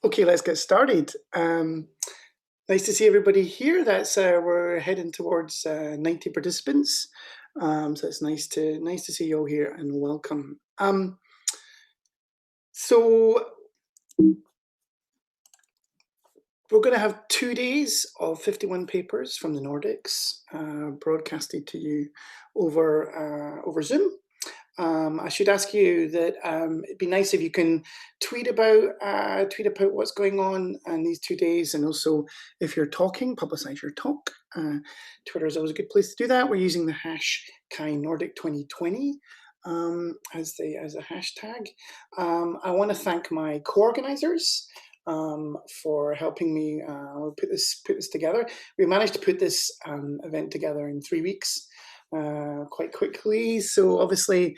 Okay, let's get started. Nice to see everybody here. That's we're heading towards 90 participants. So it's nice to see you all here and welcome. So we're going to have 2 days of 51 papers from the Nordics broadcasted to you over Zoom. I should ask you that it'd be nice if you can tweet about what's going on in these 2 days, and also if you're talking, publicize your talk. Twitter is always a good place to do that. We're using the hash CHINORDIC2020 as a hashtag. I want to thank my co-organizers for helping me put this together. We managed to put this event together in 3 weeks. Quite quickly, so obviously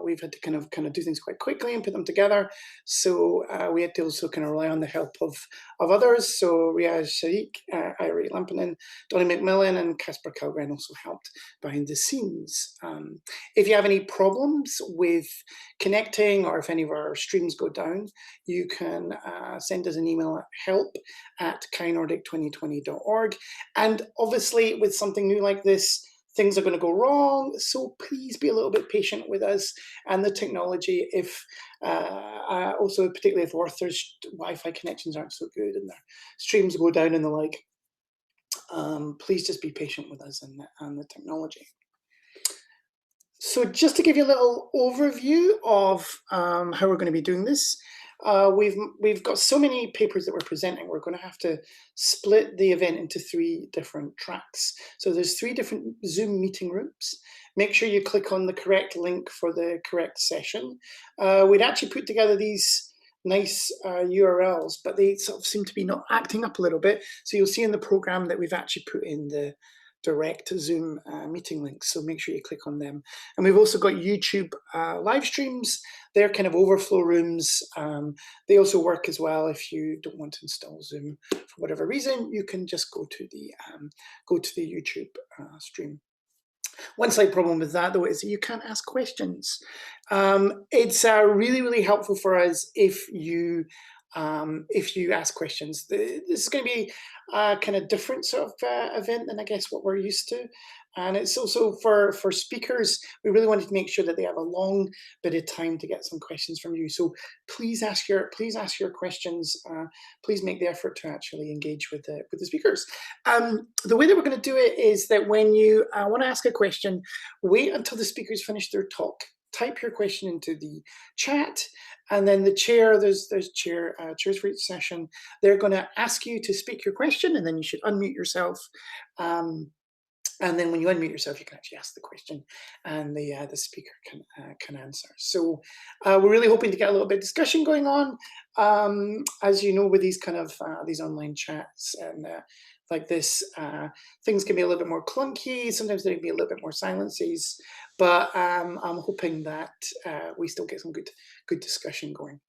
we've had to kind of do things quite quickly and put them together. So we had to also kind of rely on the help of others. So Riaz Sharik, Iri Lampinen, Donny McMillan, and Casper Kalgren also helped behind the scenes. If you have any problems with connecting, or if any of our streams go down, you can send us an email at help@chinordic2020.org. And obviously, with something new like this, things are going to go wrong, so please be a little bit patient with us and the technology. If also, particularly if Arthur's Wi-Fi connections aren't so good and their streams go down and the like, please just be patient with us and the technology. So just to give you a little overview of how we're going to be doing this, we've got so many papers that we're presenting, we're going to have to split the event into 3 different tracks. So there's 3 different Zoom meeting rooms. Make sure you click on the correct link for the correct session. We'd actually put together these nice URLs, but they sort of seem to be not acting up a little bit. So you'll see in the program that we've actually put in the direct Zoom meeting links, so make sure you click on them. And we've also got YouTube live streams. They're kind of overflow rooms. They also work as well if you don't want to install Zoom for whatever reason. You can just go to the YouTube stream. One slight problem with that, though, is that you can't ask questions. It's really helpful for us if you ask questions. This is going to be a kind of different sort of event than I guess what we're used to. And it's also for speakers, we really wanted to make sure that they have a long bit of time to get some questions from you. So please ask your questions. Please make the effort to actually engage with the speakers. The way that we're going to do it is that when you want to ask a question, wait until the speakers finish their talk. Type your question into the chat, and then the chair, there's chairs for each session. They're going to ask you to speak your question, and then you should unmute yourself. And then when you unmute yourself, you can actually ask the question, and the speaker can answer. So we're really hoping to get a little bit of discussion going on. As you know, with these kind of these online chats and like this, things can be a little bit more clunky. Sometimes there can be a little bit more silences, but I'm hoping that we still get some good discussion going.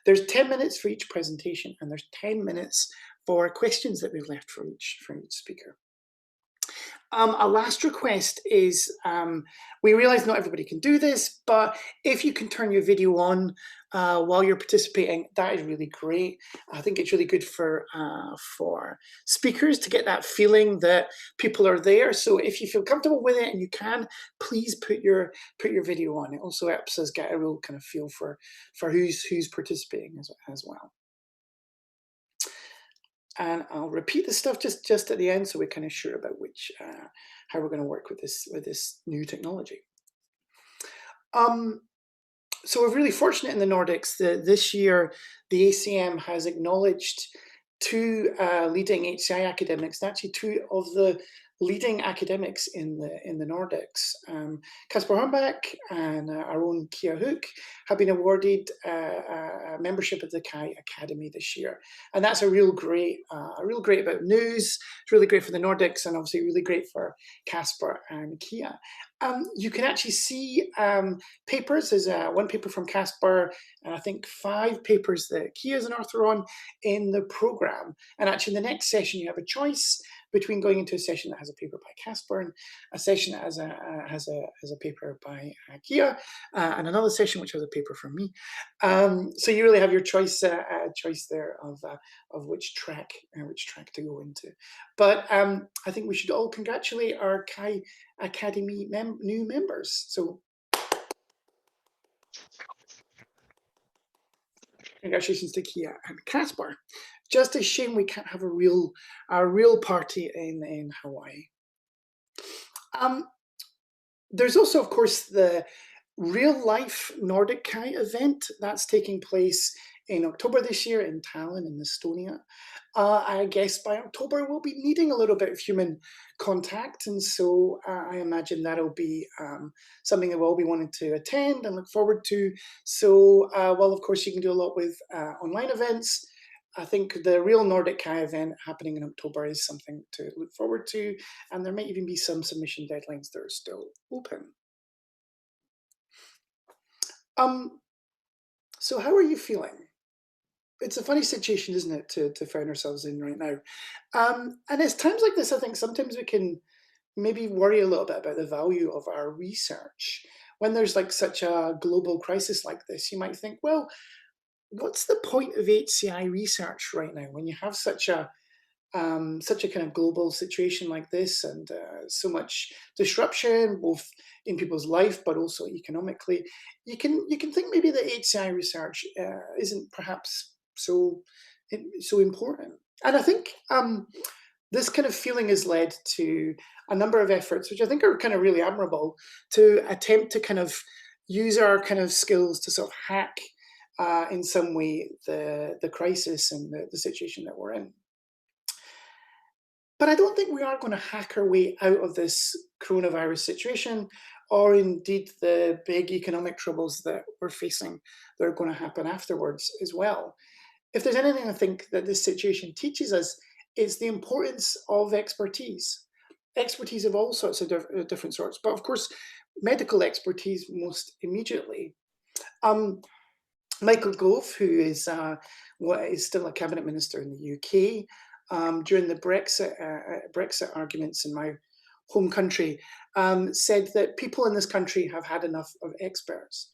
There's 10 minutes for each presentation, and there's 10 minutes for questions that we've left for each speaker. A last request is, we realize not everybody can do this, but if you can turn your video on while you're participating, that is really great. I think it's really good for speakers to get that feeling that people are there. So if you feel comfortable with it and you can, please put your video on. It also helps us get a real kind of feel for who's participating as well. And I'll repeat this stuff just at the end, so we're kind of sure about how we're going to work with this new technology. So we're really fortunate in the Nordics that this year the ACM has acknowledged 2 leading HCI academics, actually 2 of the leading academics in the Nordics. Kasper Hornbach and our own Kia Höök have been awarded a membership of the CHI Academy this year, and that's a real great about news. It's really great for the Nordics, and obviously really great for Kasper and Kia. You can actually see papers. There's 1 paper from Kasper, and I think 5 papers that Kia is an author on in the program. And actually, in the next session, you have a choice between going into a session that has a paper by Casper and a session that has a paper by Kia, and another session which has a paper from me. So you really have your choice there of which track to go into. But I think we should all congratulate our Chi Academy new members. So congratulations to Kia and Caspar. Just a shame we can't have a real party in Hawaii. There's also, of course, the real life Nordic Chi event that's taking place in October this year in Tallinn in Estonia. I guess by October we'll be needing a little bit of human contact, and so I imagine that'll be something that we'll be wanting to attend and look forward to. So while of course you can do a lot with online events, I think the real Nordic Chi event happening in October is something to look forward to, and there might even be some submission deadlines that are still open. So how are you feeling? It's a funny situation, isn't it, to find ourselves in right now? And it's times like this, I think sometimes we can maybe worry a little bit about the value of our research. When there's like such a global crisis like this, you might think, well, what's the point of HCI research right now when you have such a kind of global situation like this, and so much disruption, both in people's life but also economically? You can think maybe that HCI research isn't perhaps so important. And I think this kind of feeling has led to a number of efforts, which I think are kind of really admirable, to attempt to kind of use our kind of skills to sort of hack in some way the crisis and the situation that we're in. But I don't think we are going to hack our way out of this coronavirus situation, or indeed the big economic troubles that we're facing that are going to happen afterwards as well. If there's anything I think that this situation teaches us, it's the importance of expertise. Expertise of all sorts of different sorts, but of course, medical expertise most immediately. Michael Gove, who is still a cabinet minister in the UK, during the Brexit arguments in my home country, said that people in this country have had enough of experts.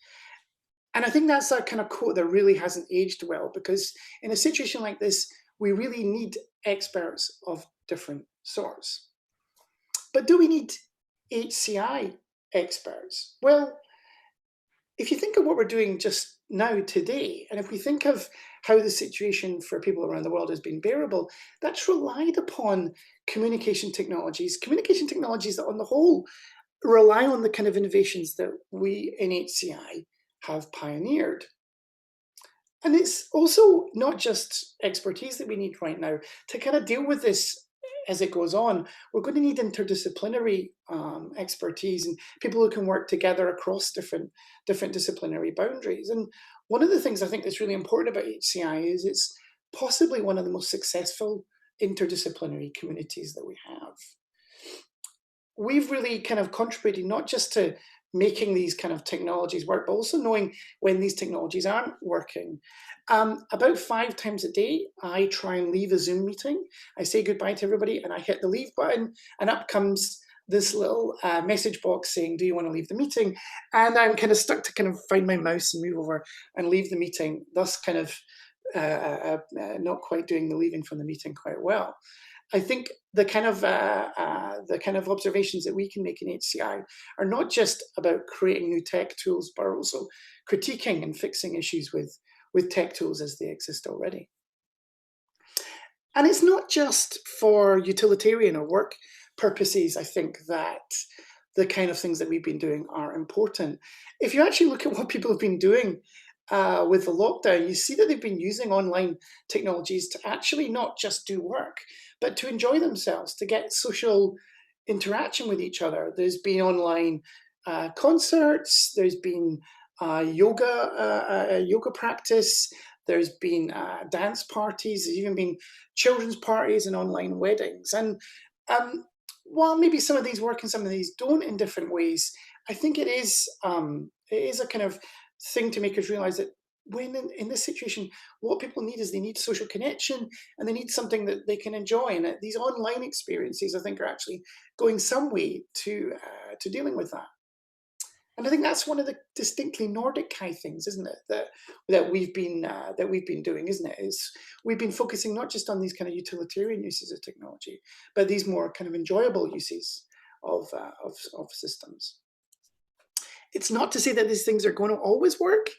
And I think that's a kind of quote that really hasn't aged well, because in a situation like this, we really need experts of different sorts. But do we need HCI experts? Well, if you think of what we're doing just now today, and if we think of how the situation for people around the world has been bearable, that's relied upon communication technologies that on the whole rely on the kind of innovations that we in HCI have pioneered. And it's also not just expertise that we need right now to kind of deal with this as it goes on. We're going to need interdisciplinary expertise and people who can work together across different disciplinary boundaries. And one of the things I think that's really important about HCI is it's possibly one of the most successful interdisciplinary communities that we have. We've really kind of contributed not just to making these kind of technologies work, but also knowing when these technologies aren't working. About 5 times a day, I try and leave a Zoom meeting. I say goodbye to everybody and I hit the leave button, and up comes this little message box saying, do you want to leave the meeting? And I'm kind of stuck to kind of find my mouse and move over and leave the meeting, thus kind of not quite doing the leaving from the meeting quite well. I think the kind of observations that we can make in HCI are not just about creating new tech tools, but also critiquing and fixing issues with tech tools as they exist already. And it's not just for utilitarian or work purposes, I think, that the kind of things that we've been doing are important. If you actually look at what people have been doing with the lockdown, you see that they've been using online technologies to actually not just do work, but to enjoy themselves, to get social interaction with each other. There's been online concerts, there's been yoga practice, there's been dance parties, there's even been children's parties and online weddings. And while maybe some of these work and some of these don't in different ways, I think it is a kind of thing to make us realize that when in this situation, what people need is they need social connection, and they need something that they can enjoy. And these online experiences, I think, are actually going some way to dealing with that. And I think that's one of the distinctly Nordic kind of things, isn't it? That we've been doing, isn't it? Is we've been focusing not just on these kind of utilitarian uses of technology, but these more kind of enjoyable uses of systems. It's not to say that these things are going to always work.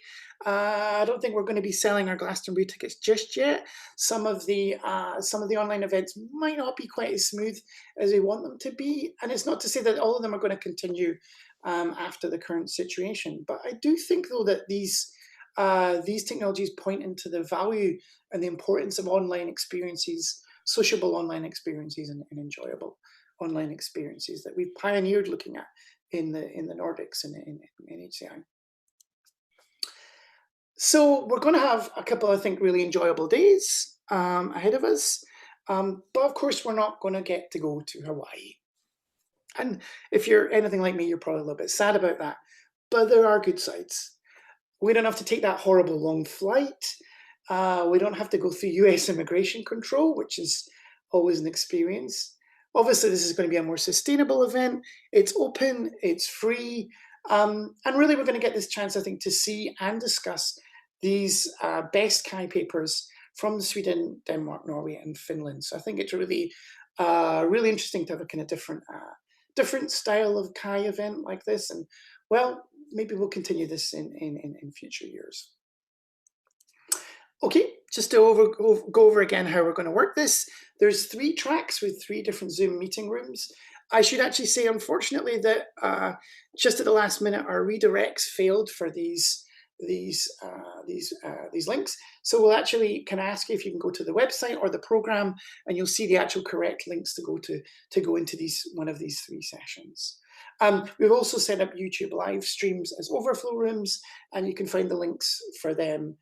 I don't think we're going to be selling our Glastonbury tickets just yet. Some of the online events might not be quite as smooth as we want them to be, and it's not to say that all of them are going to continue after the current situation. But I do think, though, that these technologies point into the value and the importance of online experiences, sociable online experiences, and enjoyable online experiences that we've pioneered looking at in the Nordics and in HCI. So we're going to have a couple, I think, really enjoyable days ahead of us. But of course, we're not going to get to go to Hawaii. And if you're anything like me, you're probably a little bit sad about that. But there are good sides. We don't have to take that horrible long flight. We don't have to go through US immigration control, which is always an experience. Obviously, this is going to be a more sustainable event. It's open, it's free. And really, we're going to get this chance, I think, to see and discuss these best Kai papers from Sweden, Denmark, Norway, and Finland. So I think it's really, really interesting to have a kind of different style of Kai event like this. And well, maybe we'll continue this in future years. Okay, just to go over again how we're going to work this. There's 3 tracks with 3 different Zoom meeting rooms. I should actually say, unfortunately, that just at the last minute, our redirects failed for these links. So we'll actually can ask you if you can go to the website or the program, and you'll see the actual correct links to go into one of these 3 sessions. We've also set up YouTube live streams as overflow rooms, and you can find the links for them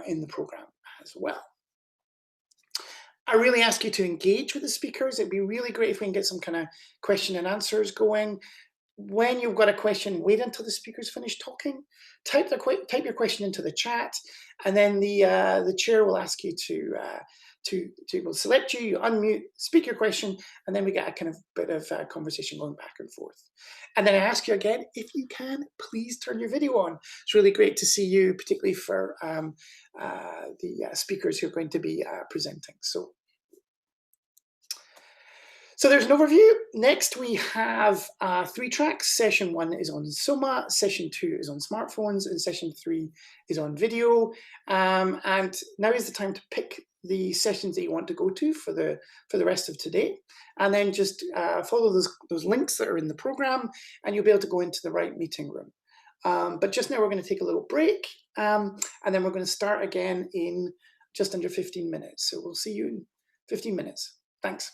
in the program as well. I really ask you to engage with the speakers. It'd be really great if we can get some kind of question and answers going. When you've got a question, wait until the speakers finish talking. Type your question into the chat, and then the chair will ask you will select you, you unmute, speak your question, and then we get a kind of bit of conversation going back and forth. And then I ask you again, if you can, please turn your video on. It's really great to see you, particularly for the speakers who are going to be presenting. So there's an overview. Next, we have 3 tracks. Session 1 is on Soma, Session 2 is on smartphones, and Session 3 is on video. And now is the time to pick the sessions that you want to go to for the rest of today. And then just follow those links that are in the program, and you'll be able to go into the right meeting room. But just now, we're going to take a little break, and then we're going to start again in just under 15 minutes. So we'll see you in 15 minutes. Thanks.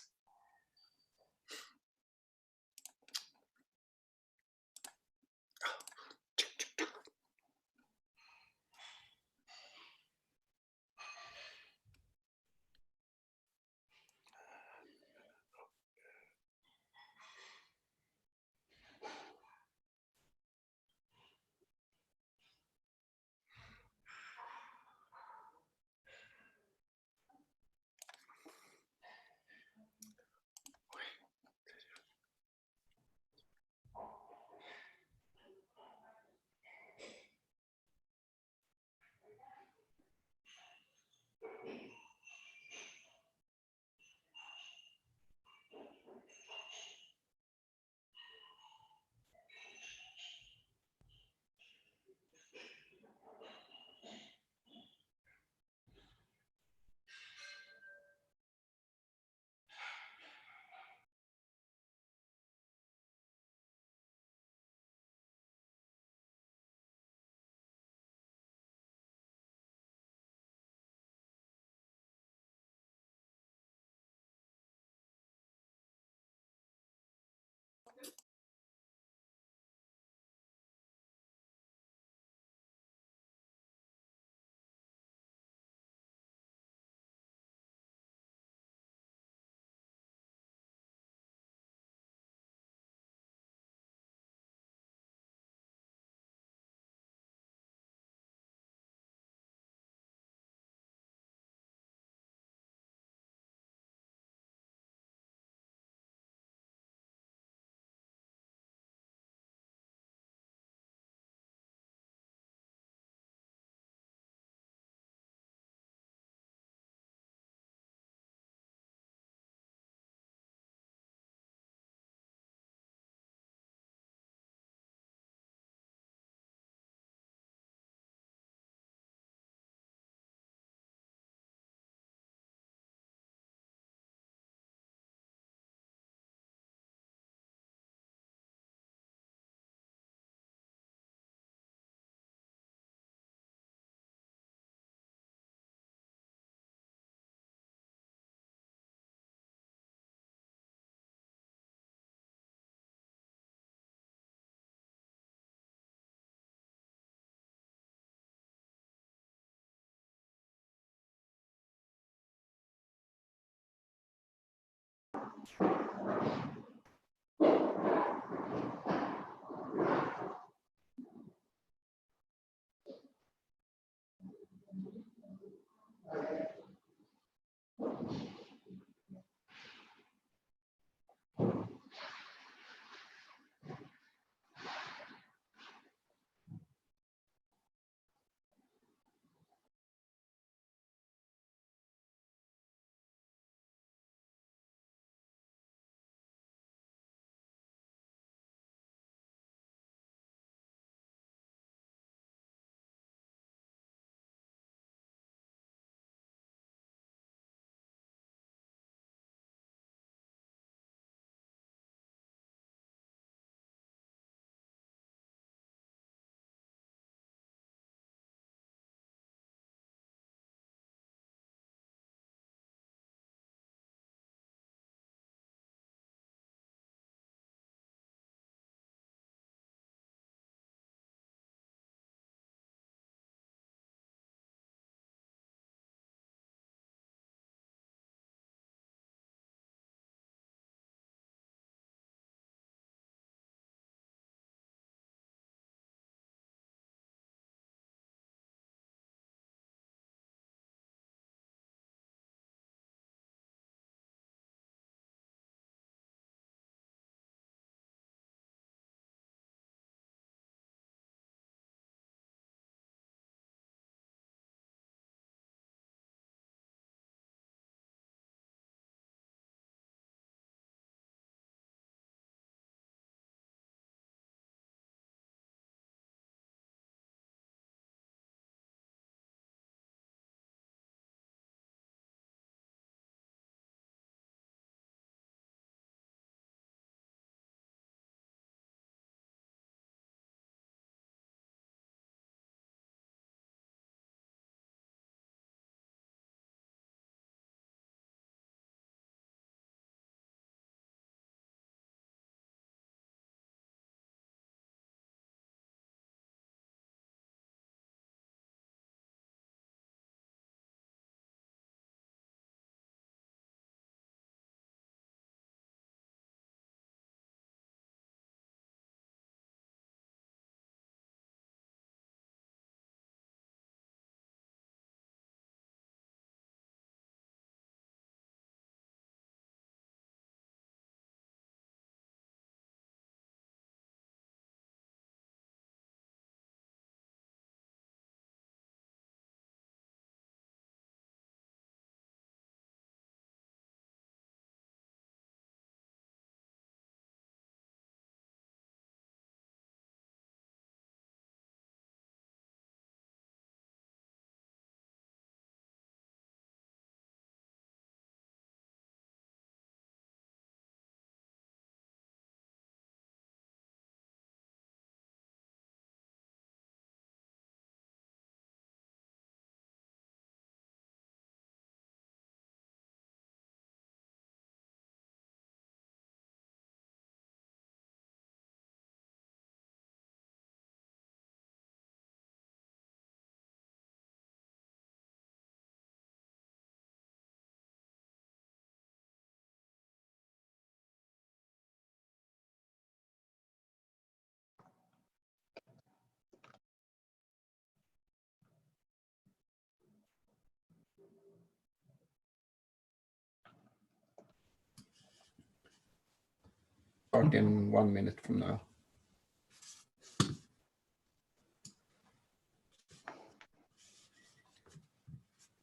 Start in 1 minute from now.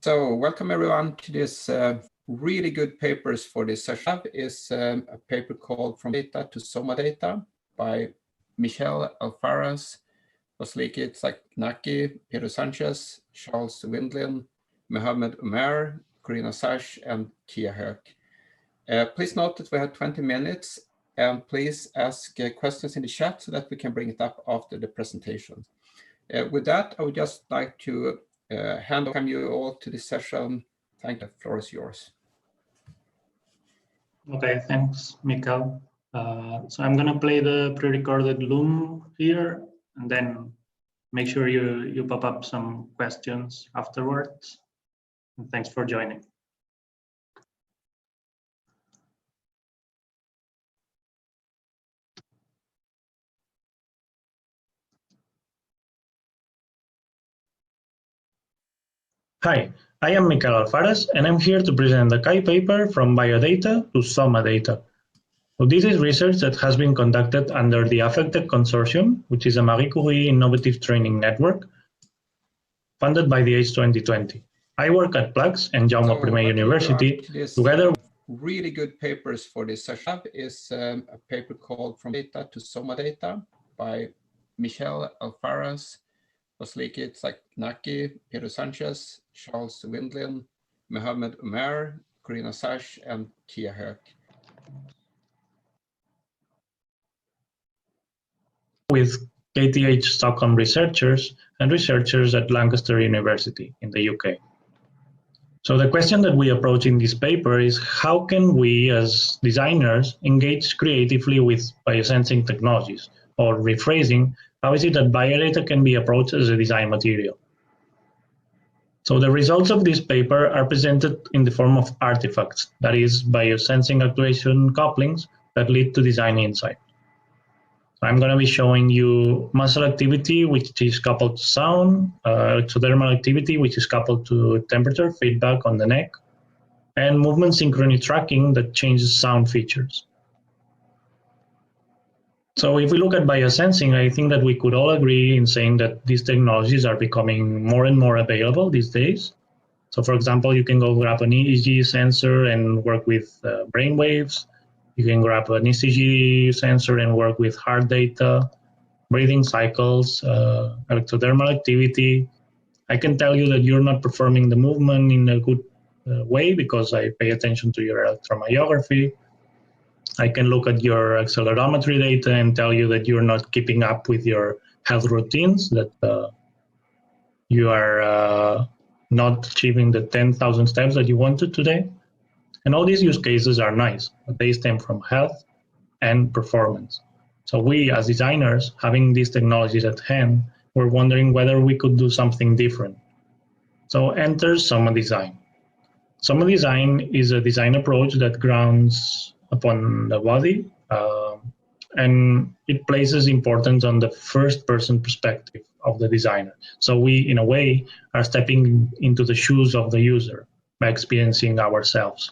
So welcome everyone to this really good papers for this session. Is a paper called From Data to Somadata by Mikael, Alfaras, Vasiliki, Tsaknaki, Pedro Sanches, Charles Windlin, Mohammed Umair, Corina and Höök. Please note that we have 20 minutes and please ask questions in the chat so that we can bring it up after the presentation. With that, I would just like to hand over you all to this session. Thank you. The floor is yours. Okay, thanks, Mikael. So I'm going to play the pre-recorded Loom here, and then make sure you pop up some questions afterwards. And thanks for joining. Hi, I am Mikael Alfaras, and I'm here to present the KAI paper from Biodata to Somadata. So this is research that has been conducted under the AFECTEC Consortium, which is a Marie Curie Innovative Training Network, funded by the H 2020. I work at Plax and Jaume I University together. Really good papers for this session is a paper called From Data to Somadata by Michael Alfaras, Vasiliki, Tsaknaki, Pedro Sanches, Charles Windlin, Mohammed Umair, Corina and Höök. With KTH Stockholm researchers and researchers at Lancaster University in the UK. So the question that we approach in this paper is how can we as designers engage creatively with biosensing technologies, or rephrasing, how is it that biodata can be approached as a design material? So the results of this paper are presented in the form of artifacts, that is biosensing actuation couplings that lead to design insight. I'm going to be showing you muscle activity, which is coupled to sound, ectodermal activity, which is coupled to temperature feedback on the neck, and movement synchrony tracking that changes sound features. So if we look at biosensing, I think that we could all agree in saying that these technologies are becoming more and more available these days. So for example, you can go grab an EEG sensor and work with brain waves. You can grab an ECG sensor and work with heart data, breathing cycles, ectodermal activity. I can tell you that you're not performing the movement in a good way because I pay attention to your electromyography. I can look at your accelerometry data and tell you that you're not keeping up with your health routines, that you are not achieving the 10,000 steps that you wanted today. And all these use cases are nice, but they stem from health and performance. So we, as designers, having these technologies at hand, we're wondering whether we could do something different. So enter Soma design. Soma design is a design approach that grounds upon the body, and it places importance on the first-person perspective of the designer. So we, in a way, are stepping into the shoes of the user by experiencing ourselves.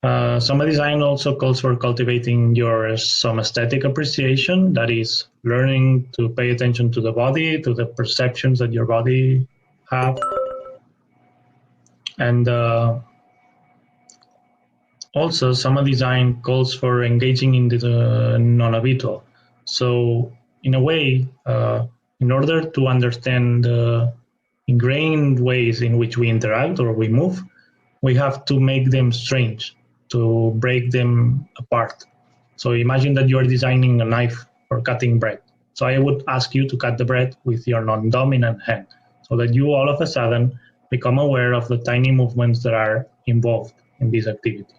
Soma design also calls for cultivating your somaesthetic appreciation, that is, learning to pay attention to the body, to the perceptions that your body have. And also, Soma design calls for engaging into the non-habitual. So, in a way, in order to understand the ingrained ways in which we interact or we move, we have to make them strange, to break them apart. So imagine that you are designing a knife for cutting bread. So I would ask you to cut the bread with your non-dominant hand, so that you all of a sudden become aware of the tiny movements that are involved in this activity.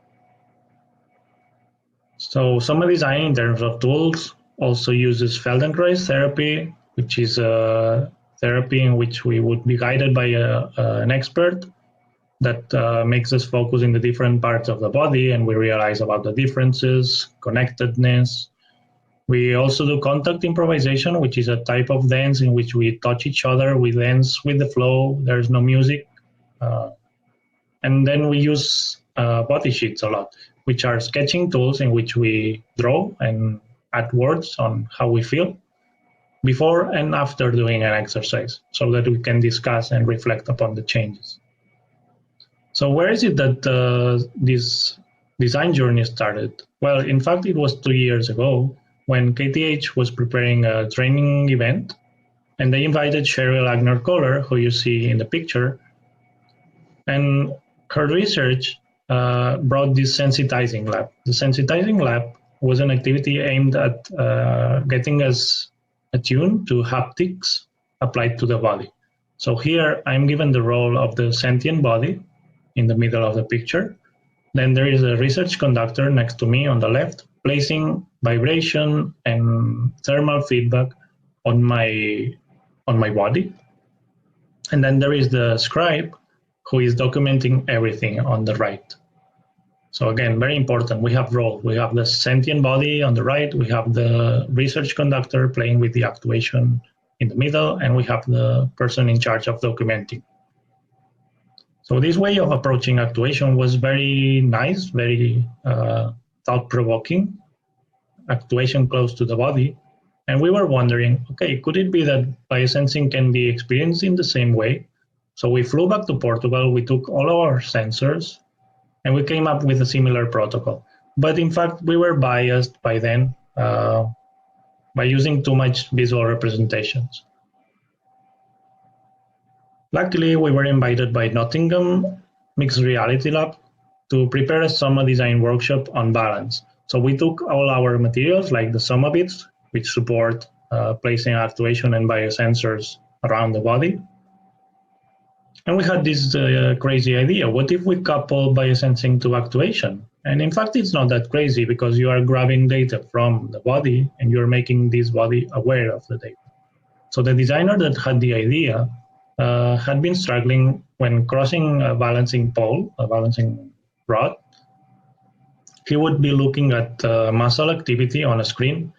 So Soma design, in terms of tools, also uses Feldenkrais therapy, which is a therapy in which we would be guided by an expert that makes us focus in the different parts of the body, and we realize about the differences, connectedness. We also do contact improvisation, which is a type of dance in which we touch each other, we dance with the flow, there's no music. And then we use body sheets a lot, which are sketching tools in which we draw and add words on how we feel before and after doing an exercise, so that we can discuss and reflect upon the changes. So where is it that this design journey started? Well, in fact, it was 2 years ago when KTH was preparing a training event, and they invited Cheryl Agner-Kohler, who you see in the picture, and her research brought this sensitizing lab. The sensitizing lab was an activity aimed at getting us attuned to haptics applied to the body. So here I'm given the role of the sentient body in the middle of the picture. Then there is a research conductor next to me on the left, placing vibration and thermal feedback on my body. And then there is the scribe who is documenting everything on the right. So again, very important, we have roles. We have the sentient body on the right, we have the research conductor playing with the actuation in the middle, and we have the person in charge of documenting. So this way of approaching actuation was very nice, very thought-provoking, actuation close to the body. And we were wondering, okay, could it be that biosensing can be experienced in the same way? So we flew back to Portugal, we took all of our sensors, and we came up with a similar protocol. But in fact, we were biased by then by using too much visual representations. Luckily, we were invited by Nottingham Mixed Reality Lab to prepare a Soma design workshop on balance. So we took all our materials like the Soma bits, which support placing actuation and biosensors around the body. And we had this crazy idea. What if we couple biosensing to actuation? And in fact, it's not that crazy because you are grabbing data from the body and you're making this body aware of the data. So the designer that had the idea had been struggling when crossing a balancing pole, a balancing rod. He would be looking at muscle activity on a screen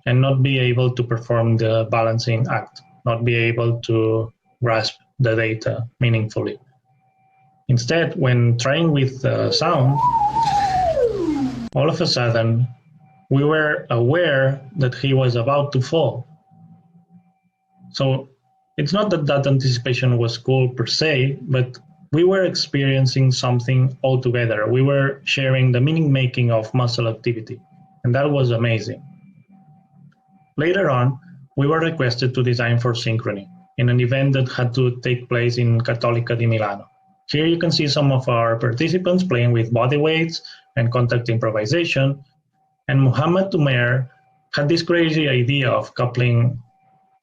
and not be able to perform the balancing act, not be able to grasp the data meaningfully. Instead, when trying with sound, all of a sudden, we were aware that he was about to fall. So it's not that that anticipation was cool per se, but we were experiencing something altogether. We were sharing the meaning making of muscle activity, and that was amazing. Later on, we were requested to design for synchrony in an event that had to take place in Cattolica di Milano. Here you can see some of our participants playing with body weights and contact improvisation, and Muhammad Umair had this crazy idea of coupling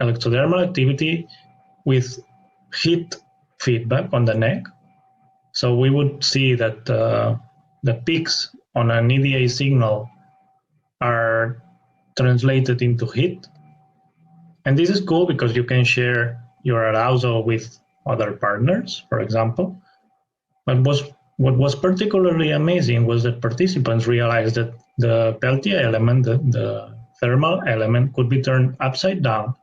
electrodermal activity with heat feedback on the neck. So we would see that the peaks on an EDA signal are translated into heat. And this is cool because you can share your arousal with other partners, for example. But what was particularly amazing was that participants realized that the Peltier element, the thermal element, could be turned upside down,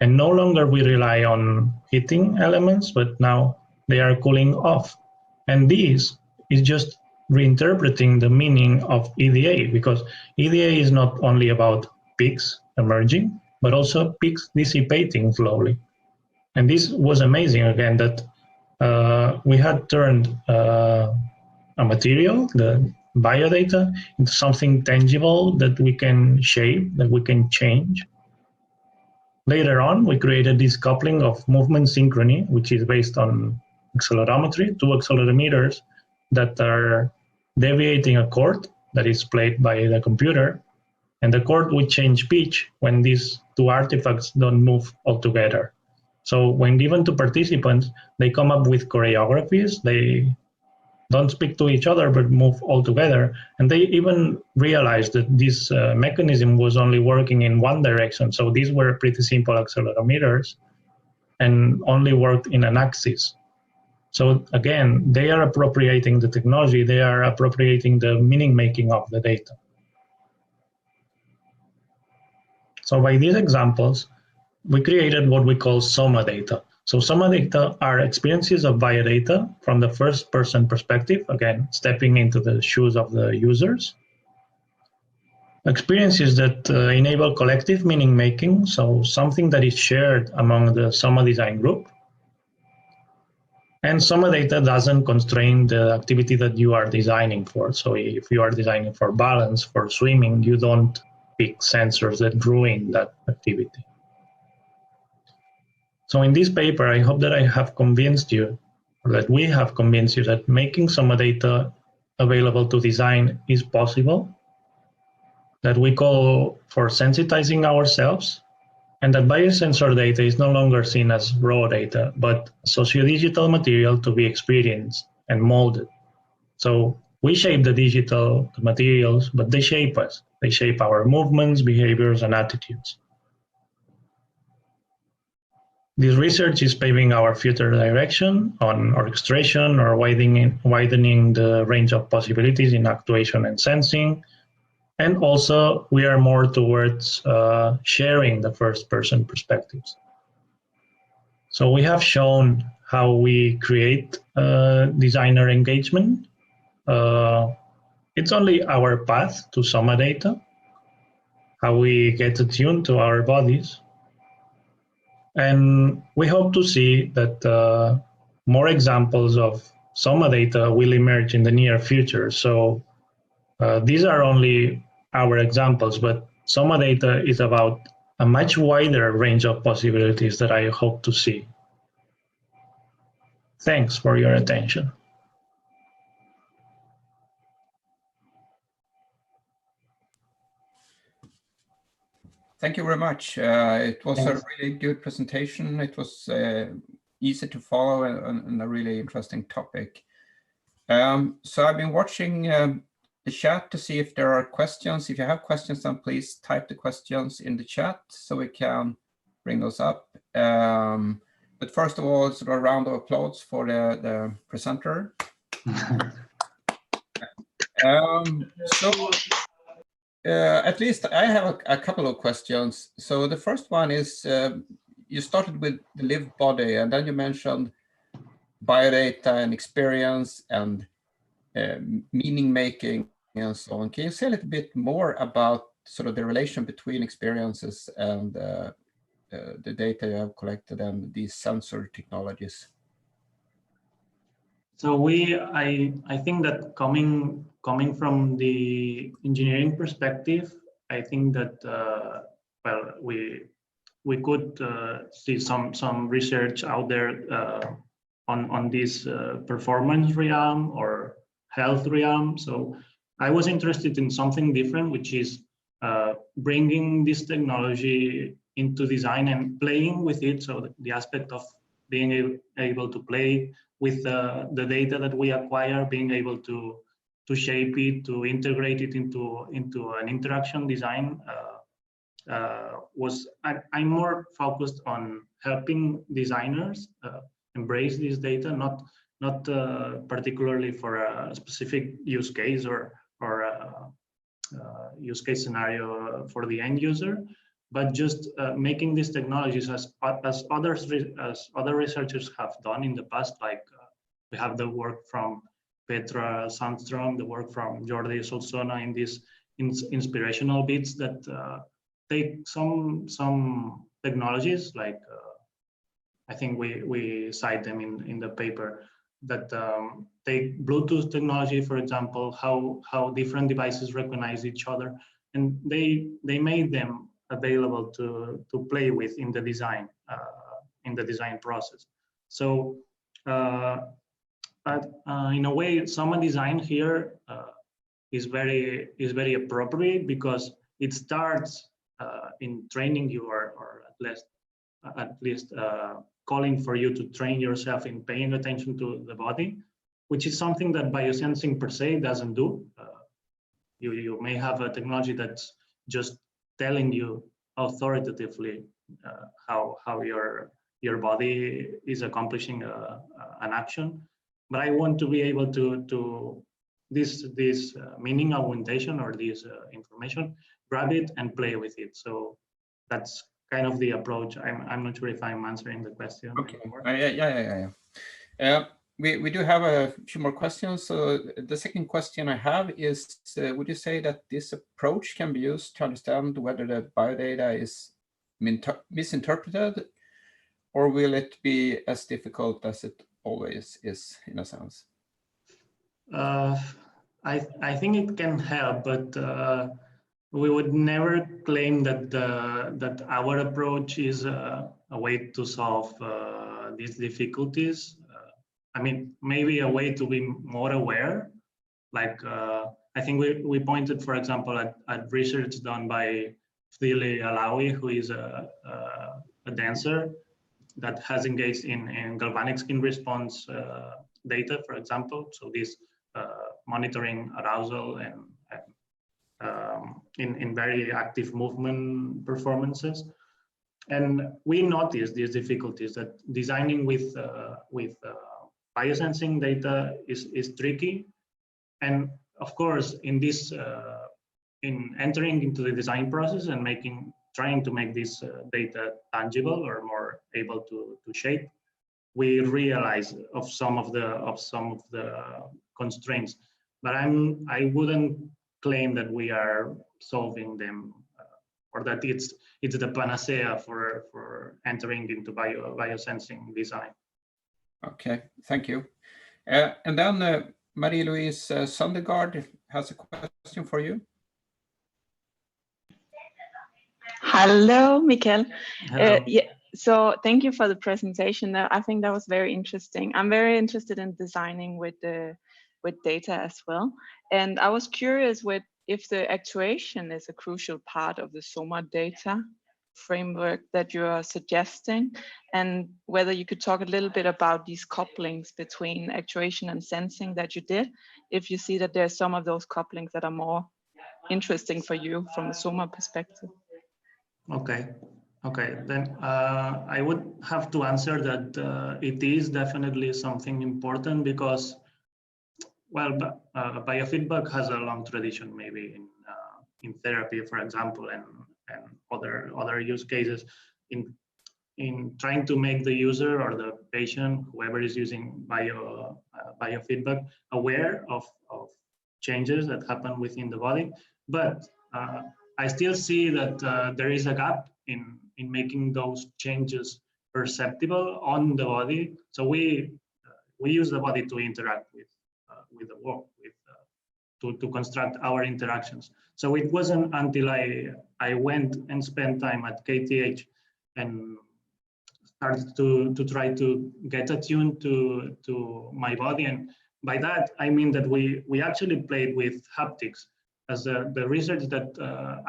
and no longer we rely on heating elements, but now they are cooling off. And this is just reinterpreting the meaning of EDA, because EDA is not only about peaks emerging, but also peaks dissipating slowly. And this was amazing, again, that we had turned a material, the biodata, into something tangible that we can shape, that we can change. Later on, we created this coupling of movement synchrony, which is based on accelerometry, 2 accelerometers that are deviating a chord that is played by the computer, and the chord will change pitch when these 2 artifacts don't move altogether. So when given to participants, they come up with choreographies. They don't speak to each other, but move all together. And they even realized that this mechanism was only working in one direction. So these were pretty simple accelerometers and only worked in an axis. So again, they are appropriating the technology. They are appropriating the meaning making of the data. So by these examples, we created what we call Somadata. So Somadata are experiences of biodata from the first person perspective, again, stepping into the shoes of the users. Experiences that enable collective meaning making, so something that is shared among the Soma design group. And Somadata doesn't constrain the activity that you are designing for. So if you are designing for balance, for swimming, you don't pick sensors that ruin that activity. So in this paper, I hope that I have convinced you, or that we have convinced you, that making Somadata available to design is possible, that we call for sensitizing ourselves, and that biosensor data is no longer seen as raw data, but socio-digital material to be experienced and molded. So we shape the digital materials, but they shape us. They shape our movements, behaviors, and attitudes. This research is paving our future direction on orchestration or widening the range of possibilities in actuation and sensing. And also, we are more towards sharing the first-person perspectives. So we have shown how we create designer engagement. It's only our path to Somadata, how we get attuned to our bodies. And we hope to see that more examples of Somadata will emerge in the near future. So these are only our examples, but Somadata is about a much wider range of possibilities that I hope to see. Thanks for your attention. Thank you very much. It was Thanks. a really good presentation. It was easy to follow and a really interesting topic. So I've been watching the chat to see if there are questions. If you have questions, then please type the questions in the chat so we can bring those up. But first of all, sort of a round of applause for the presenter. At least I have a couple of questions. So the first one is, you started with the lived body, and then you mentioned biodata and experience and meaning making and so on. Can you say a little bit more about sort of the relation between experiences and the data you have collected and these sensor technologies? So I think that coming from the engineering perspective, I think that well, we could see some research out there on this performance realm or health realm. So I was interested in something different, which is bringing this technology into design and playing with it. So the aspect of being able to play with the data that we acquire, being able to shape it, to integrate it into an interaction design. I'm more focused on helping designers embrace this data, not particularly for a specific use case or use case scenario for the end user, but just making these technologies as other researchers have done in the past. Like we have the work from Petra Sandström, the work from Jordi Solsona in these inspirational bits that take some technologies, like I think we cite them in the paper, that take Bluetooth technology, for example, how different devices recognize each other, and they made them available to play with in the design process. So in a way, Soma design here is very appropriate, because it starts in training you, or at least calling for you to train yourself in paying attention to the body, which is something that biosensing per se doesn't do. You may have a technology that's just telling you authoritatively how your body is accomplishing an action, but I want to be able to this meaning augmentation, or this information, grab it and play with it. So that's kind of the approach. I'm not sure if I'm answering the question. Okay. Yeah. We do have a few more questions. So the second question I have is, would you say that this approach can be used to understand whether the biodata is misinterpreted, or will it be as difficult as it always is, in a sense? I think it can help, but we would never claim that our approach is a way to solve these difficulties. I mean, maybe a way to be more aware. Like I think we pointed, for example, at research done by Felice Alawi, who is a dancer that has engaged in galvanic skin response data, for example. So this monitoring arousal and in very active movement performances. And we noticed these difficulties, that designing with biosensing data is tricky. And of course, in this in entering into the design process and trying to make this data tangible or more able to shape, we realize of some of the constraints. But I wouldn't claim that we are solving them, or that it's the panacea for entering into biosensing design. Okay, thank you. And then Marie-Louise Søndergaard has a question for you. Hello, Miquel. Hello. Yeah, so thank you for the presentation. I think that was very interesting. I'm very interested in designing with data as well. And I was curious if the actuation is a crucial part of the Somadata framework that you are suggesting, and whether you could talk a little bit about these couplings between actuation and sensing that you did, if you see that there's some of those couplings that are more interesting for you from a Soma perspective. Okay, then I would have to answer that it is definitely something important, because, well, biofeedback has a long tradition, maybe in therapy, for example, and other use cases in trying to make the user or the patient, whoever is using biofeedback, aware of changes that happen within the body. But I still see that there is a gap in making those changes perceptible on the body. So we use the body to interact with the work, to construct our interactions. So it wasn't until I went and spent time at KTH and started to try to get attuned to my body. And by that, I mean that we actually played with haptics. As the research that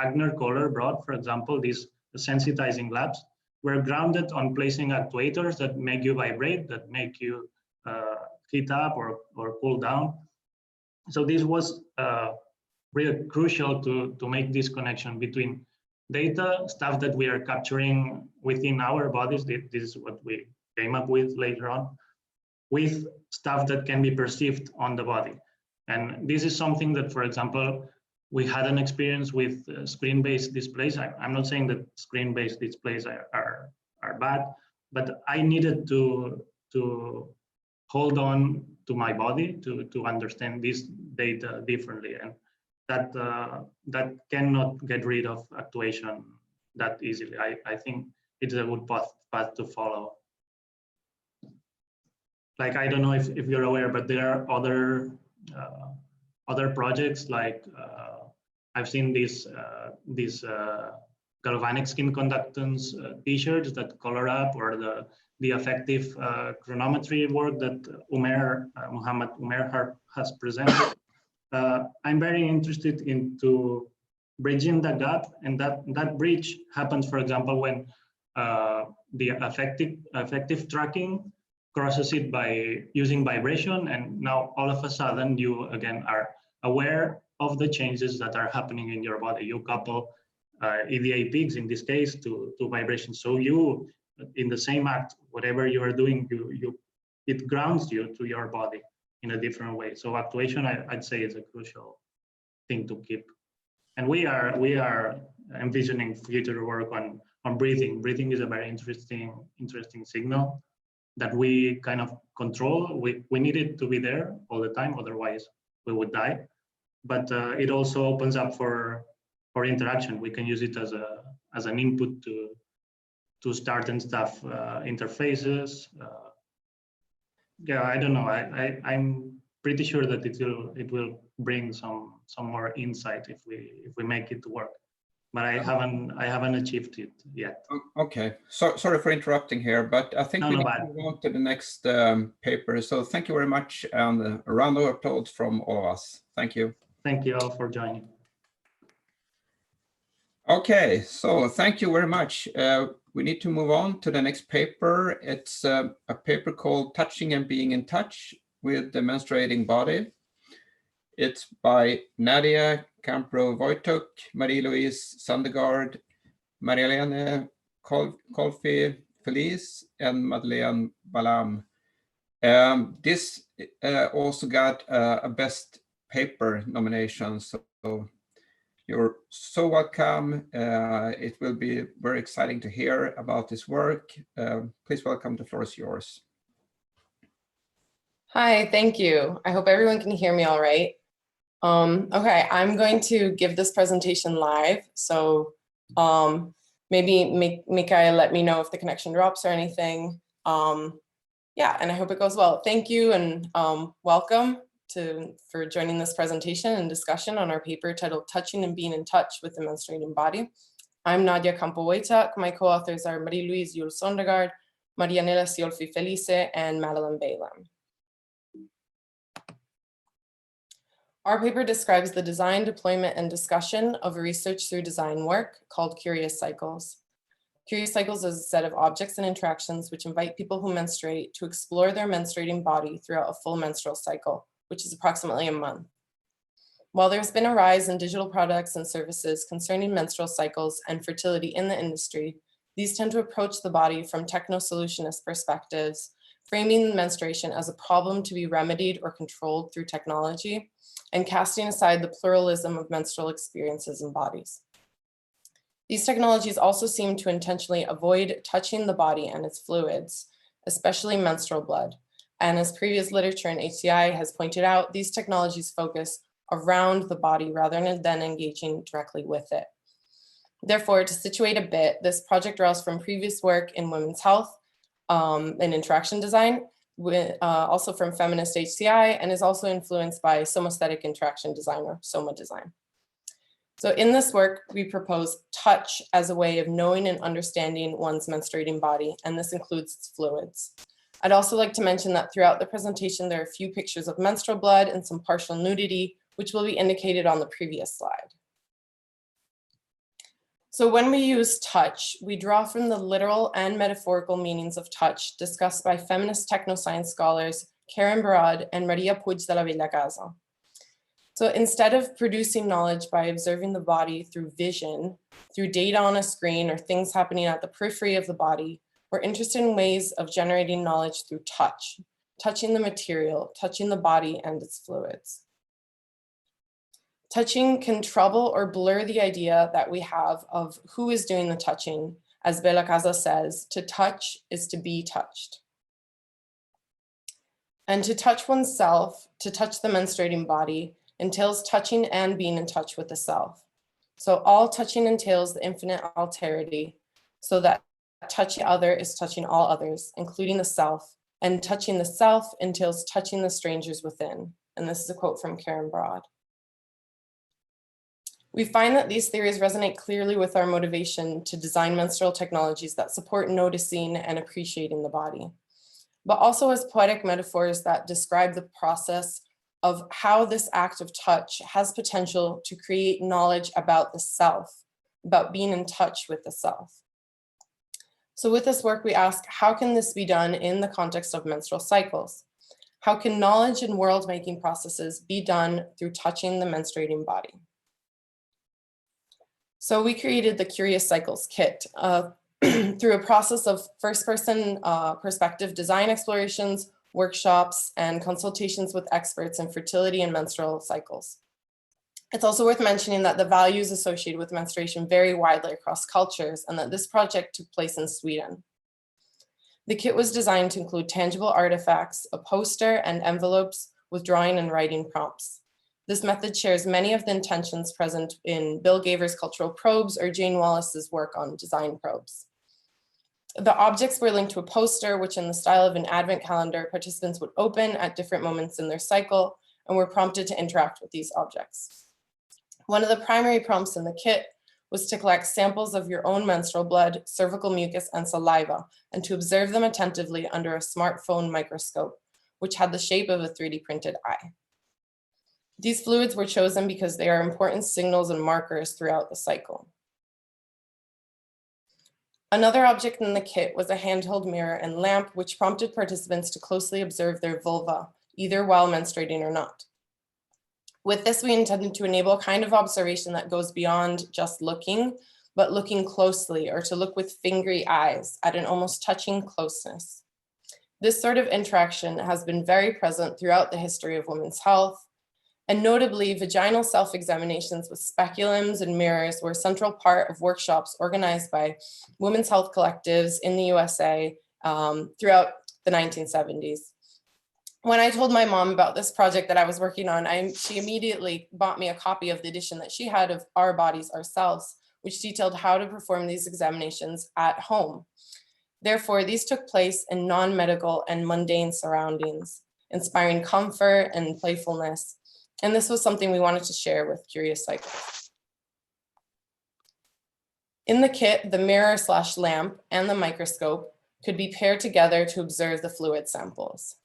Agner Kohler brought, for example, these sensitizing labs, were grounded on placing actuators that make you vibrate, that make you heat up or cool down. So this was really crucial to make this connection between data, stuff that we are capturing within our bodies, this is what we came up with later on, with stuff that can be perceived on the body. And this is something that, for example, we had an experience with screen-based displays. I'm not saying that screen-based displays are bad, but I needed to hold on to my body to understand this data differently, and that cannot get rid of actuation that easily. I think it's a good path to follow. Like, I don't know if you're aware, but there are other projects, like I've seen these galvanic skin conductance t-shirts that color up, or the affective chronometry work that Muhammad Umair has presented. I'm very interested into bridging the gap, and that bridge happens, for example, when the affective tracking crosses it by using vibration, and now all of a sudden you again are aware of the changes that are happening in your body. You couple EDA peaks in this case to vibration, so you, in the same act, whatever you are doing, it grounds you to your body in a different way. So actuation, I'd say, is a crucial thing to keep. And we are envisioning future work on breathing. Breathing is a very interesting signal that we kind of control. We need it to be there all the time, otherwise we would die. But it also opens up for interaction. We can use it as an input to start and stuff interfaces. Yeah, I don't know. I'm pretty sure that it will bring some more insight if we make it work. But I haven't achieved it yet. Okay, so sorry for interrupting here, but I think we need to move on to the next paper. So thank you very much, and a round of applause from all of us. Thank you. Thank you all for joining. Okay, so thank you very much. We need to move on to the next paper. It's a paper called Touching and Being in Touch with the Menstruating Body. It's by Nadia, Campo, Woytuk, Marie-Louise Søndergaard, Marianela, Ciolfi, Felice, and Madeline, Balaam. This also got a Best Paper nomination, so you're so welcome. It will be very exciting to hear about this work. Please welcome, the floor is yours. Hi, thank you. I hope everyone can hear me all right. Okay, I'm going to give this presentation live. So maybe Mikael, let me know if the connection drops or anything. Yeah, and I hope it goes well. Thank you and welcome for joining this presentation and discussion on our paper titled Touching and Being in Touch with the Menstruating Body. I'm Nadia, Campo, Woytuk. My co-authors are Louise, Juul, Søndergaard, Marianela, Ciolfi, Felice, and Madeline, Balaam. Our paper describes the design, deployment, and discussion of a research through design work called Curious Cycles. Curious Cycles is a set of objects and interactions which invite people who menstruate to explore their menstruating body throughout a full menstrual cycle, which is approximately a month. While there's been a rise in digital products and services concerning menstrual cycles and fertility in the industry, these tend to approach the body from techno-solutionist perspectives, framing menstruation as a problem to be remedied or controlled through technology, and casting aside the pluralism of menstrual experiences and bodies. These technologies also seem to intentionally avoid touching the body and its fluids, especially menstrual blood. And as previous literature in HCI has pointed out, these technologies focus around the body rather than engaging directly with it. Therefore, to situate a bit, this project draws from previous work in women's health and interaction design, also from feminist HCI, and is also influenced by somaesthetic interaction design, or Soma design. So in this work, we propose touch as a way of knowing and understanding one's menstruating body, and this includes its fluids. I'd also like to mention that throughout the presentation, there are a few pictures of menstrual blood and some partial nudity, which will be indicated on the previous slide. So when we use touch, we draw from the literal and metaphorical meanings of touch discussed by feminist technoscience scholars Karin Ryding and Maria Puig de la Villacasa. So instead of producing knowledge by observing the body through vision, through data on a screen or things happening at the periphery of the body, we're interested in ways of generating knowledge through touch, touching the material, touching the body and its fluids. Touching can trouble or blur the idea that we have of who is doing the touching. As Villacasa says, to touch is to be touched. And to touch oneself, to touch the menstruating body, entails touching and being in touch with the self. So all touching entails the infinite alterity, so that touching other is touching all others, including the self, and touching the self entails touching the strangers within. And this is a quote from Karin Ryding. We find that these theories resonate clearly with our motivation to design menstrual technologies that support noticing and appreciating the body, but also as poetic metaphors that describe the process of how this act of touch has potential to create knowledge about the self, about being in touch with the self. So with this work, we ask, how can this be done in the context of menstrual cycles? How can knowledge and world-making processes be done through touching the menstruating body? So we created the Curious Cycles kit through a process of first-person perspective design explorations, workshops, and consultations with experts in fertility and menstrual cycles. It's also worth mentioning that the values associated with menstruation vary widely across cultures, and that this project took place in Sweden. The kit was designed to include tangible artifacts, a poster, and envelopes with drawing and writing prompts. This method shares many of the intentions present in Bill Gaver's Cultural Probes or Jane Wallace's work on design probes. The objects were linked to a poster, which in the style of an advent calendar, participants would open at different moments in their cycle and were prompted to interact with these objects. One of the primary prompts in the kit was to collect samples of your own menstrual blood, cervical mucus, and saliva, and to observe them attentively under a smartphone microscope, which had the shape of a 3D printed eye. These fluids were chosen because they are important signals and markers throughout the cycle. Another object in the kit was a handheld mirror and lamp, which prompted participants to closely observe their vulva, either while menstruating or not. With this, we intended to enable a kind of observation that goes beyond just looking, but looking closely, or to look with fingery eyes at an almost touching closeness. This sort of interaction has been very present throughout the history of women's health, and notably, vaginal self-examinations with speculums and mirrors were a central part of workshops organized by women's health collectives in the USA throughout the 1970s. When I told my mom about this project that I was working on, she immediately bought me a copy of the edition that she had of Our Bodies, Ourselves, which detailed how to perform these examinations at home. Therefore, these took place in non-medical and mundane surroundings, inspiring comfort and playfulness. And this was something we wanted to share with Curious Cycles. In the kit, the mirror/lamp and the microscope could be paired together to observe the fluid samples.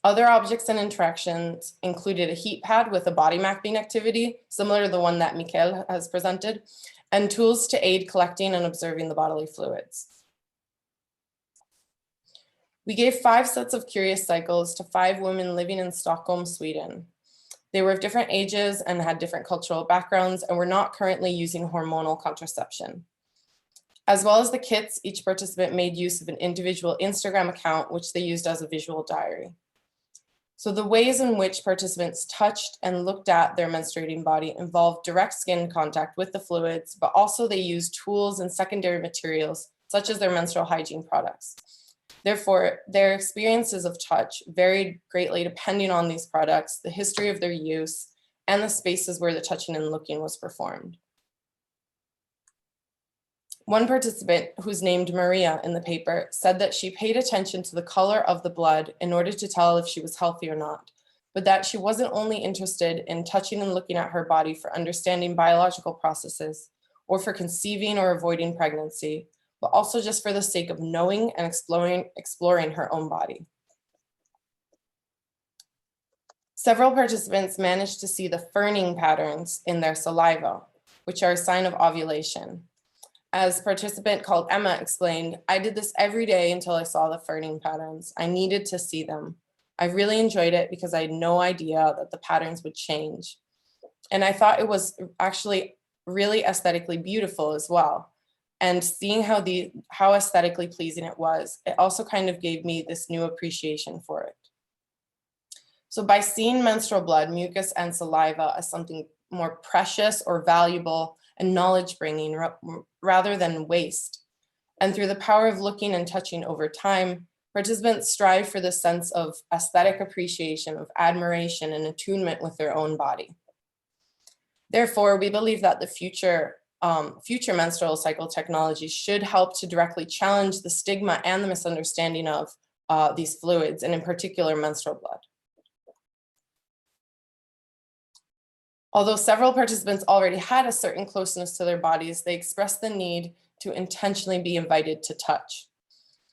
Other objects and interactions included a heat pad with a body mapping activity, similar to the one that Miquel has presented, and tools to aid collecting and observing the bodily fluids. We gave 5 sets of Curious Cycles to 5 women living in Stockholm, Sweden. They were of different ages and had different cultural backgrounds and were not currently using hormonal contraception. As well as the kits, each participant made use of an individual Instagram account, which they used as a visual diary. So the ways in which participants touched and looked at their menstruating body involved direct skin contact with the fluids, but also they used tools and secondary materials, such as their menstrual hygiene products. Therefore, their experiences of touch varied greatly depending on these products, the history of their use, and the spaces where the touching and looking was performed. One participant, who's named Maria in the paper, said that she paid attention to the color of the blood in order to tell if she was healthy or not, but that she wasn't only interested in touching and looking at her body for understanding biological processes or for conceiving or avoiding pregnancy, but also just for the sake of knowing and exploring her own body. Several participants managed to see the ferning patterns in their saliva, which are a sign of ovulation. As participant called Emma explained, I did this every day until I saw the ferning patterns. I needed to see them. I really enjoyed it because I had no idea that the patterns would change. And I thought it was actually really aesthetically beautiful as well. And seeing how aesthetically pleasing it was, it also kind of gave me this new appreciation for it. So by seeing menstrual blood, mucus, and saliva as something more precious or valuable and knowledge-bringing rather than waste, and through the power of looking and touching over time, participants strive for this sense of aesthetic appreciation, of admiration and attunement with their own body. Therefore, we believe that the future menstrual cycle technology should help to directly challenge the stigma and the misunderstanding of these fluids, and in particular menstrual blood. Although several participants already had a certain closeness to their bodies, they expressed the need to intentionally be invited to touch.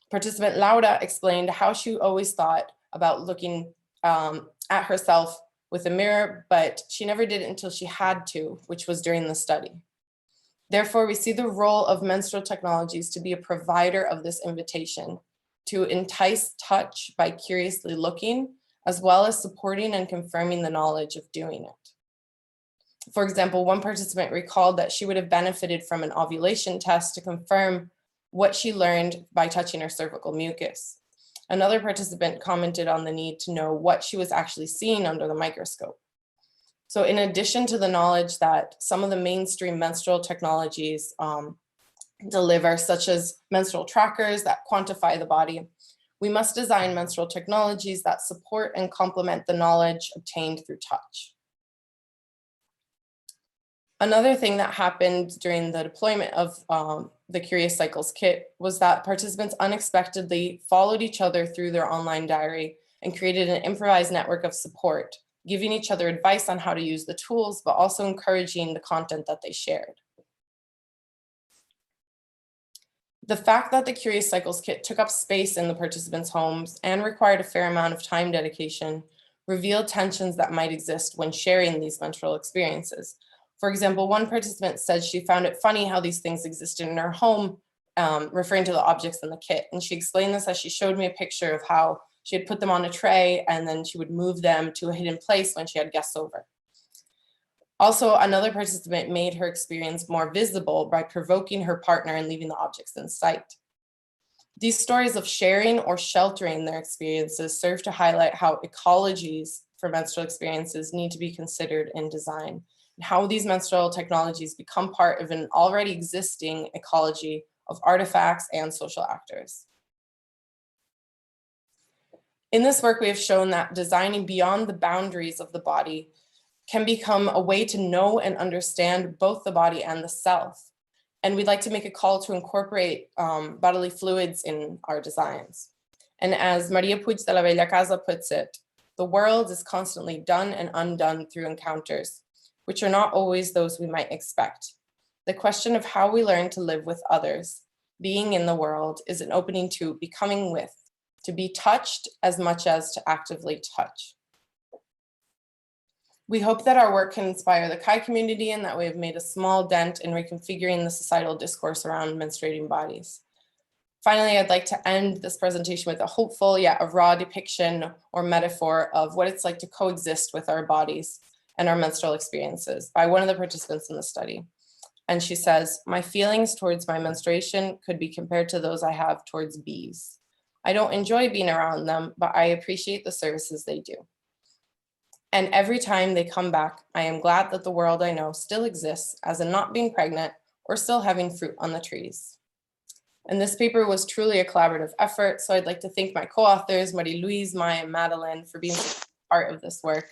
Participant Laura explained how she always thought about looking at herself with a mirror, but she never did it until she had to, which was during the study. Therefore, we see the role of menstrual technologies to be a provider of this invitation, to entice touch by curiously looking, as well as supporting and confirming the knowledge of doing it. For example, one participant recalled that she would have benefited from an ovulation test to confirm what she learned by touching her cervical mucus. Another participant commented on the need to know what she was actually seeing under the microscope. So in addition to the knowledge that some of the mainstream menstrual technologies deliver, such as menstrual trackers that quantify the body, we must design menstrual technologies that support and complement the knowledge obtained through touch. Another thing that happened during the deployment of the Curious Cycles kit was that participants unexpectedly followed each other through their online diary and created an improvised network of support, giving each other advice on how to use the tools, but also encouraging the content that they shared. The fact that the Curious Cycles kit took up space in the participants' homes and required a fair amount of time dedication revealed tensions that might exist when sharing these menstrual experiences. For example, one participant said she found it funny how these things existed in her home, referring to the objects in the kit. And she explained this as she showed me a picture of how she had put them on a tray and then she would move them to a hidden place when she had guests over. Also, another participant made her experience more visible by provoking her partner and leaving the objects in sight. These stories of sharing or sheltering their experiences serve to highlight how ecologies for menstrual experiences need to be considered in design, and how these menstrual technologies become part of an already existing ecology of artifacts and social actors. In this work, we have shown that designing beyond the boundaries of the body can become a way to know and understand both the body and the self. And we'd like to make a call to incorporate bodily fluids in our designs. And as Maria Puig de la Bella Casa puts it, the world is constantly done and undone through encounters, which are not always those we might expect. The question of how we learn to live with others, being in the world, is an opening to becoming with, to be touched as much as to actively touch. We hope that our work can inspire the Kai community and that we have made a small dent in reconfiguring the societal discourse around menstruating bodies. Finally, I'd like to end this presentation with a hopeful yet a raw depiction or metaphor of what it's like to coexist with our bodies and our menstrual experiences by one of the participants in the study. And she says, "My feelings towards my menstruation could be compared to those I have towards bees. I don't enjoy being around them, but I appreciate the services they do. And every time they come back, I am glad that the world I know still exists, as in not being pregnant or still having fruit on the trees." And this paper was truly a collaborative effort. So I'd like to thank my co-authors, Louise, Maya, and Madeline, for being part of this work.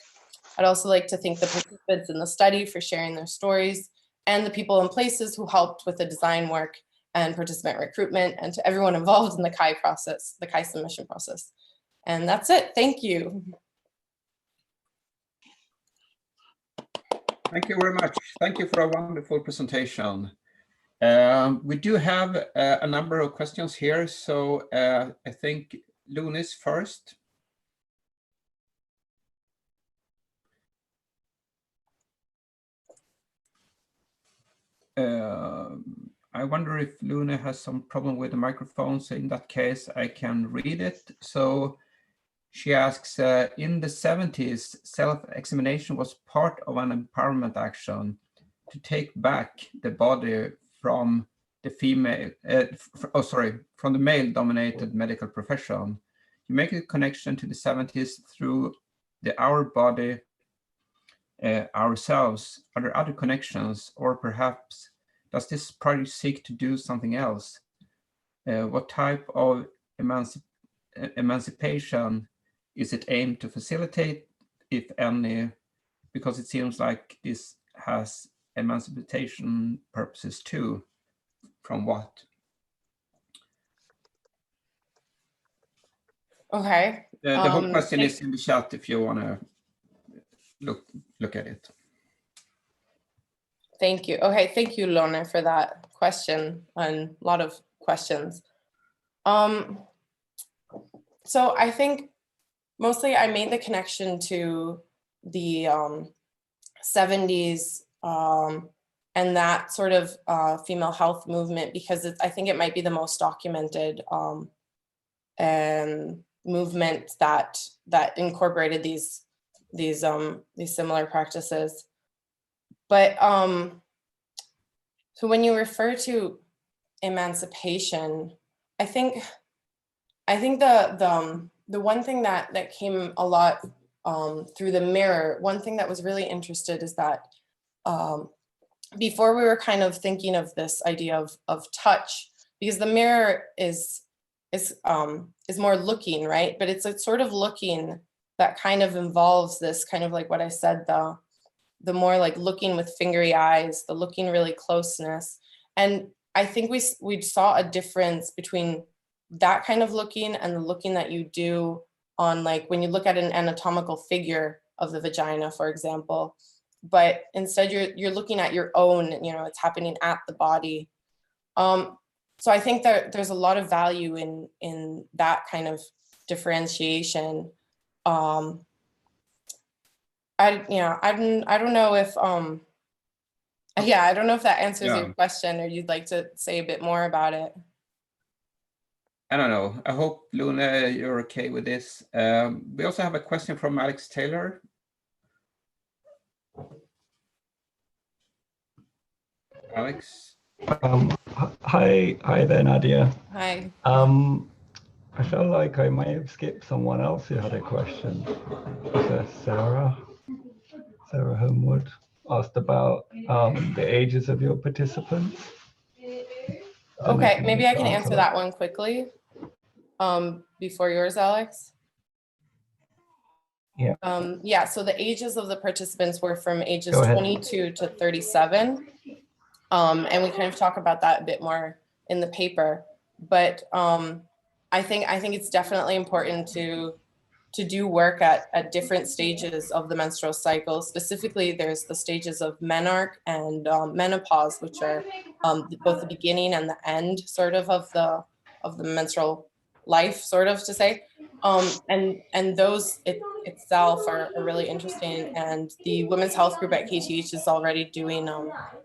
I'd also like to thank the participants in the study for sharing their stories, and the people and places who helped with the design work and participant recruitment, and to everyone involved in the Kai process, the Kai submission process. And that's it. Thank you. Thank you very much. Thank you for a wonderful presentation. We do have a number of questions here, so I think Louise first. I wonder if Luna has some problem with the microphone, so in that case I can read it. So she asks, in the 70s, self-examination was part of an empowerment action to take back the body from the female, from the male-dominated medical profession. You make a connection to the 70s through the our body, ourselves. Are there other connections, or perhaps does this project seek to do something else? What type of emancipation is it aimed to facilitate, if any? Because it seems like this has emancipation purposes too. From what? Okay. The whole question is in the chat if you want to look at it. Thank you. Okay, thank you, Lone, for that question, and a lot of questions. So I think mostly I made the connection to the 70s and that sort of female health movement, because I think it might be the most documented movement that incorporated these similar practices. But so when you refer to emancipation, I think the one thing that came a lot through the mirror, one thing that was really interested is that before we were kind of thinking of this idea of touch, because the mirror is more looking, right? But it's a sort of looking that kind of involves this kind of like what I said, the more like looking with fingery eyes, the looking really closeness. And I think we saw a difference between that kind of looking and the looking that you do on, like, when you look at an anatomical figure of the vagina, for example, but instead you're looking at your own, it's happening at the body. So I think that there's a lot of value in that kind of differentiation. I don't know if I don't know if that answers your question, or you'd like to say a bit more about it. I don't know. I hope, Luna, you're okay with this. We also have a question from Alex Taylor. Alex? Hi there, Nadia. Hi. I felt like I might have skipped someone else who had a question. Was that Sarah Homewood asked about the ages of your participants? Okay, maybe I can answer that one quickly before yours, Alex. Yeah. Yeah, so the ages of the participants were from ages 22 to 37. And we kind of talk about that a bit more in the paper. But I think it's definitely important to do work at different stages of the menstrual cycle. Specifically, there's the stages of menarche and menopause, which are both the beginning and the end sort of the menstrual life, sort of to say. And those itself are really interesting. And the Women's Health Group at KTH is already doing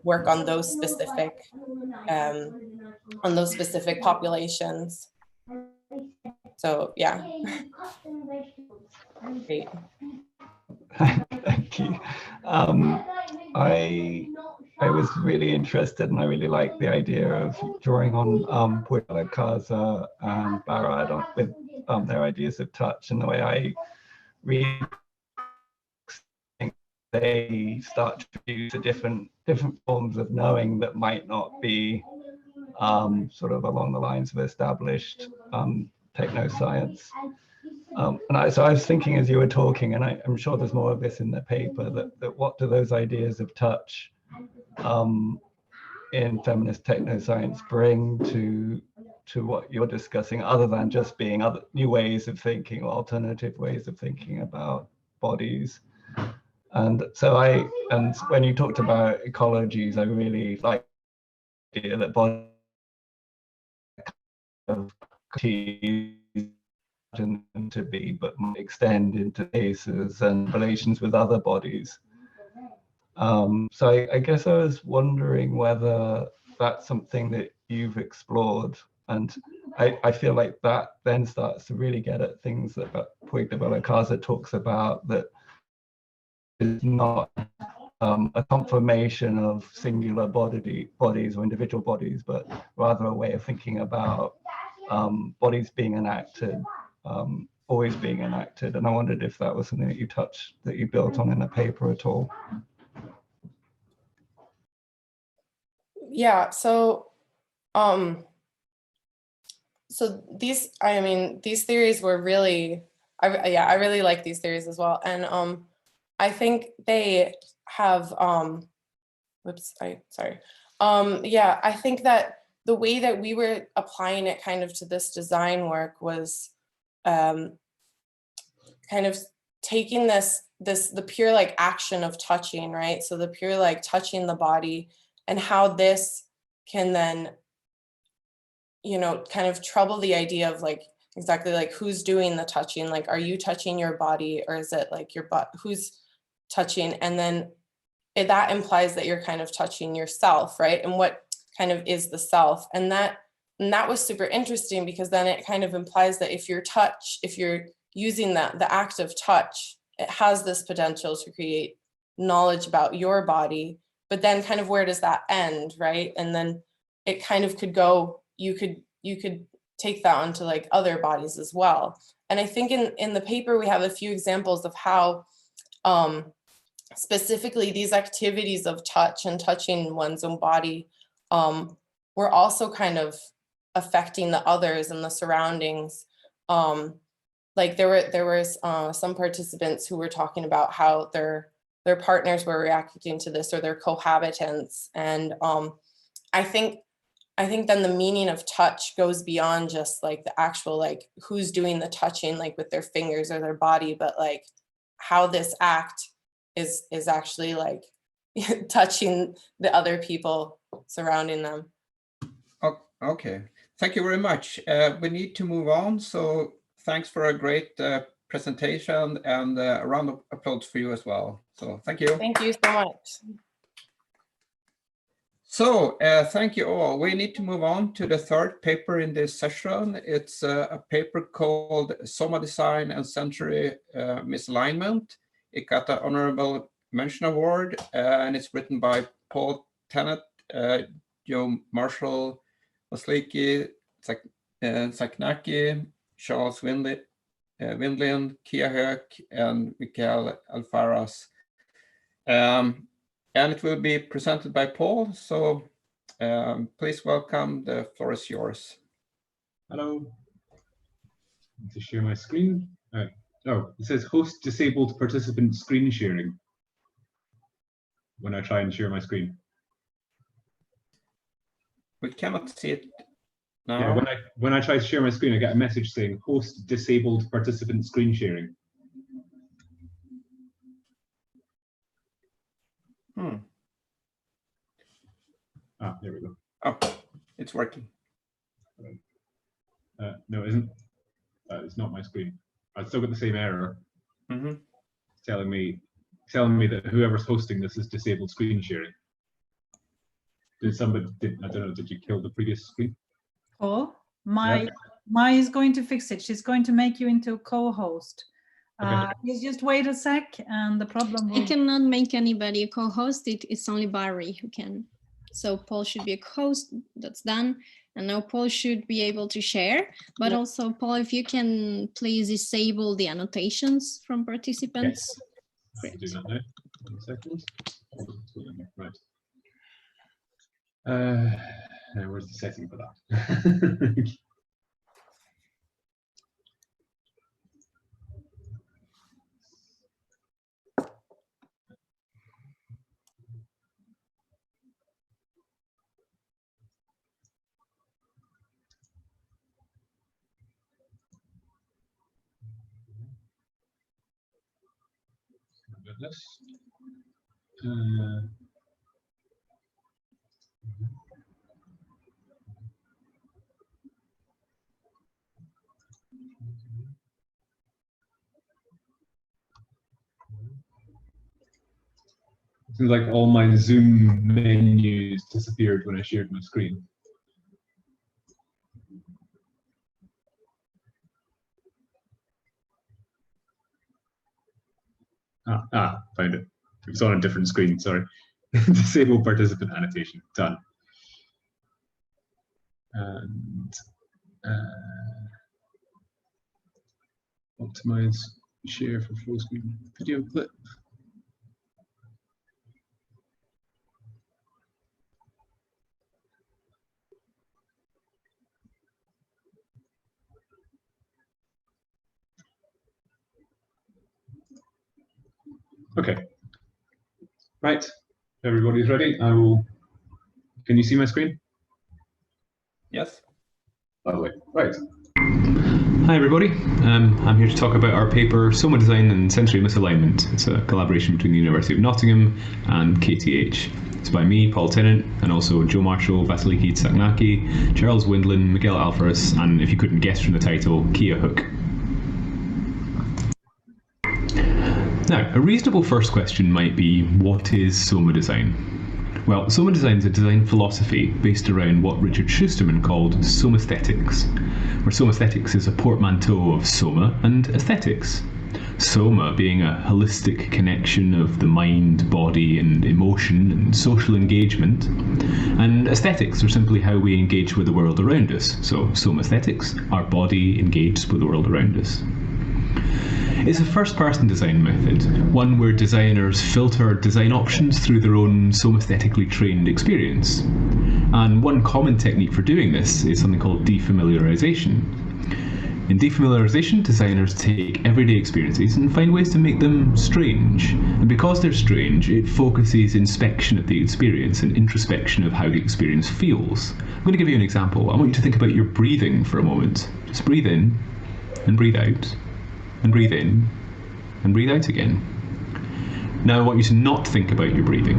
work on those specific populations. So yeah. Great. Thank you. I was really interested, and I really like the idea of drawing on Puebla, Casa, and Barad with their ideas of touch, and the way I read, they start to use different forms of knowing that might not be sort of along the lines of established technoscience. So I was thinking as you were talking, and I'm sure there's more of this in the paper, that what do those ideas of touch in feminist technoscience bring to what you're discussing, other than just being other new ways of thinking or alternative ways of thinking about bodies? And so and when you talked about ecologies, I really like the idea that bodies to be, but might extend into spaces and relations with other bodies. So I guess I was wondering whether that's something that you've explored, and I feel like that then starts to really get at things that Puebla Casa talks about, that is not a confirmation of singular bodies or individual bodies, but rather a way of thinking about bodies being enacted, always being enacted. And I wondered if that was something that you built on in the paper at all. Yeah, so these theories were really, I really like these theories as well. And I think they have yeah, I think that the way that we were applying it kind of to this design work was kind of taking the pure like action of touching, right? So the pure like touching the body, and how this can then, you know, kind of trouble the idea of like exactly like who's doing the touching. Like, are you touching your body, or is it like your butt who's touching? And then that implies that you're kind of touching yourself, right? And what kind of is the self? And that was super interesting, because then it kind of implies that if you're using the act of touch, it has this potential to create knowledge about your body. But then kind of where does that end, right? And then it kind of could go, you could take that onto like other bodies as well. And I think in the paper, we have a few examples of how specifically these activities of touch and touching one's own body were also kind of affecting the others and the surroundings. Like there was some participants who were talking about how their partners were reacting to this, or their cohabitants. And I think then the meaning of touch goes beyond just like the actual like who's doing the touching like with their fingers or their body, but like how this act is actually like touching the other people surrounding them. Okay, thank you very much. We need to move on, so thanks for a great presentation, and a round of applause for you as well. So thank you. Thank you so much. So thank you all. We need to move on to the third paper in this session. It's a paper called Soma Design and Sensory Misalignment. It got an honorable mention award, and it's written by Paul Tennant, Joe Marshall, Vasiliki, Tsaknaki, Charles Windlin, Höök, and Mikael Alfaras. And it will be presented by Paul. So please welcome, the floor is yours. Hello. To share my screen. Oh, it says host disabled participant screen sharing when I try and share my screen. We cannot see it now. Yeah, when I try to share my screen, I get a message saying host disabled participant screen sharing. Ah, there we go. Oh, it's working. No, it isn't. It's not my screen. I've still got the same error. Mm-hmm. Telling me that whoever's hosting this is disabled screen sharing. I don't know, did you kill the previous screen? Oh, Mai is going to fix it. She's going to make you into a co-host. Okay. Just wait a sec, and the problem will... I cannot make anybody a co-host. It's only Barry who can. So Paul should be a host. That's done. And now Paul should be able to share. But also, Paul, if you can please disable the annotations from participants. Yes. I'll do that now. 1 second. Right. Now where's the setting for that? This. Seems like all my Zoom menus disappeared when I shared my screen. Found it. It was on a different screen, sorry. Disable participant annotation, done. And optimize share for full screen video clip. Okay. Right. Everybody's ready. Can you see my screen? Yes. Lovely. Right. Hi everybody. I'm here to talk about our paper Soma Design and Sensory Misalignment. It's a collaboration between the University of Nottingham and KTH. It's by me, Paul Tennant, and also Joe Marshall, Vasiliki, Tsaknaki, Charles Windlin, Mikael Alfaras, and if you couldn't guess from the title, Höök. Now, a reasonable first question might be, what is Soma Design? Well, Soma Design is a design philosophy based around what Richard Schusterman called somaesthetics, where somaesthetics is a portmanteau of soma and aesthetics. Soma being a holistic connection of the mind, body and emotion and social engagement, and aesthetics are simply how we engage with the world around us. So somaesthetics, our body engaged with the world around us. It's a first-person design method, one where designers filter design options through their own somaesthetically trained experience. And one common technique for doing this is something called defamiliarization. In defamiliarization, designers take everyday experiences and find ways to make them strange. And because they're strange, it focuses inspection of the experience and introspection of how the experience feels. I'm going to give you an example. I want you to think about your breathing for a moment. Just breathe in and breathe out. And breathe in, and breathe out again. Now I want you to not think about your breathing,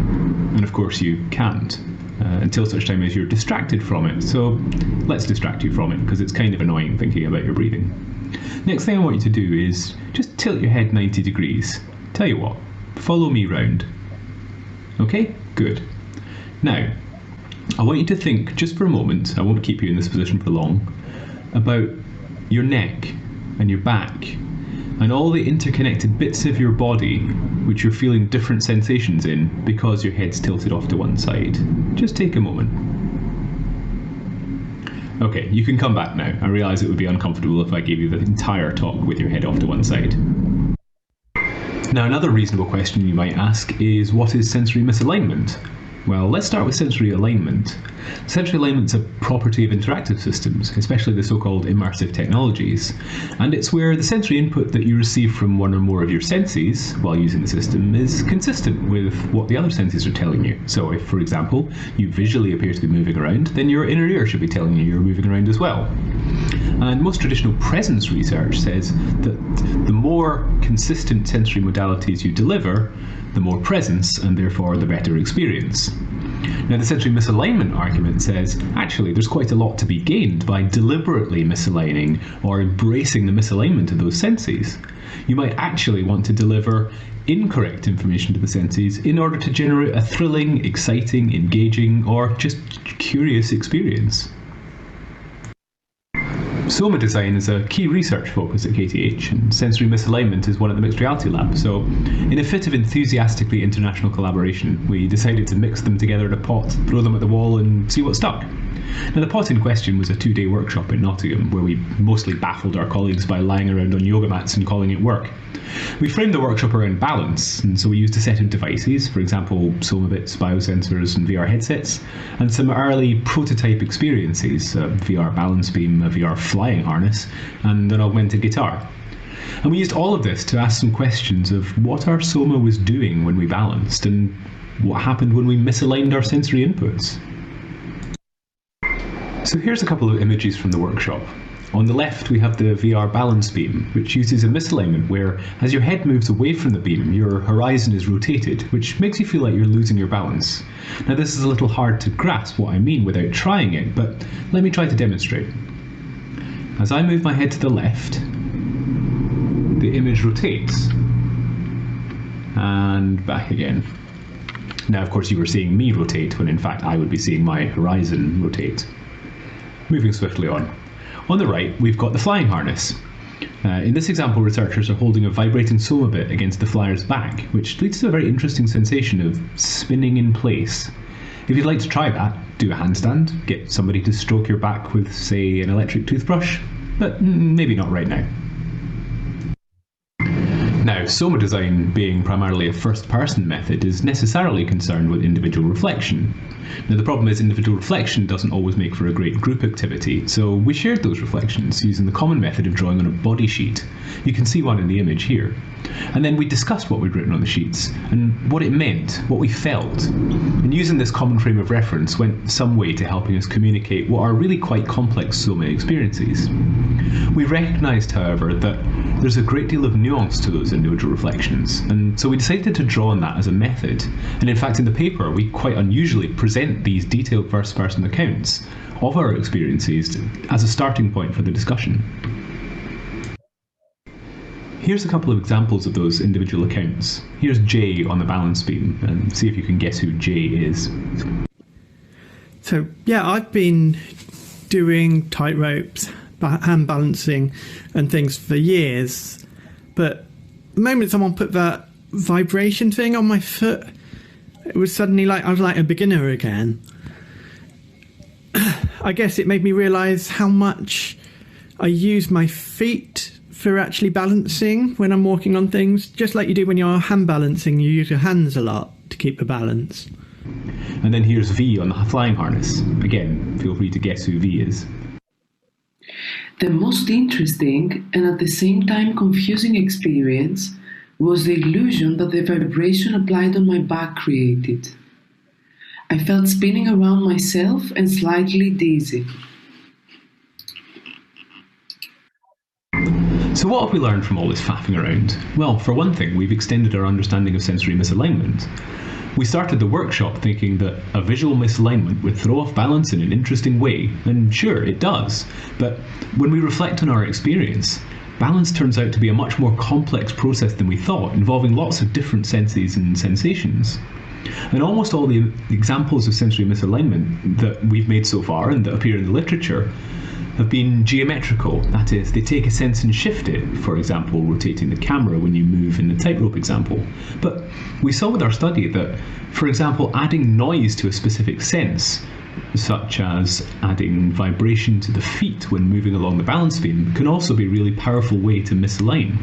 and of course you can't, until such time as you're distracted from it. So let's distract you from it, because it's kind of annoying thinking about your breathing. Next thing I want you to do is just tilt your head 90 degrees. Tell you what, follow me round. Okay, good. Now, I want you to think just for a moment, I won't keep you in this position for long, about your neck and your back, and all the interconnected bits of your body which you're feeling different sensations in because your head's tilted off to one side. Just take a moment. Okay, you can come back now. I realise it would be uncomfortable if I gave you the entire talk with your head off to one side. Now, another reasonable question you might ask is, what is sensory misalignment? Well, let's start with sensory alignment. Sensory alignment's a property of interactive systems, especially the so-called immersive technologies, and it's where the sensory input that you receive from one or more of your senses while using the system is consistent with what the other senses are telling you. So if, for example, you visually appear to be moving around, then your inner ear should be telling you you're moving around as well. And most traditional presence research says that the more consistent sensory modalities you deliver, the more presence, and therefore the better experience. Now, the sensory misalignment argument says, actually, there's quite a lot to be gained by deliberately misaligning or embracing the misalignment of those senses. You might actually want to deliver incorrect information to the senses in order to generate a thrilling, exciting, engaging, or just curious experience. Soma design is a key research focus at KTH, and sensory misalignment is one at the Mixed Reality Lab. So, in a fit of enthusiastically international collaboration, we decided to mix them together in a pot, throw them at the wall, and see what stuck. Now, the pot in question was a 2-day workshop in Nottingham, where we mostly baffled our colleagues by lying around on yoga mats and calling it work. We framed the workshop around balance, and so we used a set of devices, for example, Somabits, biosensors, and VR headsets, and some early prototype experiences, a VR balance beam, a VR flying harness, and an augmented guitar. And we used all of this to ask some questions of what our Soma was doing when we balanced, and what happened when we misaligned our sensory inputs. So here's a couple of images from the workshop. On the left, we have the VR balance beam, which uses a misalignment where, as your head moves away from the beam, your horizon is rotated, which makes you feel like you're losing your balance. Now, this is a little hard to grasp what I mean without trying it, but let me try to demonstrate. As I move my head to the left, the image rotates, and back again. Now, of course, you were seeing me rotate, when in fact I would be seeing my horizon rotate. Moving swiftly on. On the right, we've got the flying harness. In this example, researchers are holding a vibrating Soma bit against the flyer's back, which leads to a very interesting sensation of spinning in place. If you'd like to try that, do a handstand, get somebody to stroke your back with, say, an electric toothbrush, but maybe not right now. Now, Soma design, being primarily a first-person method, is necessarily concerned with individual reflection. Now, the problem is individual reflection doesn't always make for a great group activity, so we shared those reflections using the common method of drawing on a body sheet. You can see one in the image here. And then we discussed what we'd written on the sheets, and what it meant, what we felt. And using this common frame of reference went some way to helping us communicate what are really quite complex Soma experiences. We recognised, however, that there's a great deal of nuance to those individual reflections, and so we decided to draw on that as a method. And in fact, in the paper, we quite unusually present these detailed first-person accounts of our experiences as a starting point for the discussion. Here's a couple of examples of those individual accounts. Here's Jay on the balance beam, and see if you can guess who Jay is. So, yeah, I've been doing tight ropes, hand balancing and things for years, but the moment someone put that vibration thing on my foot, it was suddenly like I was like a beginner again. I guess it made me realise how much I use my feet for actually balancing when I'm walking on things, just like you do when you're hand balancing, you use your hands a lot to keep the balance. And then here's V on the flying harness. Again, feel free to guess who V is. The most interesting and at the same time confusing experience was the illusion that the vibration applied on my back created. I felt spinning around myself and slightly dizzy. So what have we learned from all this faffing around? Well, for one thing, we've extended our understanding of sensory misalignment. We started the workshop thinking that a visual misalignment would throw off balance in an interesting way, and sure, it does. But when we reflect on our experience, balance turns out to be a much more complex process than we thought, involving lots of different senses and sensations. And almost all the examples of sensory misalignment that we've made so far and that appear in the literature have been geometrical. That is, they take a sense and shift it, for example, rotating the camera when you move in the tightrope example. But we saw with our study that, for example, adding noise to a specific sense, such as adding vibration to the feet when moving along the balance beam, can also be a really powerful way to misalign.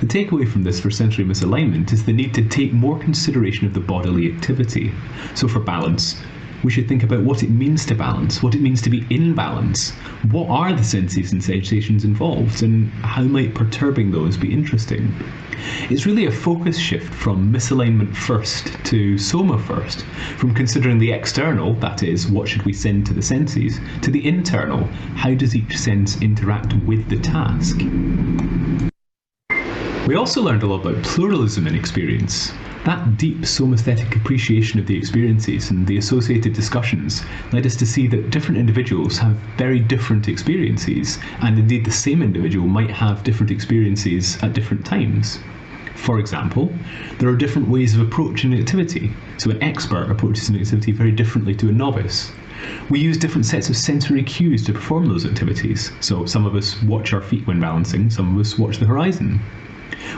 The takeaway from this for sensory misalignment is the need to take more consideration of the bodily activity. So for balance, we should think about what it means to balance, what it means to be in balance. What are the senses and sensations involved, and how might perturbing those be interesting? It's really a focus shift from misalignment first to Soma first, from considering the external, that is, what should we send to the senses, to the internal, how does each sense interact with the task? We also learned a lot about pluralism in experience. That deep somaesthetic appreciation of the experiences and the associated discussions led us to see that different individuals have very different experiences, and indeed the same individual might have different experiences at different times. For example, there are different ways of approaching an activity, so an expert approaches an activity very differently to a novice. We use different sets of sensory cues to perform those activities, so some of us watch our feet when balancing, some of us watch the horizon.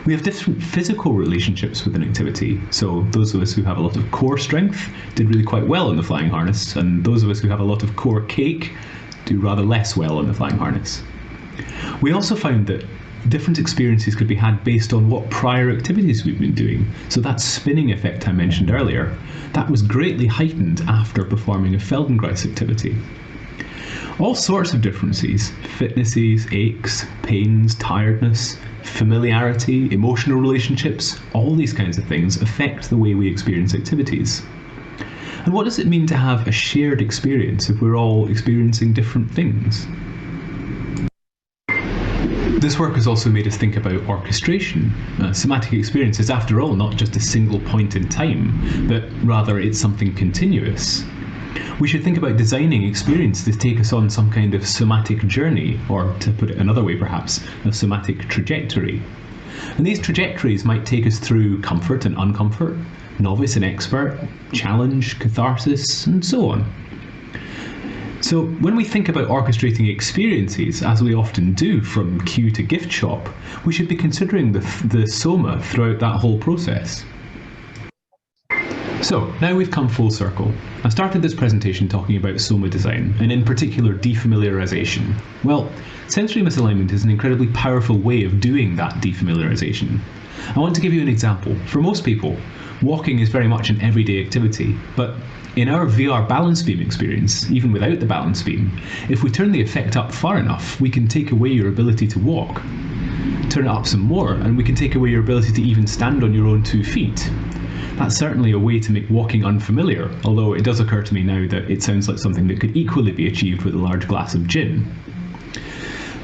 We have different physical relationships with an activity, so those of us who have a lot of core strength did really quite well in the flying harness, and those of us who have a lot of core cake do rather less well in the flying harness. We also found that different experiences could be had based on what prior activities we've been doing, so that spinning effect I mentioned earlier, that was greatly heightened after performing a Feldenkrais activity. All sorts of differences, fitnesses, aches, pains, tiredness, familiarity, emotional relationships, all these kinds of things affect the way we experience activities. And what does it mean to have a shared experience if we're all experiencing different things? This work has also made us think about orchestration. Somatic experience is, after all, not just a single point in time, but rather it's something continuous. We should think about designing experience to take us on some kind of somatic journey, or to put it another way perhaps, a somatic trajectory. And these trajectories might take us through comfort and uncomfort, novice and expert, challenge, catharsis, and so on. So when we think about orchestrating experiences, as we often do from cue to gift shop, we should be considering the Soma throughout that whole process. So, now we've come full circle. I started this presentation talking about Soma design, and in particular defamiliarization. Well, sensory misalignment is an incredibly powerful way of doing that defamiliarization. I want to give you an example. For most people, walking is very much an everyday activity, but in our VR balance beam experience, even without the balance beam, if we turn the effect up far enough, we can take away your ability to walk. Turn it up some more, and we can take away your ability to even stand on your own 2 feet. That's certainly a way to make walking unfamiliar, although it does occur to me now that it sounds like something that could equally be achieved with a large glass of gin.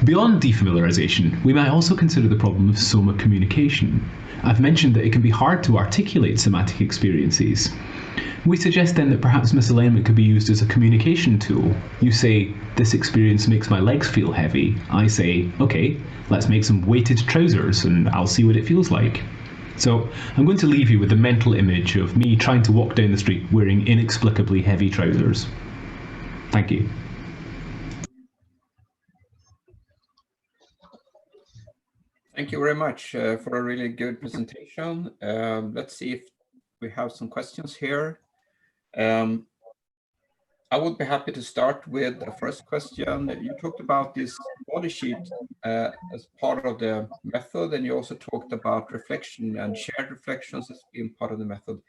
Beyond defamiliarization, we might also consider the problem of Soma communication. I've mentioned that it can be hard to articulate somatic experiences. We suggest then that perhaps misalignment could be used as a communication tool. You say, this experience makes my legs feel heavy. I say, okay, let's make some weighted trousers and I'll see what it feels like. So I'm going to leave you with the mental image of me trying to walk down the street wearing inexplicably heavy trousers. Thank you. Thank you very much for a really good presentation. Let's see if we have some questions here. I would be happy to start with the first question. You talked about this body sheet as part of the method, and you also talked about reflection and shared reflections as being part of the method.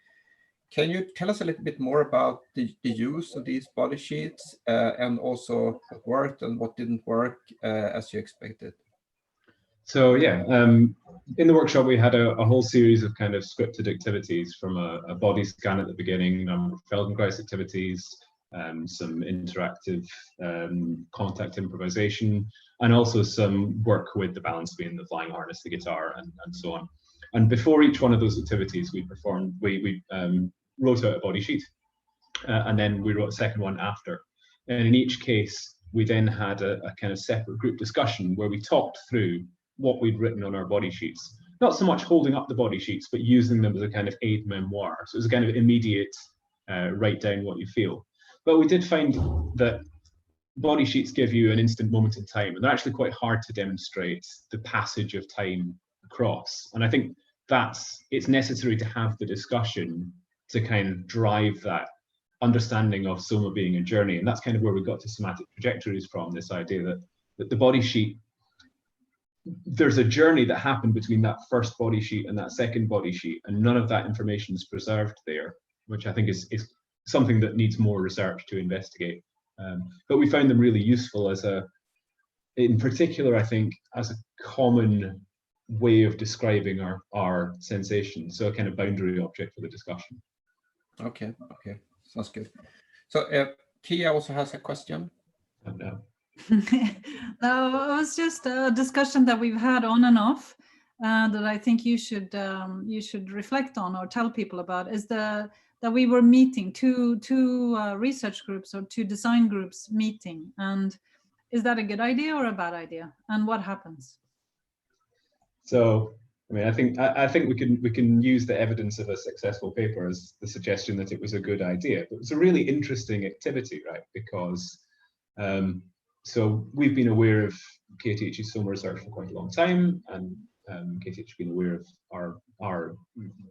Can you tell us a little bit more about the use of these body sheets and also what worked and what didn't work as you expected? So yeah, in the workshop we had a whole series of kind of scripted activities, from a body scan at the beginning, a number of Feldenkrais activities, some interactive contact improvisation, and also some work with the balance beam, the flying harness, the guitar, and so on. And before each one of those activities, we wrote out a body sheet, and then we wrote a second one after. And in each case, we then had a kind of separate group discussion where we talked through what we'd written on our body sheets. Not so much holding up the body sheets, but using them as a kind of aid memoir. So it was a kind of immediate write down what you feel. But we did find that body sheets give you an instant moment in time, and they're actually quite hard to demonstrate the passage of time across. And I think it's necessary to have the discussion to kind of drive that understanding of Soma being a journey. And that's kind of where we got to somatic trajectories from, this idea that the body sheet there's a journey that happened between that first body sheet and that second body sheet, and none of that information is preserved there, which I think is something that needs more research to investigate. But we found them really useful in particular, I think, as a common way of describing our sensations, so a kind of boundary object for the discussion. Okay, sounds good. So Kia also has a question. No. No, it was just a discussion that we've had on and off that I think you should reflect on or tell people about, is that we were meeting two research groups or two design groups meeting, and is that a good idea or a bad idea, and what happens? So, I mean, I think we can use the evidence of a successful paper as the suggestion that it was a good idea. But it's a really interesting activity, right? Because so we've been aware of KTH's Soma research for quite a long time, and KTH has been aware of our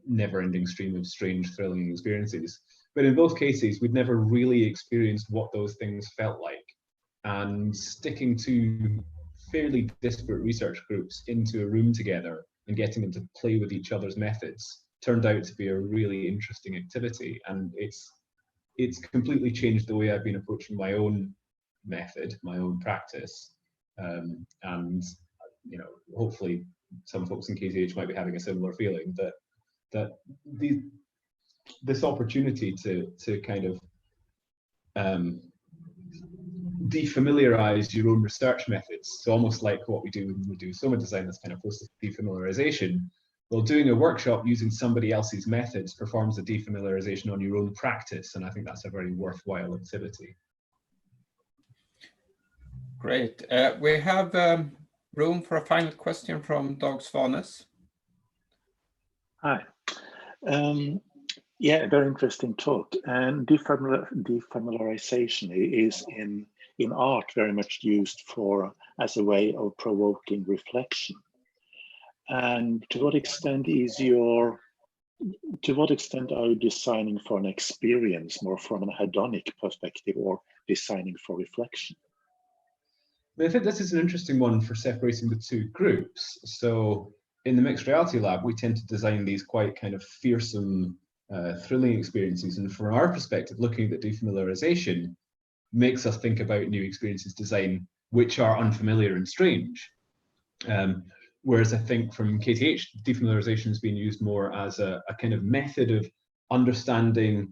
never-ending stream of strange, thrilling experiences. But in both cases, we'd never really experienced what those things felt like. And sticking two fairly disparate research groups into a room together and getting them to play with each other's methods turned out to be a really interesting activity. And it's completely changed the way I've been approaching my own method, my own practice. And you know, hopefully some folks in KTH might be having a similar feeling that this opportunity to kind of defamiliarize your own research methods. So almost like what we do when we do Soma design, this kind of process of defamiliarization. Well, doing a workshop using somebody else's methods performs a defamiliarization on your own practice, and I think that's a very worthwhile activity. Great. We have room for a final question from Dag Svanes. Hi. Yeah, very interesting talk. And defamiliarization is in art very much used as a way of provoking reflection. And to what extent are you designing for an experience more from an hedonic perspective, or designing for reflection? I think this is an interesting one for separating the two groups. So in the mixed reality lab, we tend to design these quite kind of fearsome, thrilling experiences. And from our perspective, looking at the defamiliarization makes us think about new experiences design, which are unfamiliar and strange. Whereas I think from KTH, defamiliarization has been used more as a kind of method of understanding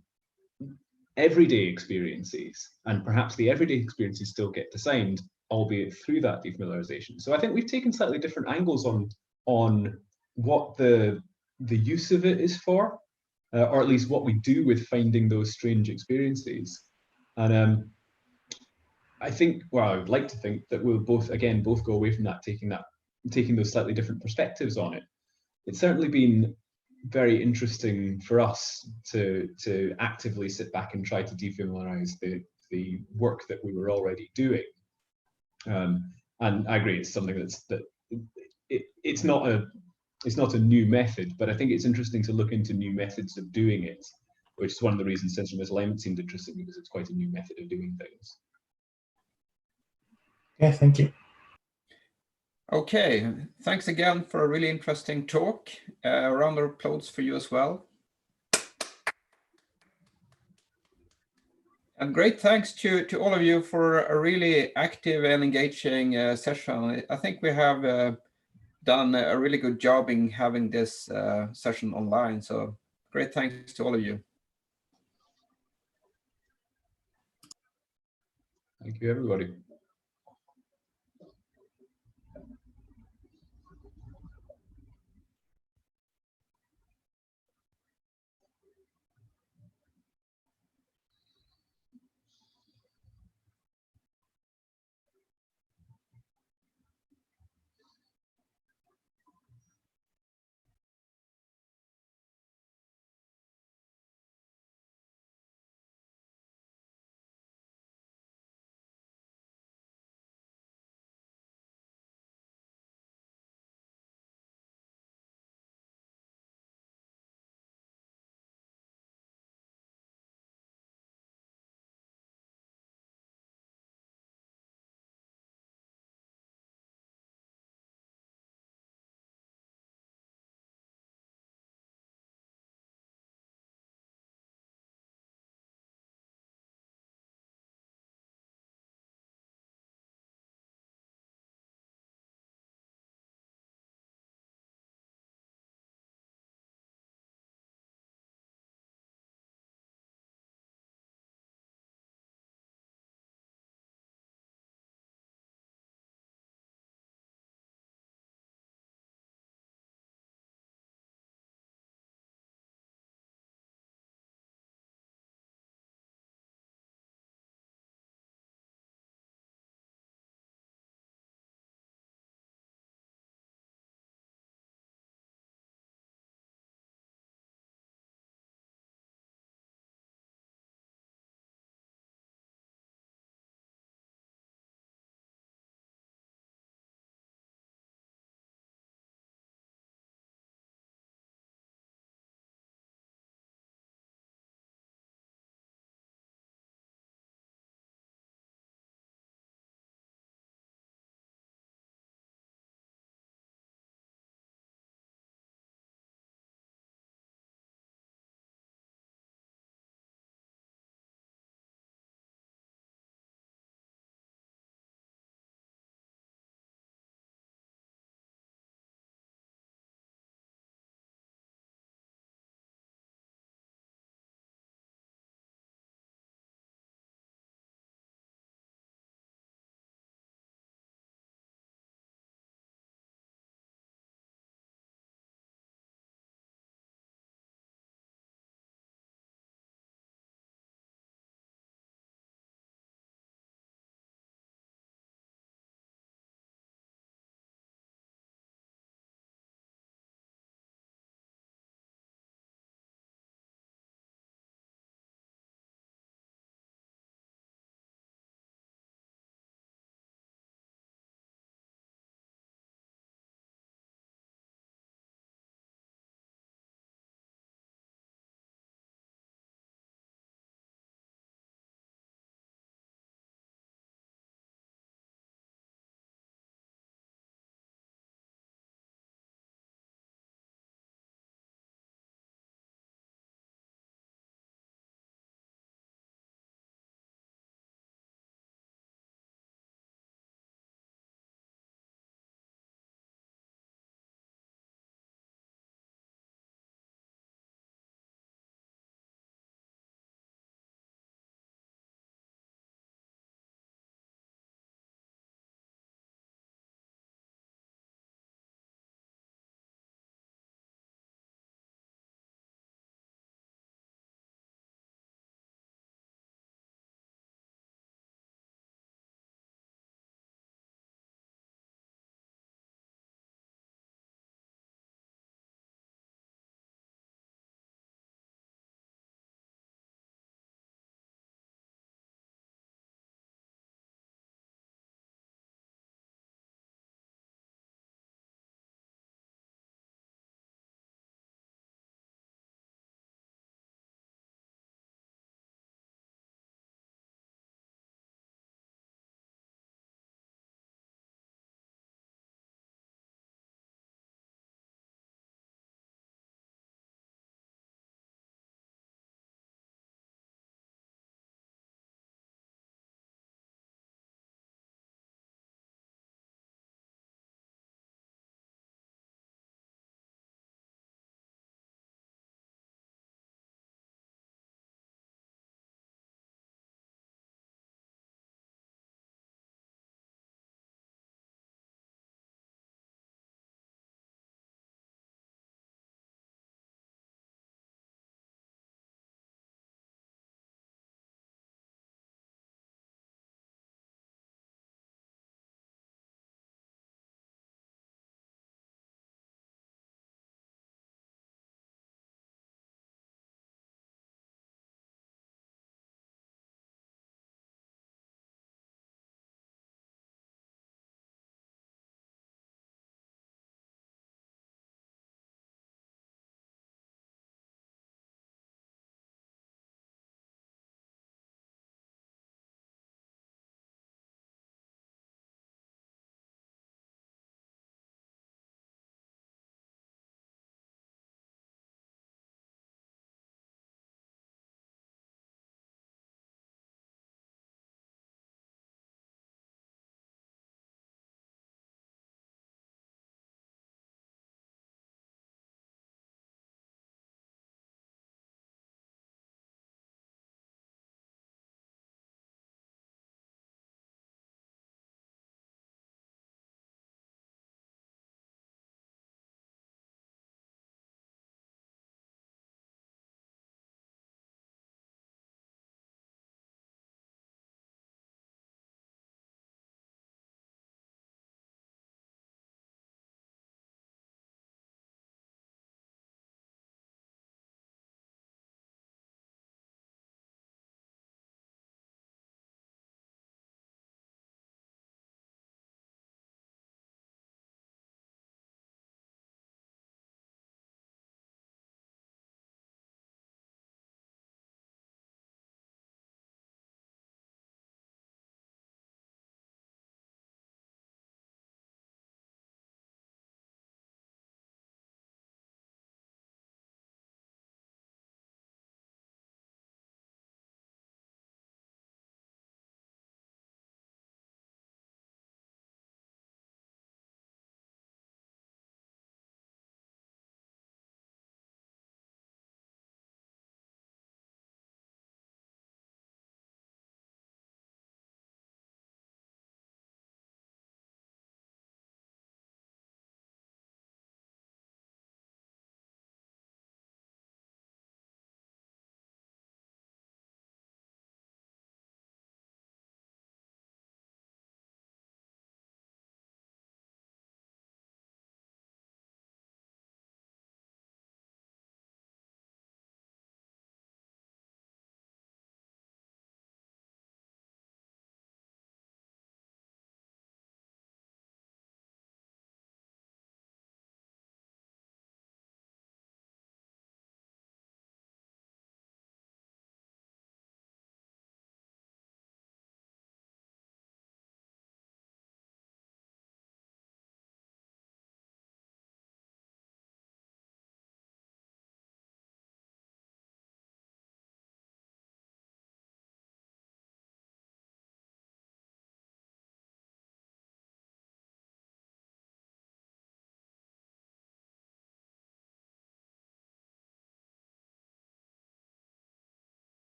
everyday experiences, and perhaps the everyday experiences still get designed, albeit through that defamiliarization. So I think we've taken slightly different angles on what the use of it is for, or at least what we do with finding those strange experiences. And I think, well, I would like to think that we'll both go away from that, taking those slightly different perspectives on it. It's certainly been very interesting for us to actively sit back and try to defamiliarize the work that we were already doing. And I agree, it's something it's not a new method, but I think it's interesting to look into new methods of doing it, which is one of the reasons sensory misalignment seemed interesting, because it's quite a new method of doing things. Yeah, thank you. Okay, thanks again for a really interesting talk. A round of applause for you as well. And great thanks to all of you for a really active and engaging session. I think we have done a really good job in having this session online. So great thanks to all of you. Thank you, everybody.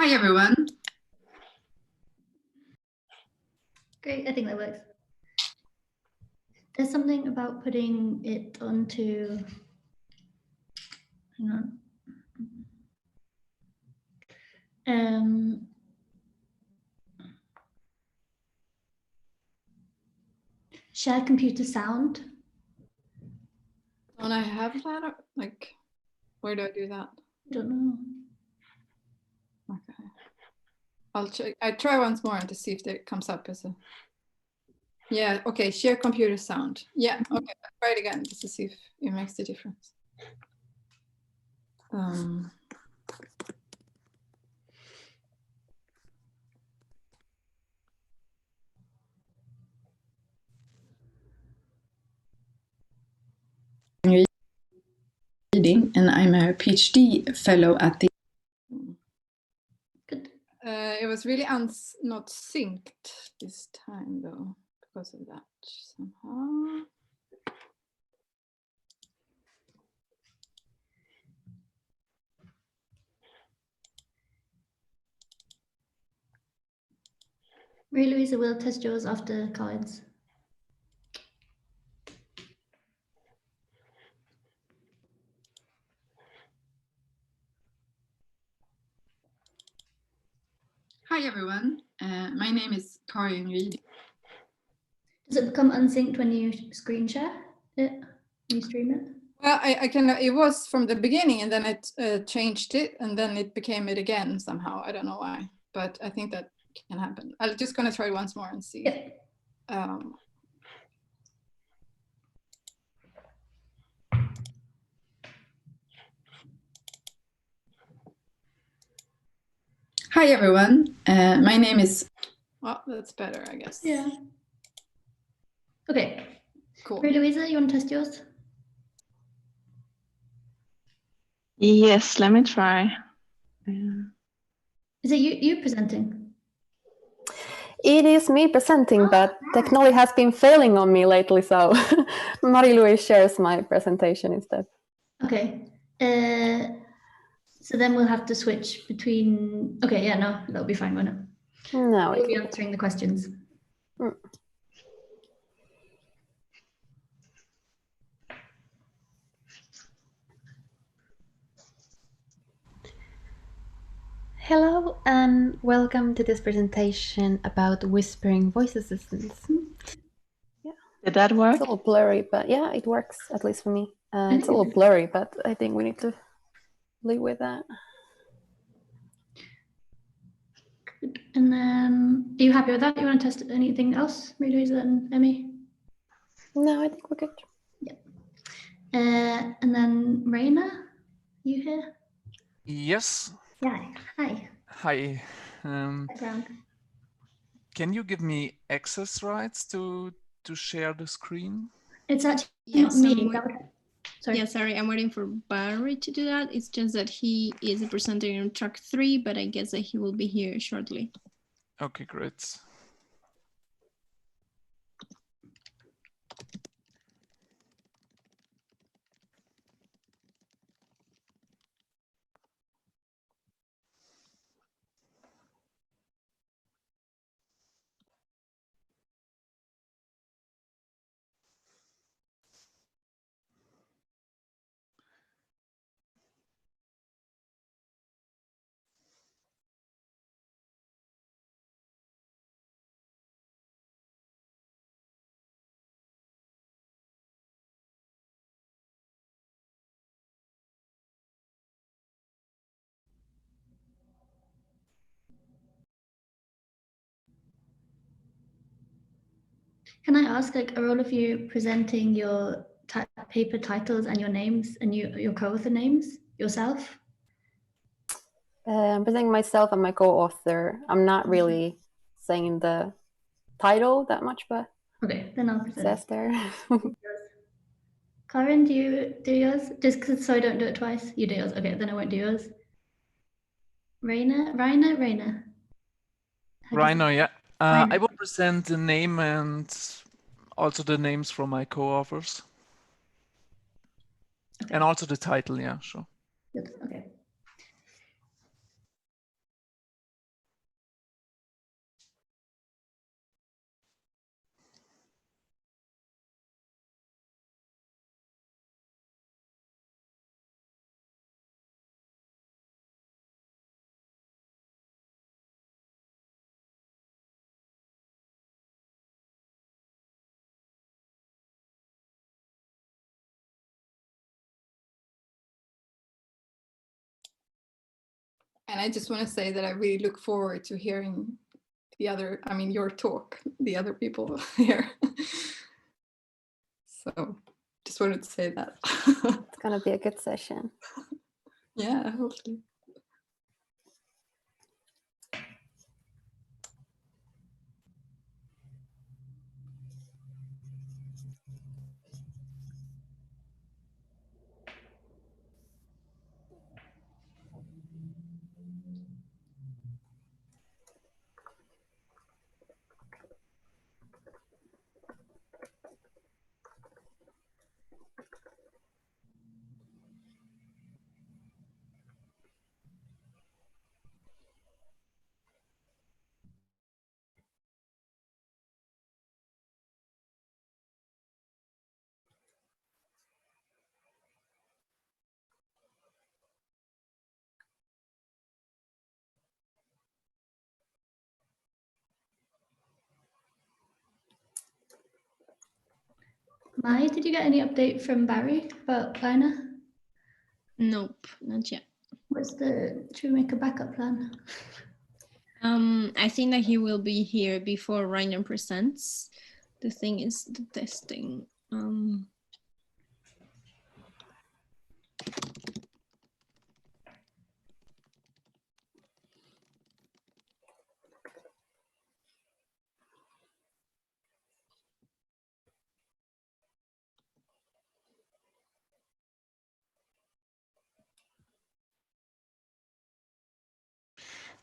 Hi, everyone. Great, I think that works. There's something about putting it onto, hang on. Share computer sound. Don't I have that? Like, where do I do that? I don't know. Okay. I'll check. I try once more to see if it comes up as a. Yeah, okay, share computer sound. Yeah, okay, I'll try it again just to see if it makes the difference. Reading, and I'm a PhD fellow at the. Good. It was really not synced this time though, because of that somehow. Louise will test yours after Karin's. Hi everyone, my name is Karin Ryding. Does it become unsynced when you screen share it, when you stream it? Well, I can. It was from the beginning, and then it changed it, and then it became it again somehow. I don't know why, but I think that can happen. I'm just gonna try once more and see. Yeah. Hi everyone, my name is. Well, that's better, I guess. Yeah. Okay. Cool. Louise, you want to test yours? Yes, let me try. Is it you presenting? It is me presenting, but technology has been failing on me lately, so Marie-Louise shares my presentation instead. Okay. So then we'll have to switch between. Okay, yeah, no, that'll be fine, won't it? No, we'll be answering the questions. Hello and welcome to this presentation about whispering voice assistants. Yeah. Did that work? It's a little blurry, but yeah, it works, at least for me. It's a little blurry, but I think we need to live with that. Good. And then, are you happy with that? You want to test anything else, Marie-Louise and Emmy? No, I think we're good. Yeah. And then Raina, you here? Yes. Yeah. Hi. Hi. Background. Can you give me access rights to share the screen? It's actually not me. Sorry. Yeah, sorry, I'm waiting for Barry to do that. It's just that he is a presenter in track 3, but I guess that he will be here shortly. Okay, great. Can I ask, like, are all of you presenting your paper titles and your names and your co-author names yourself? I'm presenting myself and my co-author. I'm not really saying the title that much, but okay, then I'll present. It says there. Karin, do you do yours? Just so I don't do it twice. You do yours. Okay, then I won't do yours. Raina. Rhino, yeah. I will present the name and also the names from my co-authors. Okay. And also the title, yeah, sure. Good, okay. And I just want to say that I really look forward to hearing your talk, the other people here. So just wanted to say that. It's going to be a good session. Yeah, hopefully. Mai, did you get any update from Barry about Lina? Nope, not yet. Should we make a backup plan? I think that he will be here before Rainer presents. The thing is the testing.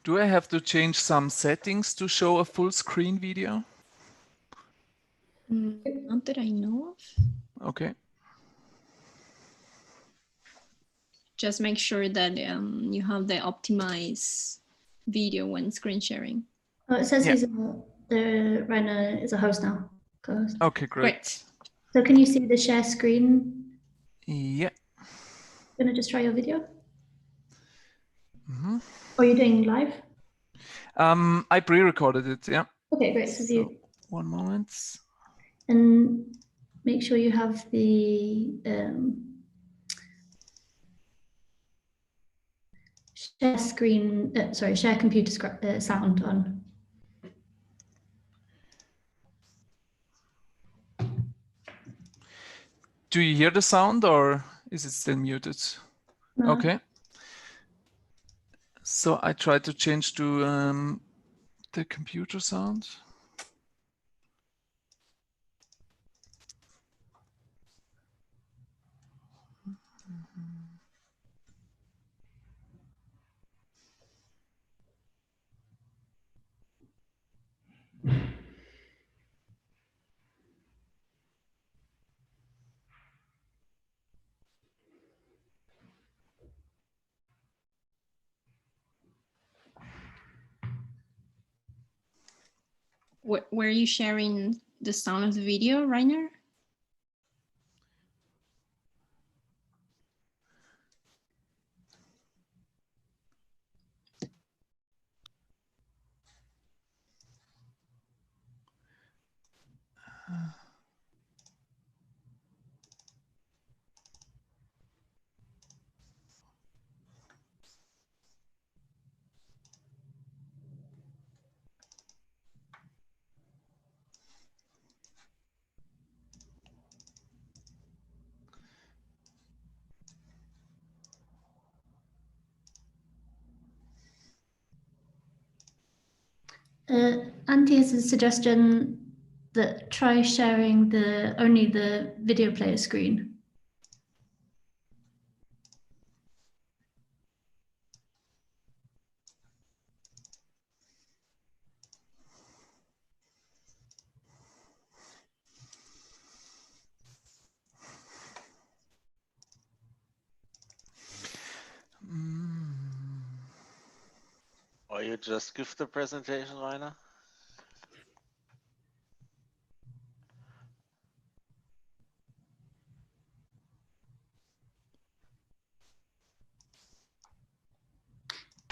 Do I have to change some settings to show a full screen video? Not that I know of. Okay. Just make sure that you have the optimized video when screen sharing. Oh, it says Rainer is a host now. Co-host. Okay, great. So can you see the share screen? Yeah. Gonna just try your video? Mm-hmm. Or are you doing live? I pre-recorded it, yeah. Okay, great. So one moment. And make sure you have the share screen, share computer sound on. Do you hear the sound or is it still muted? No. Okay. So I try to change to the computer sound. Were you sharing the sound of the video, Rainer? Antti has a suggestion that try sharing only the video player screen. Or you just give the presentation, Rainer?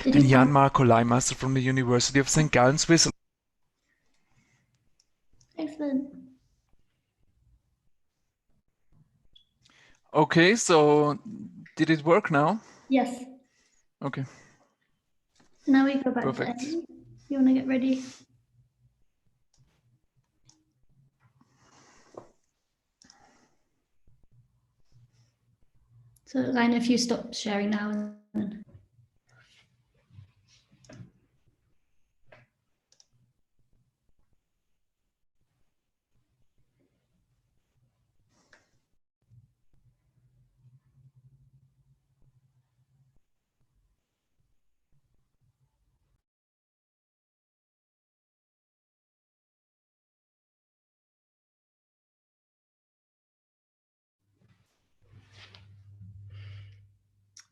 Jan Marco Leimaster from the University of St. Gallen, Switzerland. Excellent. Okay, so did it work now? Yes. Okay. Now we go back Perfect. to Emmy. You want to get ready? So Rainer, if you stop sharing now. And then...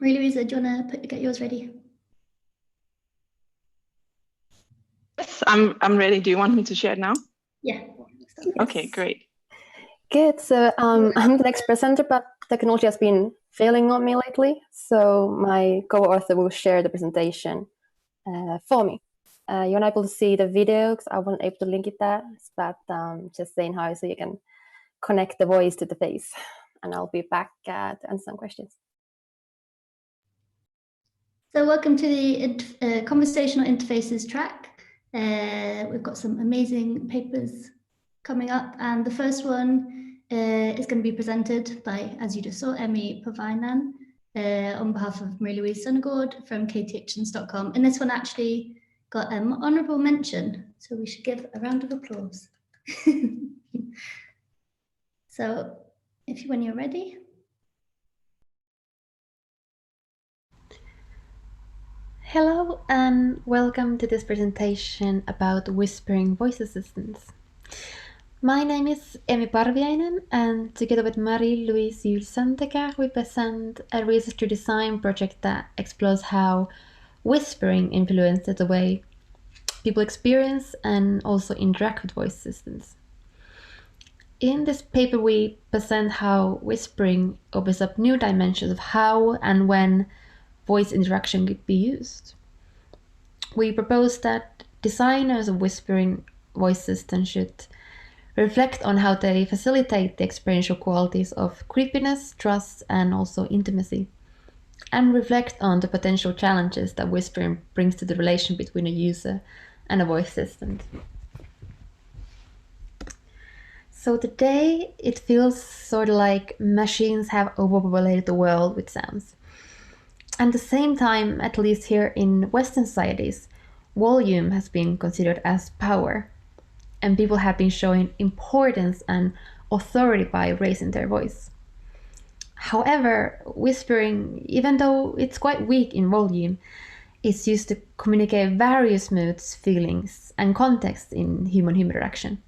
Louise, do you want to get yours ready? Yes, I'm ready. Do you want me to share it now? Yeah. Okay, great. Good. So I'm the next presenter, but technology has been failing on me lately. So my co-author will share the presentation for me. You're not able to see the video because I wasn't able to link it there, but just saying hi so you can connect the voice to the face. And I'll be back to answer some questions. So welcome to the Conversational Interfaces track. We've got some amazing papers coming up, and the first one is going to be presented by, as you just saw, Emmy Pavainen on behalf of Marie-Louise Søndergaard from kthitchens.com. And this one actually got an honourable mention, so we should give a round of applause. So when you're ready. Hello and welcome to this presentation about whispering voice assistants. My name is Emmy Parviainen, and together with Marie-Louise Søndergaard we present a research to design project that explores how whispering influences the way people experience and also interact with voice assistants. In this paper we present how whispering opens up new dimensions of how and when voice interaction could be used. We propose that designers of whispering voice systems should reflect on how they facilitate the experiential qualities of creepiness, trust, and also intimacy, and reflect on the potential challenges that whispering brings to the relation between a user and a voice assistant. So today it feels sort of like machines have overpopulated the world with sounds. At the same time, at least here in Western societies, volume has been considered as power, and people have been showing importance and authority by raising their voice. However, whispering, even though it's quite weak in volume, is used to communicate various moods, feelings, and contexts in human interaction,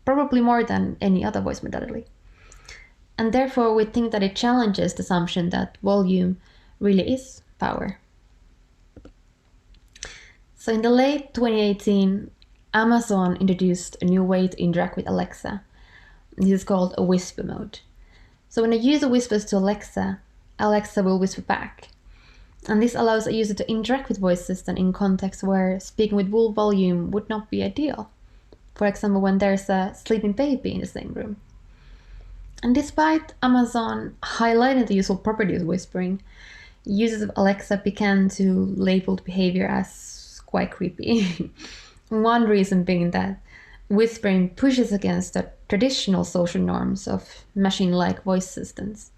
probably more than any other voice modality. And therefore, we think that it challenges the assumption that volume really is power. So in the late 2018, Amazon introduced a new way to interact with Alexa. This is called a whisper mode. So when a user whispers to Alexa, Alexa will whisper back. And this allows a user to interact with voice assistant in contexts where speaking with full volume would not be ideal. For example, when there's a sleeping baby in the same room. And despite Amazon highlighting the useful properties of whispering, users of Alexa began to label the behavior as quite creepy. One reason being that whispering pushes against the traditional social norms of machine-like voice assistants.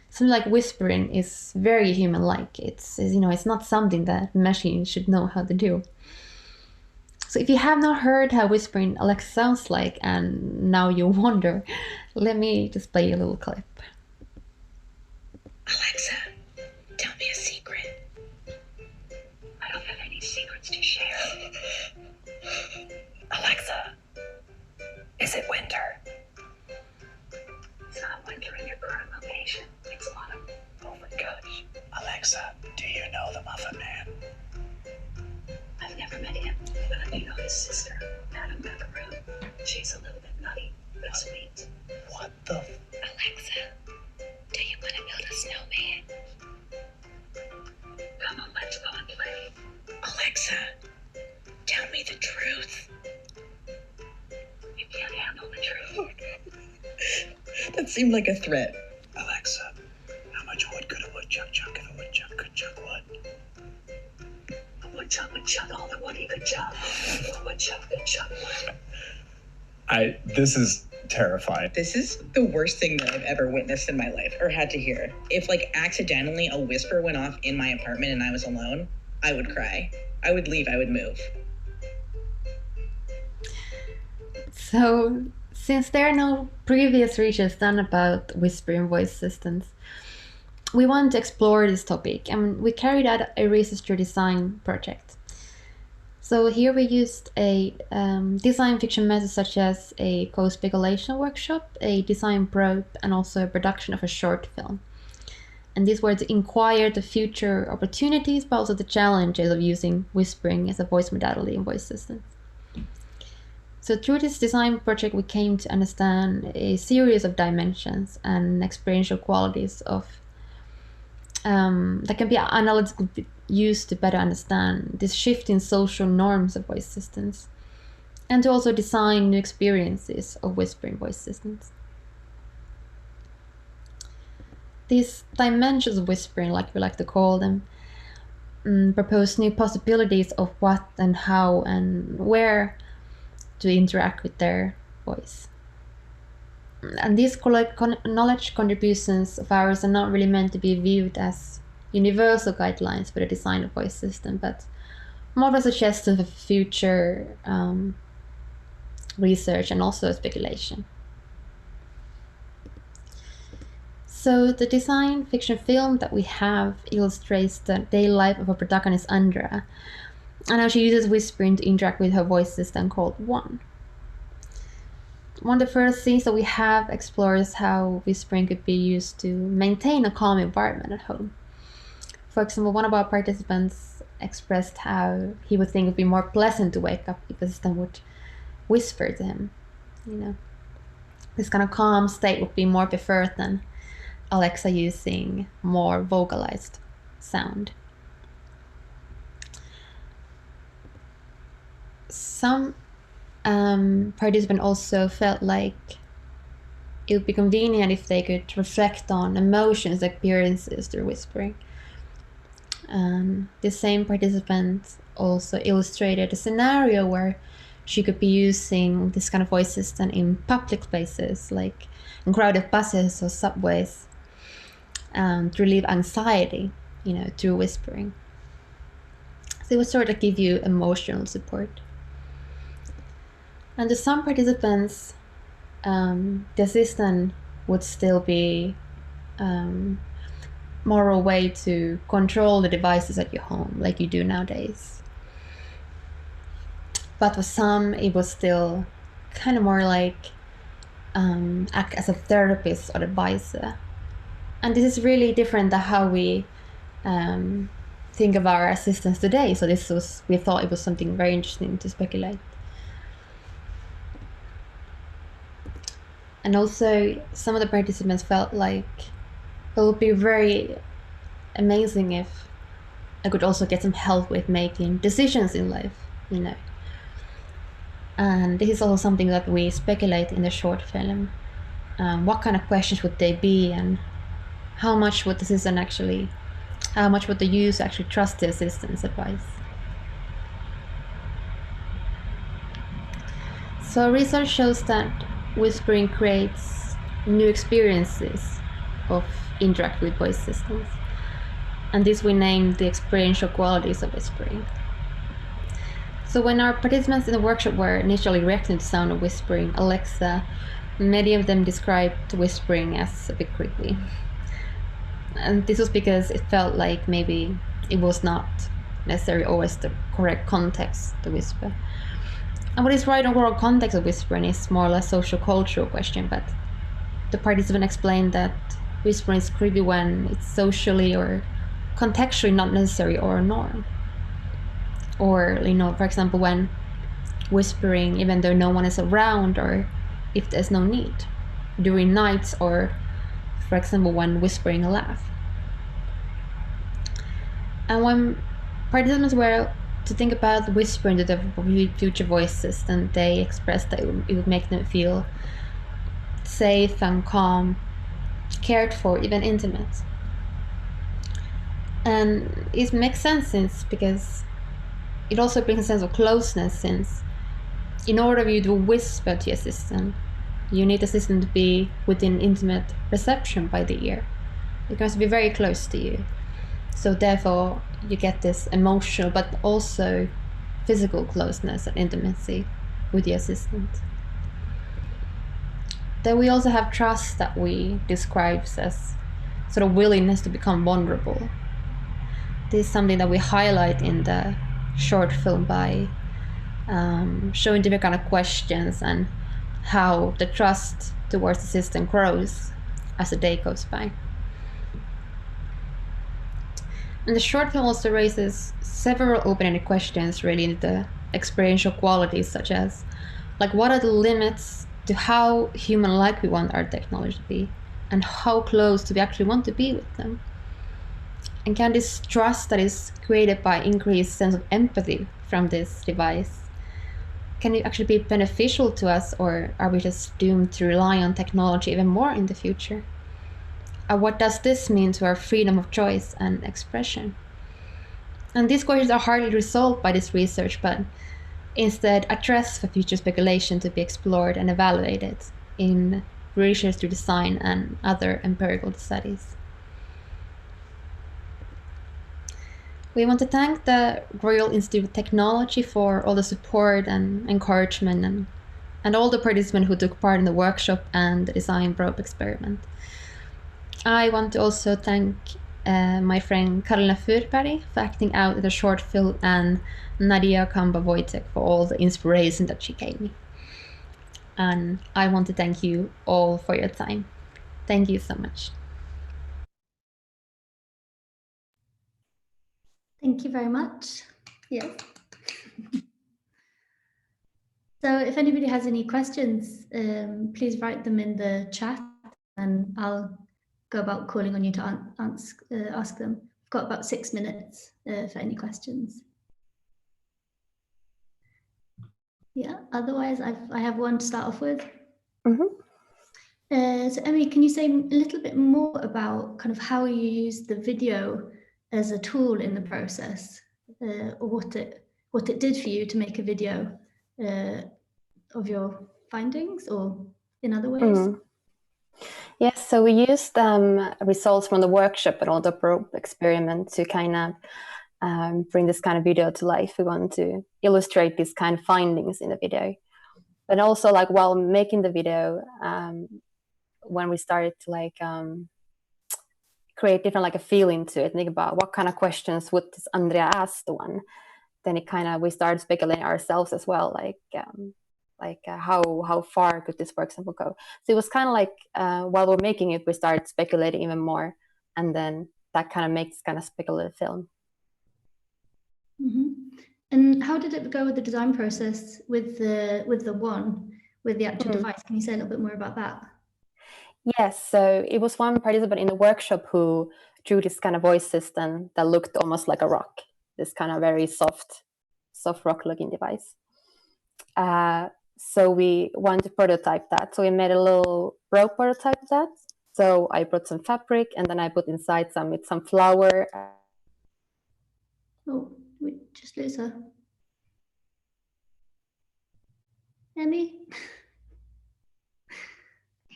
Something like whispering is very human-like. It's not something that machines should know how to do. So if you have not heard how whispering Alexa sounds like and now you wonder, let me just play a little clip. Alexa, tell me a secret. I don't have any secrets to share. Alexa, is it winter? It's not winter in your current location. It's autumn. Oh my gosh. Alexa, do you know the Muffin Man? I've never met him, but I do know his sister, Madame Macaroon. She's a little bit nutty, but sweet. What the? Alexa, do you want to build a snowman? Come on, let's go and play. Alexa, tell me the truth. You can't handle the truth. That seemed like a threat. Alexa, how much wood could a woodchuck chuck if a woodchuck could chuck wood? A This is terrifying. This is the worst thing that I've ever witnessed in my life or had to hear. If like accidentally a whisper went off in my apartment and I was alone, I would cry. I would leave, I would move. So, since there are no previous research done about whispering voice assistants, we want to explore this topic, and we carried out a research through design project. So here we used a design fiction method such as a co-speculation workshop, a design probe, and also a production of a short film. And these were to inquire the future opportunities, but also the challenges of using whispering as a voice modality in voice systems. So through this design project, we came to understand a series of dimensions and experiential qualities of that can be analytically used to better understand this shift in social norms of voice systems, and to also design new experiences of whispering voice systems. These dimensions of whispering, like we like to call them, propose new possibilities of what and how and where to interact with their voice. And these knowledge contributions of ours are not really meant to be viewed as universal guidelines for the design of voice system, but more of a suggestion for future research and also speculation. So the design fiction film that we have illustrates the daily life of a protagonist, Andrea, and how she uses whispering to interact with her voice system called One. One of the first scenes that we have explores how whispering could be used to maintain a calm environment at home. For example, one of our participants expressed how he would think it would be more pleasant to wake up if the system would whisper to him. You know, this kind of calm state would be more preferred than Alexa using more vocalized sound. Some participants also felt like it would be convenient if they could reflect on emotions, experiences through whispering. The same participant also illustrated a scenario where she could be using this kind of voice system in public spaces, like in crowded buses or subways, to relieve anxiety, you know, through whispering. So it would sort of give you emotional support. And to some participants, the assistant would still be more a way to control the devices at your home, like you do nowadays. But for some, it was still kind of more like act as a therapist or advisor. And this is really different than how we think of our assistants today. So we thought it was something very interesting to speculate. And also, some of the participants felt like it would be very amazing if I could also get some help with making decisions in life, you know. And this is also something that we speculate in the short film. What kind of questions would they be, and how much would the user actually trust the assistant's advice? So research shows that whispering creates new experiences of interact with voice systems, and this we named the experiential qualities of whispering. So when our participants in the workshop were initially reacting to the sound of whispering Alexa, many of them described whispering as a bit creepy. And this was because it felt like maybe it was not necessarily always the correct context to whisper. And what is right overall context of whispering is more or less social cultural question, but the participant explained that whispering is creepy when it's socially or contextually not necessary or a norm. Or, you know, for example, when whispering even though no one is around, or if there's no need, during nights, or for example when whispering a laugh. And when participants were to think about whispering to the future voice system, they expressed that it would make them feel safe and calm, cared for, even intimate. And it makes sense because it also brings a sense of closeness, since in order for you to whisper to your assistant, you need the assistant to be within intimate perception by the ear. It has to be very close to you. So therefore, you get this emotional but also physical closeness and intimacy with the assistant. Then we also have trust, that we describe as sort of willingness to become vulnerable. This is something that we highlight in the short film by showing different kind of questions and how the trust towards the system grows as the day goes by. And the short film also raises several open-ended questions related to the experiential qualities, such as, like, what are the limits to how human-like we want our technology to be, and how close do we actually want to be with them? And can this trust that is created by increased sense of empathy from this device, can it actually be beneficial to us, or are we just doomed to rely on technology even more in the future? And what does this mean to our freedom of choice and expression? And these questions are hardly resolved by this research, but instead address for future speculation to be explored and evaluated in research through design and other empirical studies. We want to thank the Royal Institute of Technology for all the support and encouragement, and all the participants who took part in the workshop and the design probe experiment. I want to also thank my friend Karolina Furberg for acting out the short film, and Nadia Campo Woytuk for all the inspiration that she gave me. And I want to thank you all for your time. Thank you so much. Thank you very much. Yes. So if anybody has any questions, please write them in the chat and I'll go about calling on you to ask them. I've got about 6 minutes for any questions. Yeah, otherwise I have one to start off with. So Emmy, can you say a little bit more about kind of how you use the video as a tool in the process, or what it did for you to make a video of your findings, or in other ways? Yes, so we used results from the workshop and all the probe experiment to kind of bring this kind of video to life. We want to illustrate these kind of findings in the video. But also, like, while making the video, when we started to like create different, like, a feeling to it, think about what kind of questions would this Andrea ask the one, then it kind of, we started speculating ourselves as well, how far could this, for example, go? So it was kind of like while we're making it, we started speculating even more, and then that kind of makes kind of speculative film. And how did it go with the design process with the actual device? Can you say a little bit more about that? Yes, so it was one participant in the workshop who drew this kind of voice system that looked almost like a rock, this kind of very soft rock-looking device. So we wanted to prototype that. So we made a little rope prototype of that. So I brought some fabric, and then I put inside some flour. Oh, we just lose her. Emmy?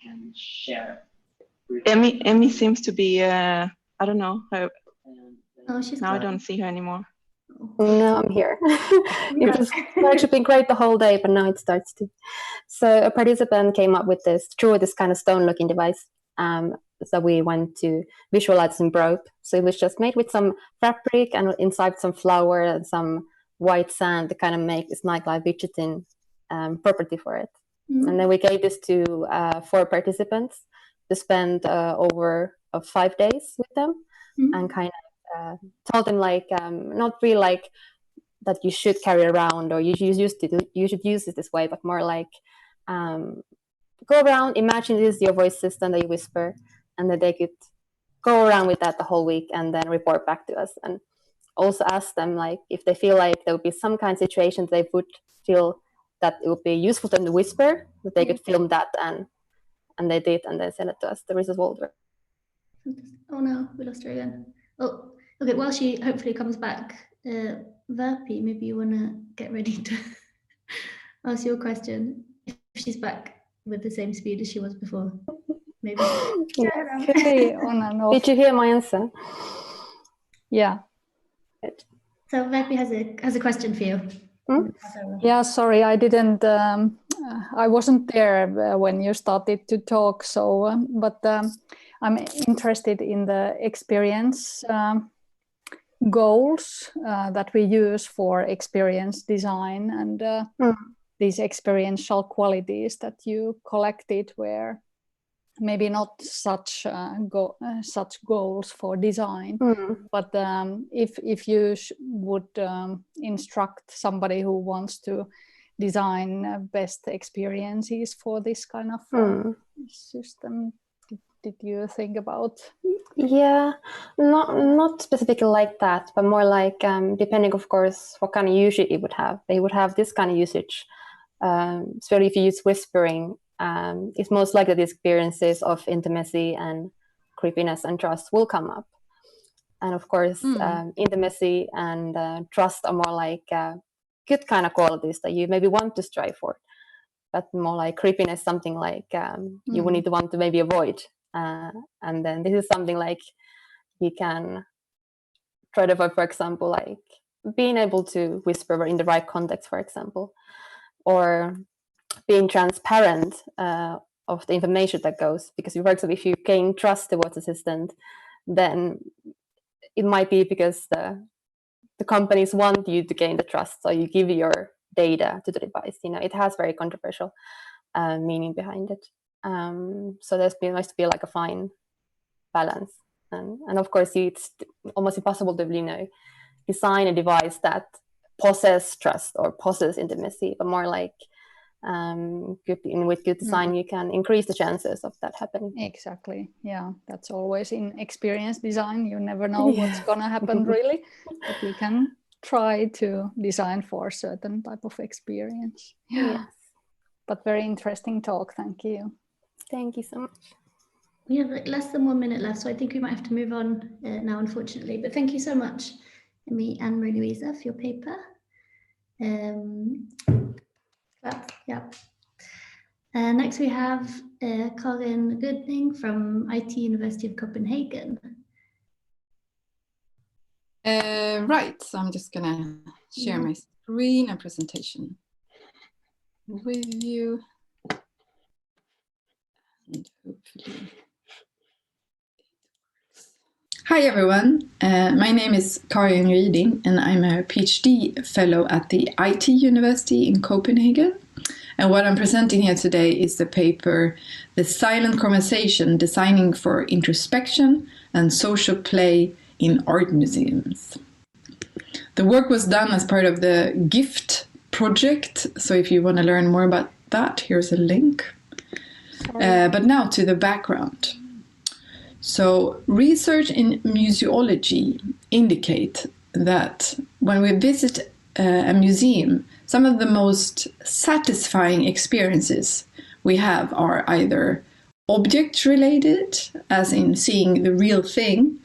And share. Emmy seems to be, I don't know. She's now gone. I don't see her anymore. No, I'm here. It was actually been great the whole day, but now it starts to. So a participant came up with drew this kind of stone-looking device that we went to visualize in probe. So it was just made with some fabric and inside some flour and some white sand to kind of make this nightlife fidgeting property for it. And then we gave this to 4 participants to spend over 5 days with them, and kind of told them, like, not really like that you should carry around or you should use it this way, but more like go around, imagine this is your voice system that you whisper, and that they could go around with that the whole week and then report back to us. And also ask them, like, if they feel like there would be some kind of situations they would feel that it would be useful to them to whisper, that they could film that, and they did, and they sent it to us. The results were. Oh no, we lost her again. Oh, okay. While she hopefully comes back, Verpi, maybe you want to get ready to ask your question. If she's back with the same speed as she was before, maybe. Okay, on and off. Did you hear my answer? Yeah. So Verpi has a question for you. Yeah, sorry, I didn't. I wasn't there when you started to talk. So, but I'm interested in the experience goals that we use for experience design, and these experiential qualities that you collected were maybe not such goals for design, but if you would instruct somebody who wants to design best experiences for this kind of system, did you think about? Yeah, not specifically like that, but more like depending, of course, what kind of usage it would have. They would have this kind of usage. Especially if you use whispering, it's most likely the experiences of intimacy and creepiness and trust will come up. And of course, intimacy and trust are more like good kind of qualities that you maybe want to strive for. But more like creepiness, something like you would need to want to maybe avoid. And then this is something like you can try to avoid, for example, like being able to whisper in the right context, for example, or being transparent of the information that goes. Because, for example, if you gain trust towards assistant, then it might be because the companies want you to gain the trust, so you give your data to the device. You know, it has very controversial meaning behind it. So there's must be like a fine balance, and of course it's almost impossible to design a device that possesses trust or possesses intimacy, but more like with good design you can increase the chances of that happening. Exactly, yeah, that's always in experience design. You never know what's gonna happen really, but you can try to design for a certain type of experience. Yes. But very interesting talk, thank you. Thank you so much. We have like less than 1 minute left, so I think we might have to move on now, unfortunately. But thank you so much, Amy and Louise, for your paper. Next we have Karin Ryding from IT University of Copenhagen. Right, so I'm just gonna share my screen and presentation with you. And hopefully Hi everyone, my name is Karin Ryding and I'm a PhD fellow at the IT University in Copenhagen. And what I'm presenting here today is the paper, The Silent Conversation, Designing for Introspection and Social Play in Art Museums. The work was done as part of the GIFT project, so if you want to learn more about that, here's a link. But now to the background. So research in museology indicate that when we visit a museum, some of the most satisfying experiences we have are either object-related, as in seeing the real thing,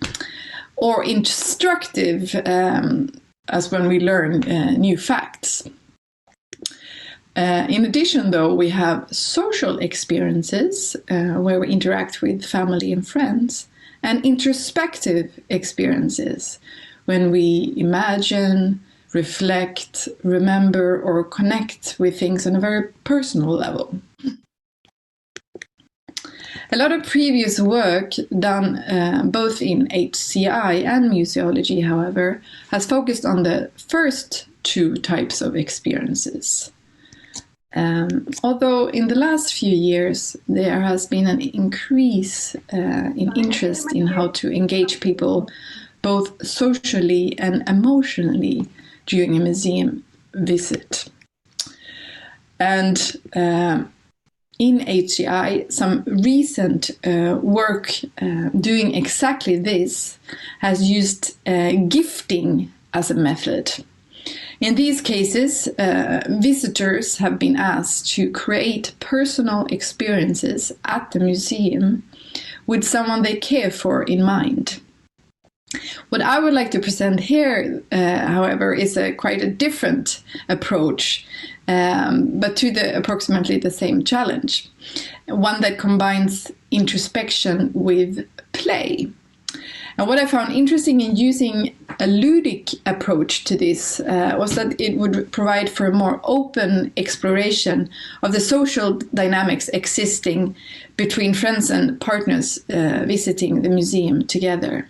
or instructive, as when we learn new facts. In addition, though, we have social experiences where we interact with family and friends, and introspective experiences when we imagine, reflect, remember, or connect with things on a very personal level. A lot of previous work done both in HCI and museology, however, has focused on the first two types of experiences. Although in the last few years there has been an increase in interest in how to engage people both socially and emotionally during a museum visit. And in HCI, some recent work doing exactly this has used gifting as a method. In these cases, visitors have been asked to create personal experiences at the museum with someone they care for in mind. What I would like to present here, however, is quite a different approach, but to approximately the same challenge. One that combines introspection with play. And what I found interesting in using a ludic approach to this was that it would provide for a more open exploration of the social dynamics existing between friends and partners visiting the museum together,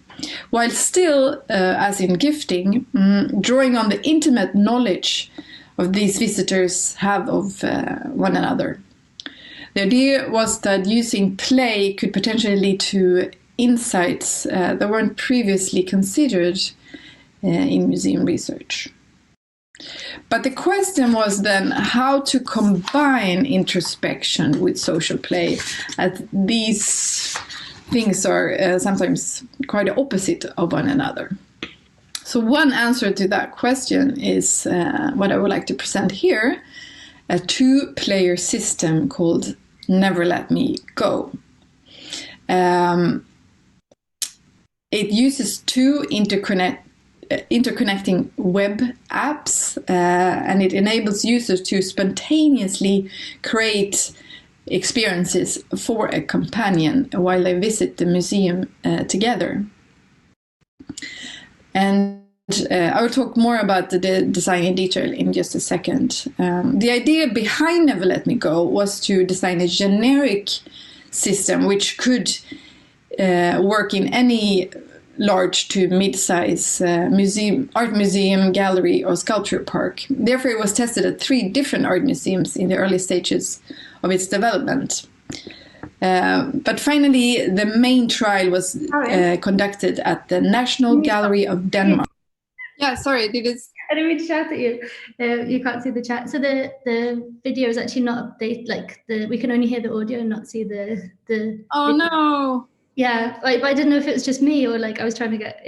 while still, as in gifting, drawing on the intimate knowledge of these visitors have of one another. The idea was that using play could potentially lead to insights that weren't previously considered in museum research. But the question was then how to combine introspection with social play, as these things are sometimes quite opposite of one another. So one answer to that question is what I would like to present here, a two-player system called Never Let Me Go. It uses two interconnecting web apps, and it enables users to spontaneously create experiences for a companion while they visit the museum together. And I will talk more about the design in detail in just a second. The idea behind Never Let Me Go was to design a generic system which could work in any large to mid-size museum, art museum, gallery, or sculpture park. Therefore, it was tested at 3 different art museums in the early stages of its development. But finally, the main trial was conducted at the National Gallery of Denmark. Yeah, sorry, I didn't mean to shout at you. You can't see the chat. So the video is actually not updated. Like we can only hear the audio and not see the. Oh video. No! Yeah, but I didn't know if it was just me or like I was trying to get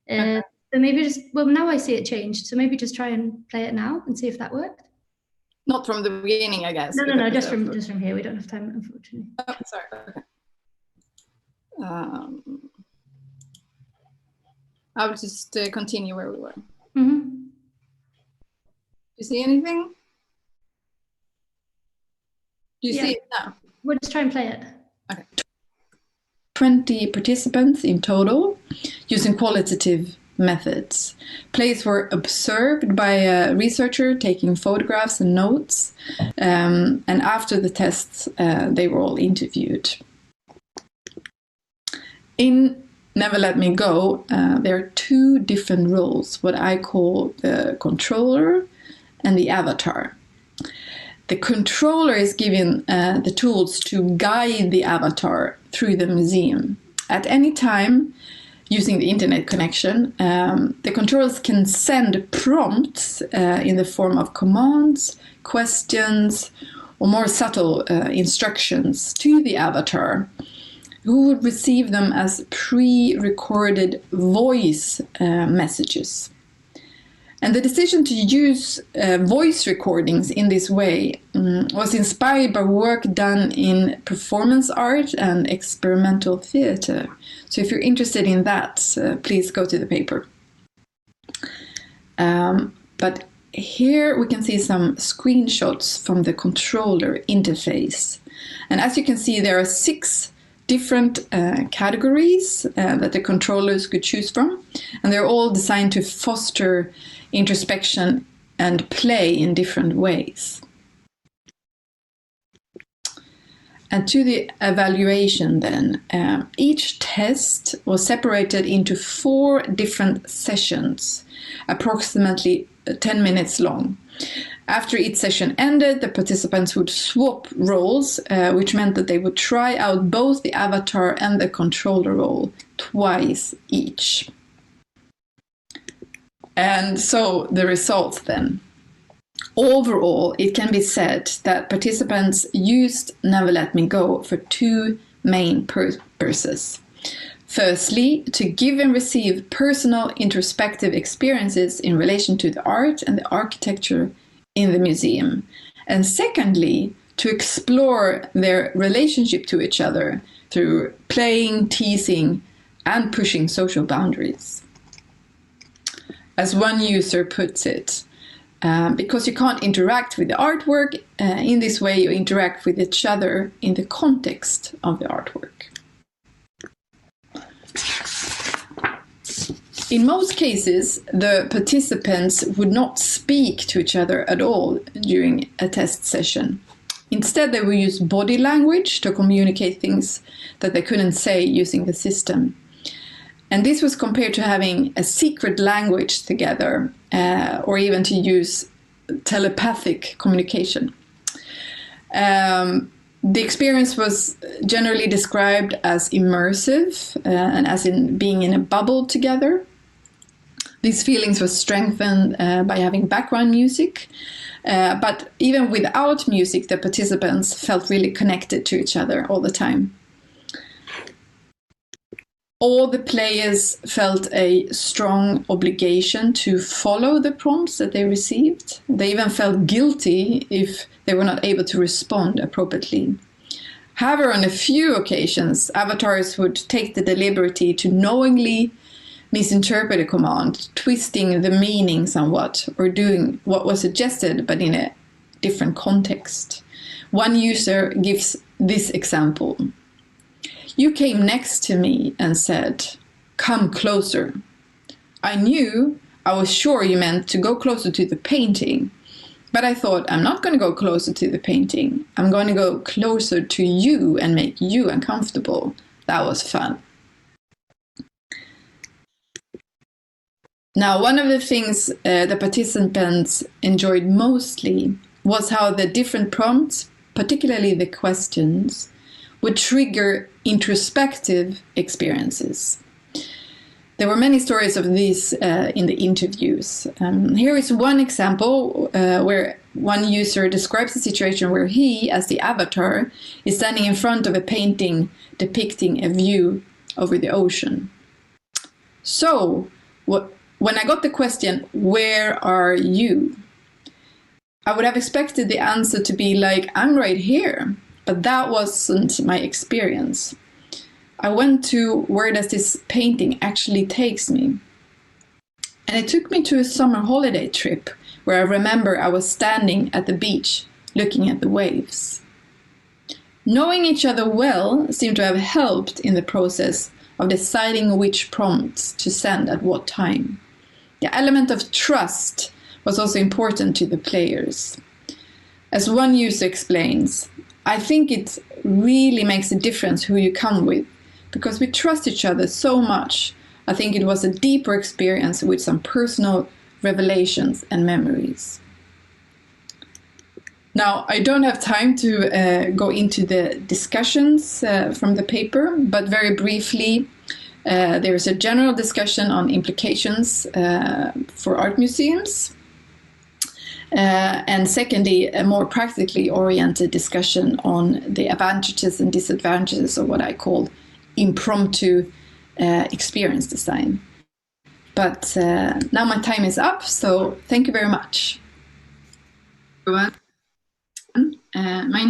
So maybe now I see it changed. So maybe just try and play it now and see if that worked. Not from the beginning, I guess. No, just from here. We don't have time, unfortunately. Oh, sorry. Okay. I will just continue where we were. Mm-hmm. You see anything? Do you see it now? We'll just try and play it. Okay. 20 participants in total, using qualitative methods. Plays were observed by a researcher taking photographs and notes, and after the tests, they were all interviewed. In Never Let Me Go, there are 2 different roles, what I call the controller and the avatar. The controller is given the tools to guide the avatar through the museum. At any time, using the internet connection, the controllers can send prompts in the form of commands, questions, or more subtle instructions to the avatar, who would receive them as pre-recorded voice messages. And the decision to use voice recordings in this way was inspired by work done in performance art and experimental theater. So if you're interested in that, please go to the paper. But here we can see some screenshots from the controller interface. And as you can see, there are 6 different categories that the controllers could choose from. And they're all designed to foster introspection and play in different ways. And to the evaluation then, each test was separated into 4 different sessions, approximately 10 minutes long. After each session ended, the participants would swap roles, which meant that they would try out both the avatar and the controller role twice each. And so the results then. Overall, it can be said that participants used Never Let Me Go for 2 main purposes. Firstly, to give and receive personal introspective experiences in relation to the art and the architecture in the museum. And secondly, to explore their relationship to each other through playing, teasing, and pushing social boundaries. As one user puts it, because you can't interact with the artwork in this way, you interact with each other in the context of the artwork. In most cases, the participants would not speak to each other at all during a test session. Instead, they would use body language to communicate things that they couldn't say using the system. And this was compared to having a secret language together, or even to use telepathic communication. The experience was generally described as immersive, and as in being in a bubble together. These feelings were strengthened by having background music, but even without music, the participants felt really connected to each other all the time. All the players felt a strong obligation to follow the prompts that they received. They even felt guilty if they were not able to respond appropriately. However, on a few occasions, avatars would take the liberty to knowingly misinterpret a command, twisting the meaning somewhat, or doing what was suggested but in a different context. One user gives this example. You came next to me and said, "Come closer." I was sure you meant to go closer to the painting, but I thought, I'm not going to go closer to the painting. I'm going to go closer to you and make you uncomfortable. That was fun. Now, one of the things the participants enjoyed mostly was how the different prompts, particularly the questions, would trigger introspective experiences. There were many stories of these in the interviews. Here is one example where one user describes a situation where he, as the avatar, is standing in front of a painting depicting a view over the ocean. So, when I got the question, "Where are you?" I would have expected the answer to be like, "I'm right here." But that wasn't my experience. I went to where does this painting actually takes me. And it took me to a summer holiday trip where I remember I was standing at the beach looking at the waves. Knowing each other well seemed to have helped in the process of deciding which prompts to send at what time. The element of trust was also important to the players. As one user explains, I think it really makes a difference who you come with, because we trust each other so much. I think it was a deeper experience with some personal revelations and memories. Now, I don't have time to go into the discussions from the paper, but very briefly, there is a general discussion on implications for art museums. And secondly, a more practically oriented discussion on the advantages and disadvantages of what I call impromptu experience design. But now my time is up, so thank you very much. My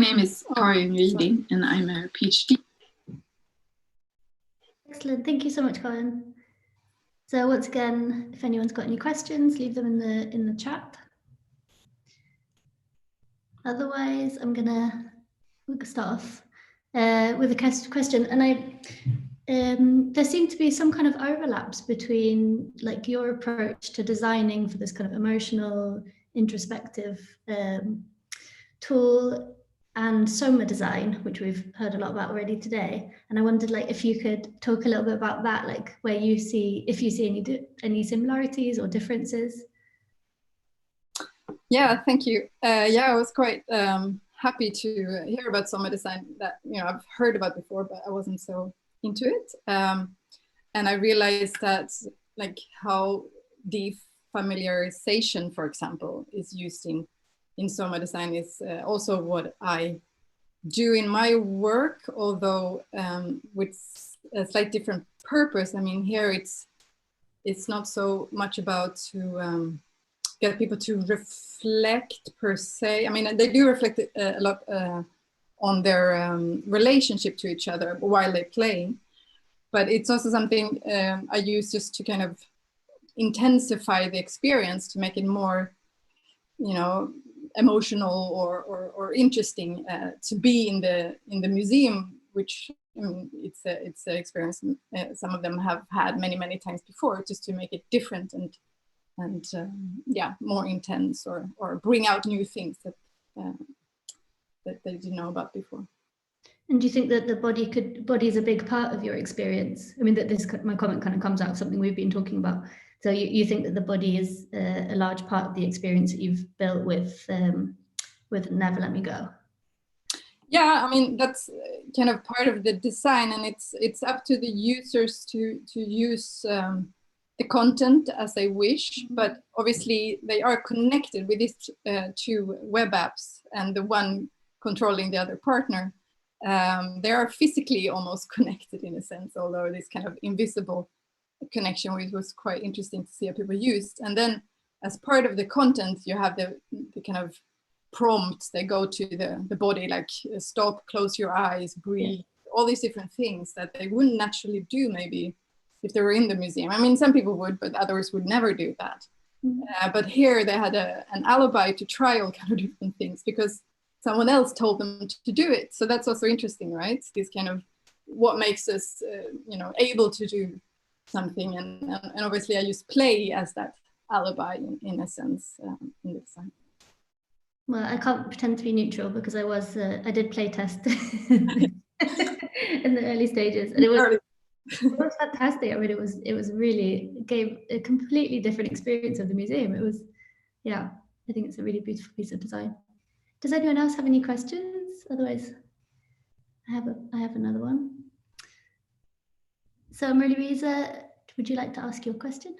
name is Karin Ryding, and I'm a PhD. Excellent, thank you so much, Karin. So once again, if anyone's got any questions, leave them in the chat. Otherwise, we'll start off with a question, and there seem to be some kind of overlaps between like your approach to designing for this kind of emotional, introspective tool and Soma design, which we've heard a lot about already today. And I wondered, like, if you could talk a little bit about that, like where you see, if you see any similarities or differences. Yeah, thank you. I was quite happy to hear about Soma design that I've heard about before, but I wasn't so into it. And I realized that like how defamiliarization, for example, is used in Soma design is also what I do in my work, although with a slightly different purpose. I mean, here it's not so much about to get people to reflect per se. I mean, they do reflect a lot on their relationship to each other while they play. but it's also something I use just to kind of intensify the experience, to make it more, you know, emotional or interesting to be in the museum, which I mean, it's an experience some of them have had many times before, just to make it different and yeah, more intense, or bring out new things that they didn't know about before. And do you think that the body is a big part of your experience? I mean, that my comment kind of comes out of something we've been talking about. So you think that the body is a large part of the experience that you've built with Never Let Me Go? Yeah, I mean, that's kind of part of the design, and it's up to the users to use the content as they wish, but obviously they are connected with these two web apps, and the one controlling the other partner. They are physically almost connected in a sense, although this kind of invisible connection, which was quite interesting to see how people used. And then as part of the content, you have the kind of prompts that go to the body, like stop, close your eyes, breathe, all these different things that they wouldn't naturally do maybe if they were in the museum. I mean, some people would, but others would never do that. But here they had an alibi to try all kind of different things because someone else told them to do it. So that's also interesting, right? This kind of what makes us, you know, able to do something. And obviously I use play as that alibi in a sense in the design. Well, I can't pretend to be neutral because I did play test in the early stages, and it was fantastic. I mean, it was really gave a completely different experience of the museum. It was, yeah, I think it's a really beautiful piece of design. Does anyone else have any questions? Otherwise, I have another one. So, Louise, would you like to ask your question?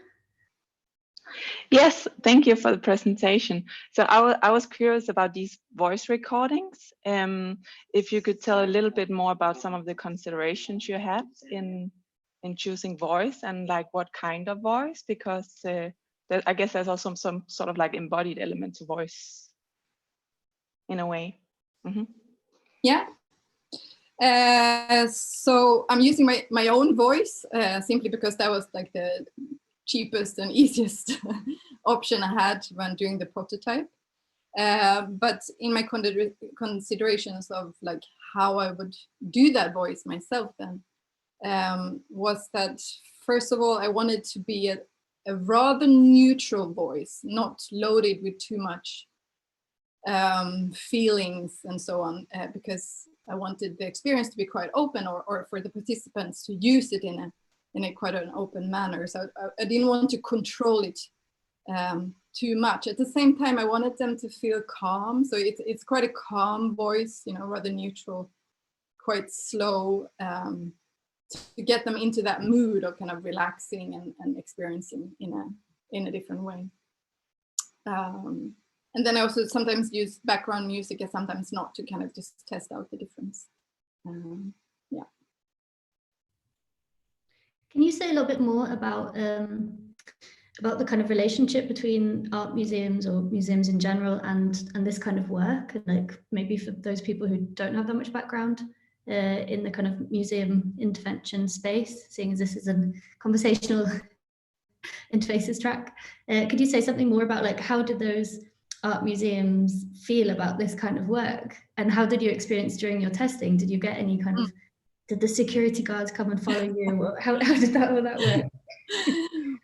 Yes, thank you for the presentation. So I was curious about these voice recordings. If you could tell a little bit more about some of the considerations you had in choosing voice, and like what kind of voice, because I guess there's also some sort of like embodied element to voice in a way. Mm-hmm. Yeah. So I'm using my own voice simply because that was like the cheapest and easiest option I had when doing the prototype. But in my considerations of like how I would do that voice myself then was that, first of all, I wanted to be a rather neutral voice, not loaded with too much feelings and so on, because I wanted the experience to be quite open, or for the participants to use it in a quite an open manner. So I didn't want to control it too much. At the same time, I wanted them to feel calm. So it's quite a calm voice, you know, rather neutral, quite slow, to get them into that mood of kind of relaxing and experiencing in a different way. And then I also sometimes use background music and sometimes not, to kind of just test out the difference. Yeah. Can you say a little bit more about the kind of relationship between art museums or museums in general and this kind of work? And like maybe for those people who don't have that much background in the kind of museum intervention space, seeing as this is a conversational interfaces track, could you say something more about like how did those art museums feel about this kind of work, and how did you experience during your testing? Did you get any kind of, did the security guards come and follow you? How did that work?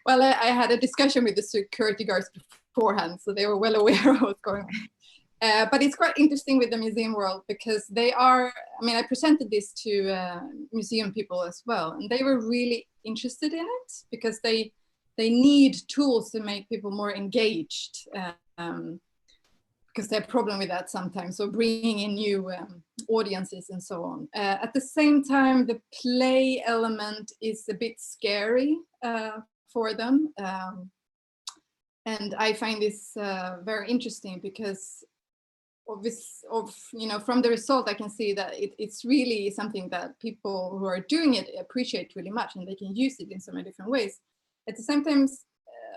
Well, I had a discussion with the security guards beforehand, so they were well aware of what's going on. But it's quite interesting with the museum world because they are, I mean, I presented this to museum people as well, and they were really interested in it because they need tools to make people more engaged, because they have a problem with that sometimes. So bringing in new audiences and so on. At the same time, the play element is a bit scary for them. And I find this very interesting because from the result, I can see that it's really something that people who are doing it appreciate really much, and they can use it in so many different ways. At the same time,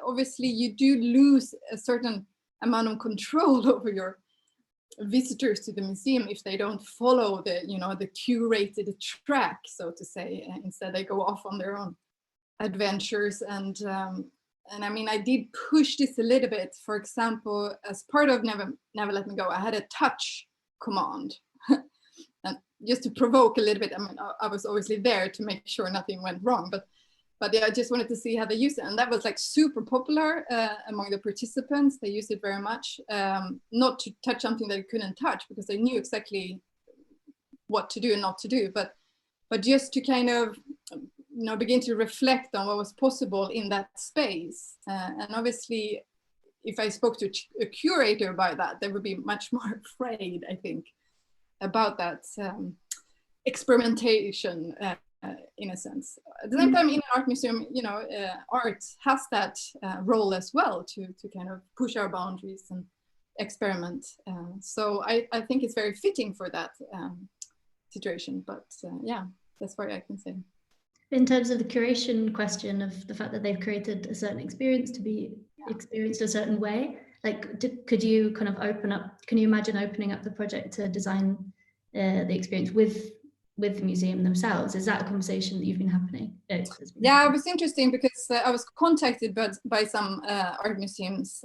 obviously, you do lose a certain amount of control over visitors to the museum if they don't follow the, you know, the curated track, so to say. Instead, they go off on their own adventures. And I mean, I did push this a little bit. For example, as part of Never Let Me Go, I had a touch command. And just to provoke a little bit, I mean, I was obviously there to make sure nothing went wrong, but yeah, I just wanted to see how they use it. And that was like super popular among the participants. They used it very much, not to touch something they couldn't touch because they knew exactly what to do and not to do, but just to kind of, you know, begin to reflect on what was possible in that space. And obviously, if I spoke to a curator about that, they would be much more afraid, I think, about that experimentation. In a sense, at the same time, in an art museum, you know, art has that role as well to kind of push our boundaries and experiment. So I think it's very fitting for that situation. But yeah, that's what I can say. In terms of the curation question of the fact that they've created a certain experience to be experienced a certain way, like could you kind of open up? Can you imagine opening up the project to design the experience with the museum themselves? Is that a conversation that you've been happening? Yeah, it was interesting because I was contacted by some art museums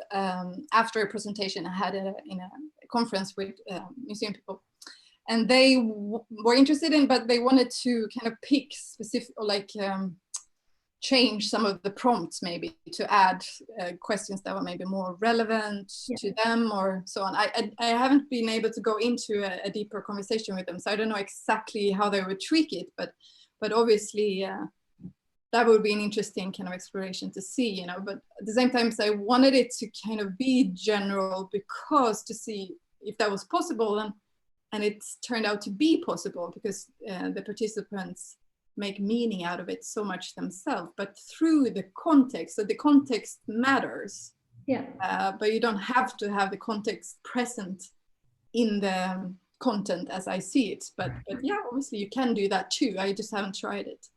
after a presentation I had in a conference with museum people, and they were interested in, but they wanted to kind of pick specific, or like change some of the prompts, maybe to add questions that were maybe more relevant to them or so on. I haven't been able to go into a deeper conversation with them, so I don't know exactly how they would tweak it, but obviously that would be an interesting kind of exploration to see, you know. But at the same time, I wanted it to kind of be general, because to see if that was possible, and it's turned out to be possible because the participants make meaning out of it so much themselves, but through the context. So the context matters. Yeah. But you don't have to have the context present in the content as I see it. But yeah, obviously you can do that too. I just haven't tried it.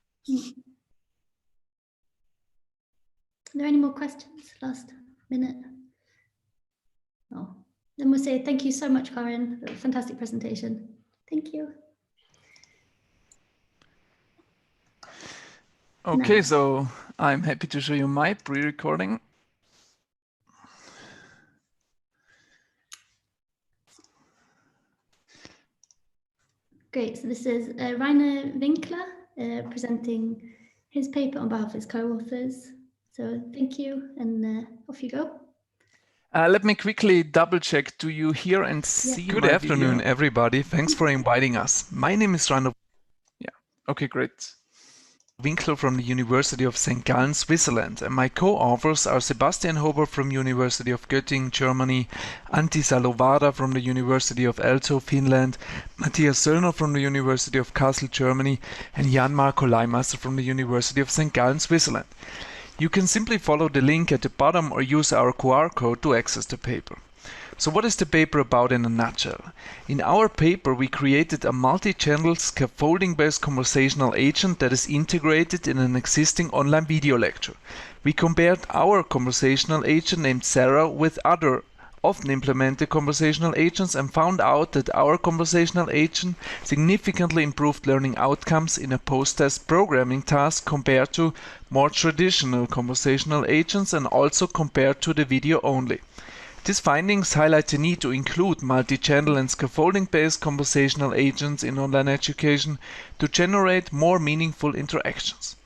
Are there any more questions? Last minute. Oh, then we'll say thank you so much, Karin. Fantastic presentation. Thank you. Okay, so I'm happy to show you my pre-recording. Great, so this is Rainer Winkler presenting his paper on behalf of his co-authors. So thank you, and off you go. Let me quickly double check. Do you hear and see? Good afternoon, everybody. Thanks for inviting us. My name is Rainer. Yeah, okay, great. Winkler from the University of St. Gallen, Switzerland, and my co-authors are Sebastian Hober from University of Göttingen, Germany, Antti Salovada from the University of Aalto, Finland, Matthias Söllner from the University of Kassel, Germany, and Jan Marco Leimaster from the University of St. Gallen, Switzerland. You can simply follow the link at the bottom or use our QR code to access the paper. So what is the paper about in a nutshell? In our paper, we created a multi-channel scaffolding-based conversational agent that is integrated in an existing online video lecture. We compared our conversational agent named Sarah with other often implemented conversational agents and found out that our conversational agent significantly improved learning outcomes in a post-test programming task compared to more traditional conversational agents, and also compared to the video only. These findings highlight the need to include multi-channel and scaffolding-based conversational agents in online education to generate more meaningful interactions.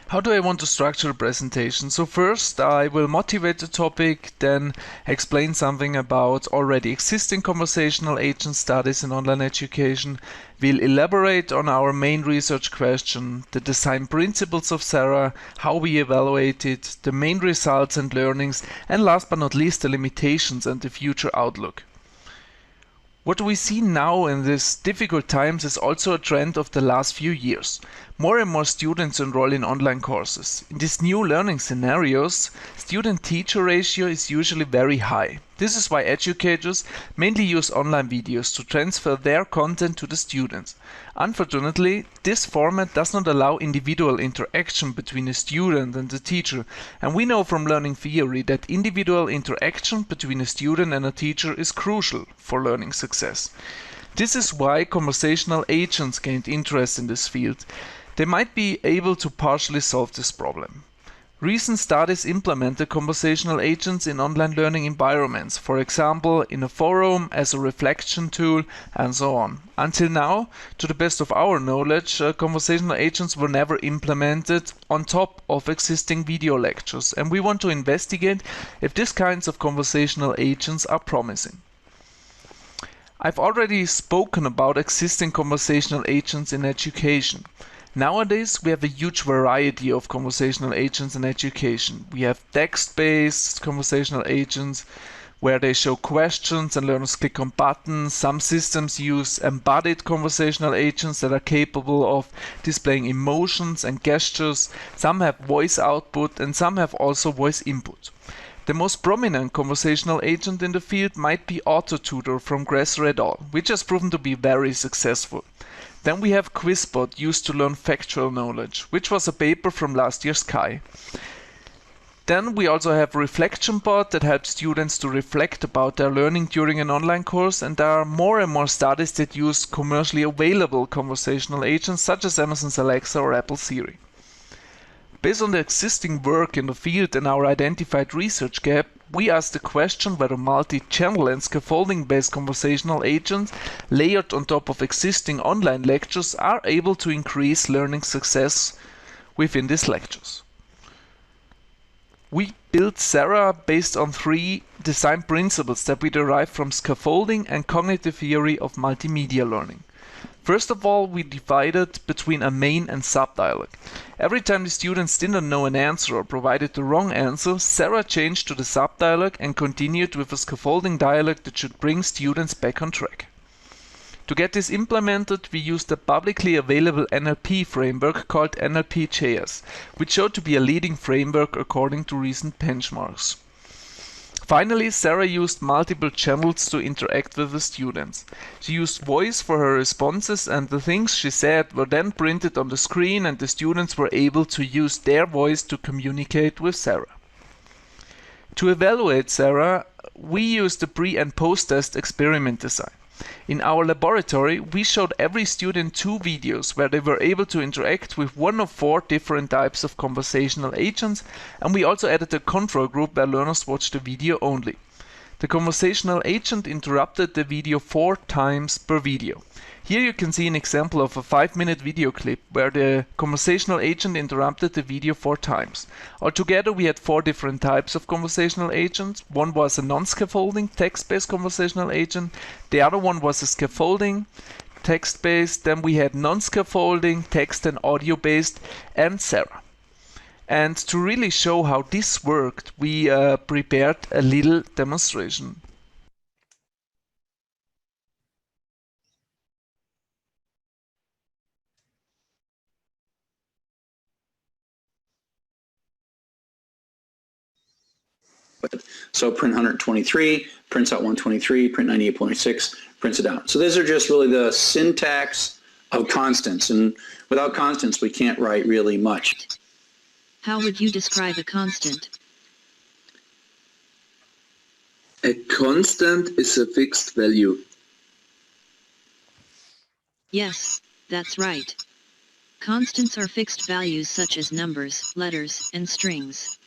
How do I want to structure a presentation? So first I will motivate the topic, then explain something about already existing conversational agent studies in online education. We'll elaborate on our main research question, the design principles of Sarah, how we evaluate it, the main results and learnings, and last but not least the limitations and the future outlook. What we see now in these difficult times is also a trend of the last few years. More and more students enroll in online courses. In these new learning scenarios, student-teacher ratio is usually very high. This is why educators mainly use online videos to transfer their content to the students. Unfortunately, this format does not allow individual interaction between a student and the teacher, and we know from learning theory that individual interaction between a student and a teacher is crucial for learning success. This is why conversational agents gained interest in this field. They might be able to partially solve this problem. Recent studies implemented conversational agents in online learning environments, for example, in a forum, as a reflection tool, and so on. Until now, to the best of our knowledge, conversational agents were never implemented on top of existing video lectures, and we want to investigate if these kinds of conversational agents are promising. I've already spoken about existing conversational agents in education. Nowadays, we have a huge variety of conversational agents in education. We have text-based conversational agents where they show questions and learners click on buttons. Some systems use embodied conversational agents that are capable of displaying emotions and gestures. Some have voice output and some have also voice input. The most prominent conversational agent in the field might be AutoTutor from Gresser et al., which has proven to be very successful. Then we have QuizBot, used to learn factual knowledge, which was a paper from last year's CHI. Then we also have ReflectionBot that helps students to reflect about their learning during an online course, and there are more and more studies that use commercially available conversational agents such as Amazon's Alexa or Apple Siri. Based on the existing work in the field and our identified research gap, we asked the question whether multi-channel and scaffolding-based conversational agents layered on top of existing online lectures are able to increase learning success within these lectures. We built Sarah based on 3 design principles that we derived from scaffolding and cognitive theory of multimedia learning. First of all, we divided between a main and sub-dialogue. Every time the students didn't know an answer or provided the wrong answer, Sarah changed to the sub-dialogue and continued with a scaffolding dialogue that should bring students back on track. To get this implemented, we used a publicly available NLP framework called NLP-JS, which showed to be a leading framework according to recent benchmarks. Finally, Sarah used multiple channels to interact with the students. She used voice for her responses, and the things she said were then printed on the screen, and the students were able to use their voice to communicate with Sarah. To evaluate Sarah, we used the pre- and post-test experiment design. In our laboratory, we showed every student 2 videos where they were able to interact with 1 of 4 different types of conversational agents, and we also added a control group where learners watched the video only. The conversational agent interrupted the video 4 times per video. Here you can see an example of a 5-minute video clip where the conversational agent interrupted the video 4 times. Altogether, we had 4 different types of conversational agents. One was a non-scaffolding, text-based conversational agent. The other one was a scaffolding, text-based. Then we had non-scaffolding, text and audio-based, and Sarah. And to really show how this worked, we prepared a little demonstration. So print 123, prints out 123, print 98.6, prints it out. So these are just really the syntax of constants, and without constants we can't write really much. How would you describe a constant? A constant is a fixed value. Yes, that's right. Constants are fixed values such as numbers, letters, and strings.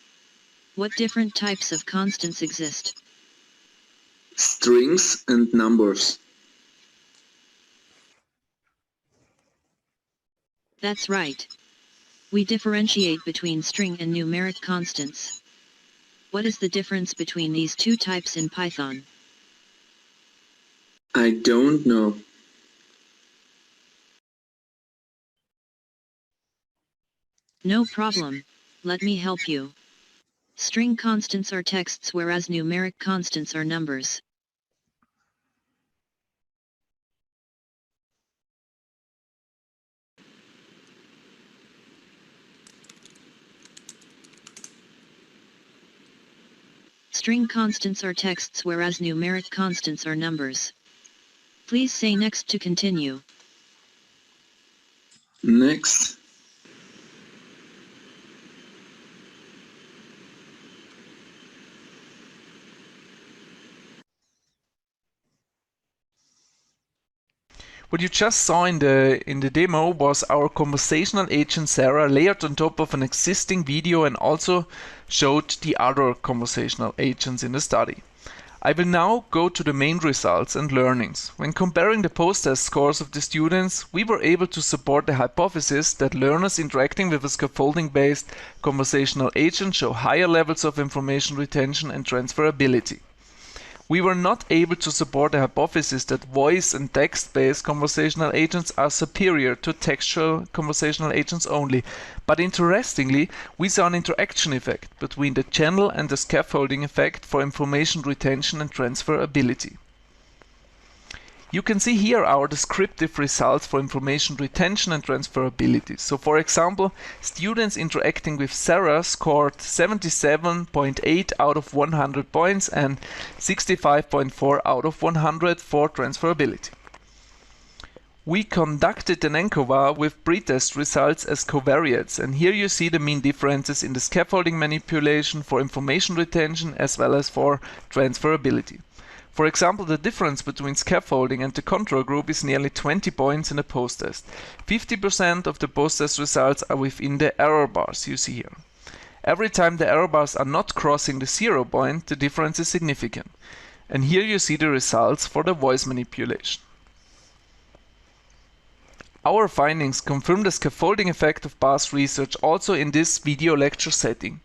What different types of constants exist? Strings and numbers. That's right. We differentiate between string and numeric constants. What is the difference between these 2 types in Python? I don't know. No problem. Let me help you. String constants are texts, whereas numeric constants are numbers. String constants are texts whereas numeric constants are numbers. Please say next to continue. Next. What you just saw in the demo was our conversational agent Sarah layered on top of an existing video and also showed the other conversational agents in the study. I will now go to the main results and learnings. When comparing the post-test scores of the students, we were able to support the hypothesis that learners interacting with a scaffolding-based conversational agent show higher levels of information retention and transferability. We were not able to support the hypothesis that voice and text-based conversational agents are superior to textual conversational agents only, but interestingly, we saw an interaction effect between the channel and the scaffolding effect for information retention and transferability. You can see here our descriptive results for information retention and transferability. So for example, students interacting with Sarah scored 77.8 out of 100 points and 65.4 out of 100 for transferability. We conducted an ANCOVA with pretest results as covariates, and here you see the mean differences in the scaffolding manipulation for information retention as well as for transferability. For example, the difference between scaffolding and the control group is nearly 20 points in a post-test. 50% of the post-test results are within the error bars you see here. Every time the error bars are not crossing the 0 point, the difference is significant. And here you see the results for the voice manipulation. Our findings confirm the scaffolding effect of past research also in this video lecture setting.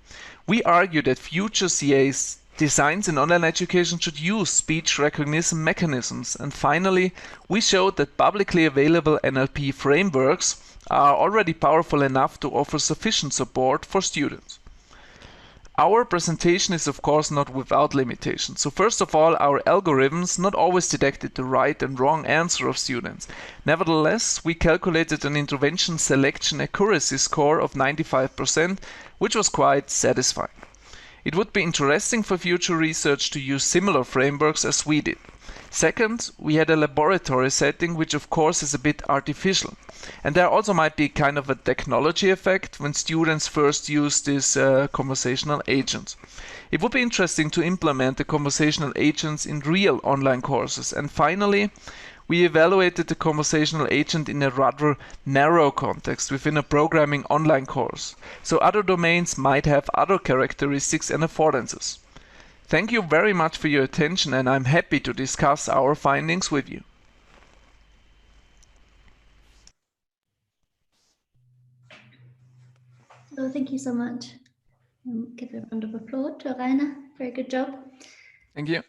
We argue that future CAs designs in online education should use speech recognition mechanisms. And finally, we showed that publicly available NLP frameworks are already powerful enough to offer sufficient support for students. Our presentation is of course not without limitations. So first of all, our algorithms not always detected the right and wrong answer of students. Nevertheless, we calculated an intervention selection accuracy score of 95%, which was quite satisfying. It would be interesting for future research to use similar frameworks as we did. Second, we had a laboratory setting which of course is a bit artificial. And there also might be kind of a technology effect when students first use these conversational agents. It would be interesting to implement the conversational agents in real online courses. And finally, we evaluated the conversational agent in a rather narrow context within a programming online course. So other domains might have other characteristics and affordances. Thank you very much for your attention, and I'm happy to discuss our findings with you. So thank you so much. Give a round of applause to Rainer. Very good job. Thank you.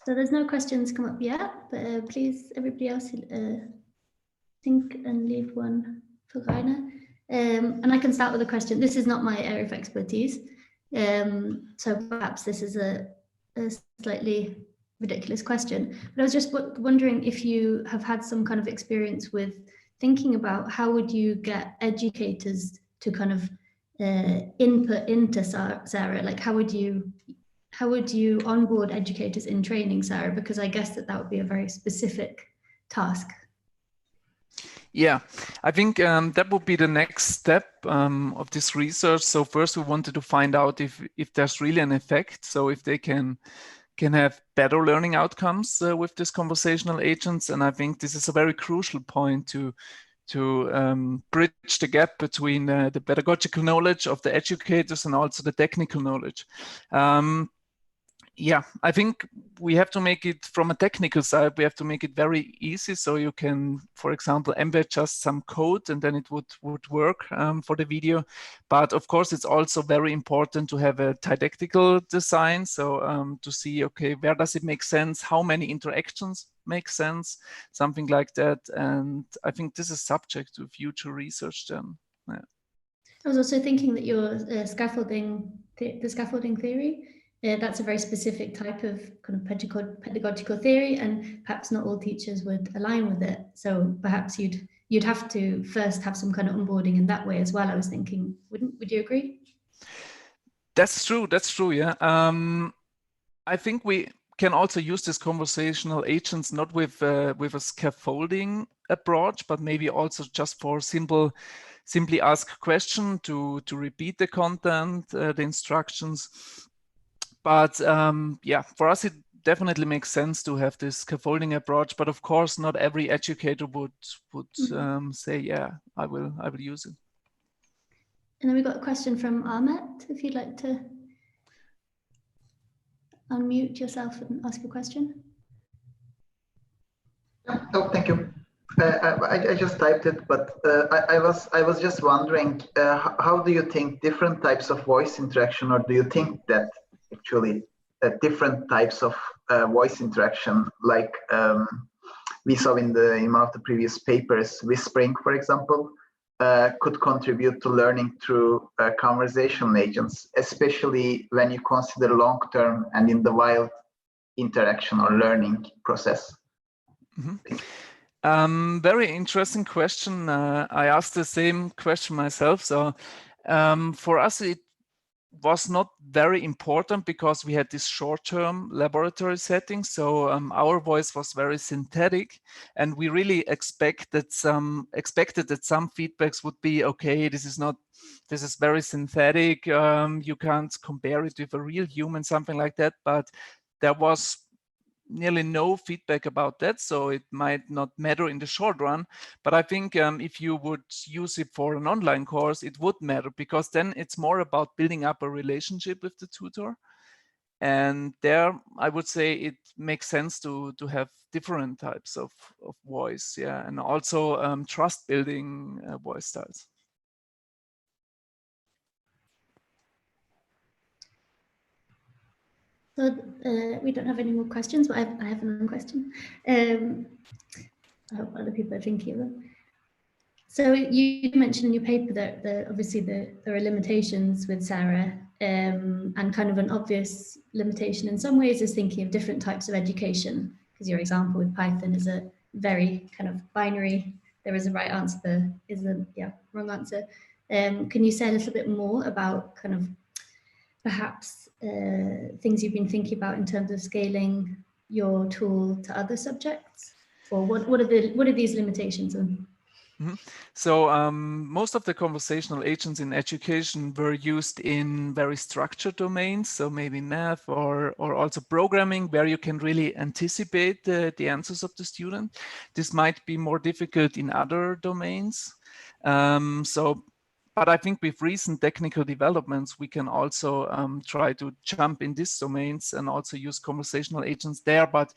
So there's no questions come up yet, but please, everybody else, think and leave one for Rainer. And I can start with a question. This is not my area of expertise, so perhaps this is a slightly ridiculous question. But I was just wondering if you have had some kind of experience with thinking about how would you get educators to kind of input into Sarah? Like how would you onboard educators in training Sarah? Because I guess that would be a very specific task. Yeah, I think that would be the next step of this research. So first we wanted to find out if there's really an effect. So if they can have better learning outcomes with these conversational agents. And I think this is a very crucial point to bridge the gap between the pedagogical knowledge of the educators and also the technical knowledge. Yeah, I think we have to make it from a technical side, we have to make it very easy. So you can, for example, embed just some code and then it would work for the video. But of course, it's also very important to have a didactical design. So to see, okay, where does it make sense? How many interactions make sense? Something like that. And I think this is subject to future research then. Yeah. I was also thinking that your the scaffolding theory, that's a very specific type of kind of pedagogical theory, and perhaps not all teachers would align with it. So perhaps you'd have to first have some kind of onboarding in that way as well. I was thinking, would you agree? That's true. That's true. Yeah. I think we can also use these conversational agents not with a scaffolding approach, but maybe also just for simply ask question to repeat the content, the instructions. But yeah, for us it definitely makes sense to have this scaffolding approach. But of course, not every educator would say, yeah, I will use it. And then we got a question from Ahmet, if you'd like to unmute yourself and ask a question. Oh, thank you. I just typed it, but I was just wondering, how do you think different types of voice interaction, or do you think that actually different types of voice interaction, like we saw in one of the previous papers, whispering, for example, could contribute to learning through conversational agents, especially when you consider long-term and in the wild interaction or learning process? Mm-hmm. Very interesting question. I asked the same question myself. So for us, it was not very important because we had this short-term laboratory setting. So our voice was very synthetic, and we really expected that some feedbacks would be, okay, this is very synthetic. You can't compare it with a real human, something like that. But there was nearly no feedback about that, so it might not matter in the short run. But I think if you would use it for an online course, it would matter, because then it's more about building up a relationship with the tutor. And there, I would say it makes sense to have different types of voice, yeah, and also trust building voice styles. So we don't have any more questions, but I have another question. I hope other people are thinking of them. So you mentioned in your paper that obviously there are limitations with Sarah, and kind of an obvious limitation in some ways is thinking of different types of education, because your example with Python is a very kind of binary, there is a right answer, there is a wrong answer. Can you say a little bit more about kind of perhaps things you've been thinking about in terms of scaling your tool to other subjects, or what are these limitations? Mm-hmm. So most of the conversational agents in education were used in very structured domains, so maybe math or also programming, where you can really anticipate the answers of the student. This might be more difficult in other domains. But I think with recent technical developments, we can also try to jump in these domains and also use conversational agents there. But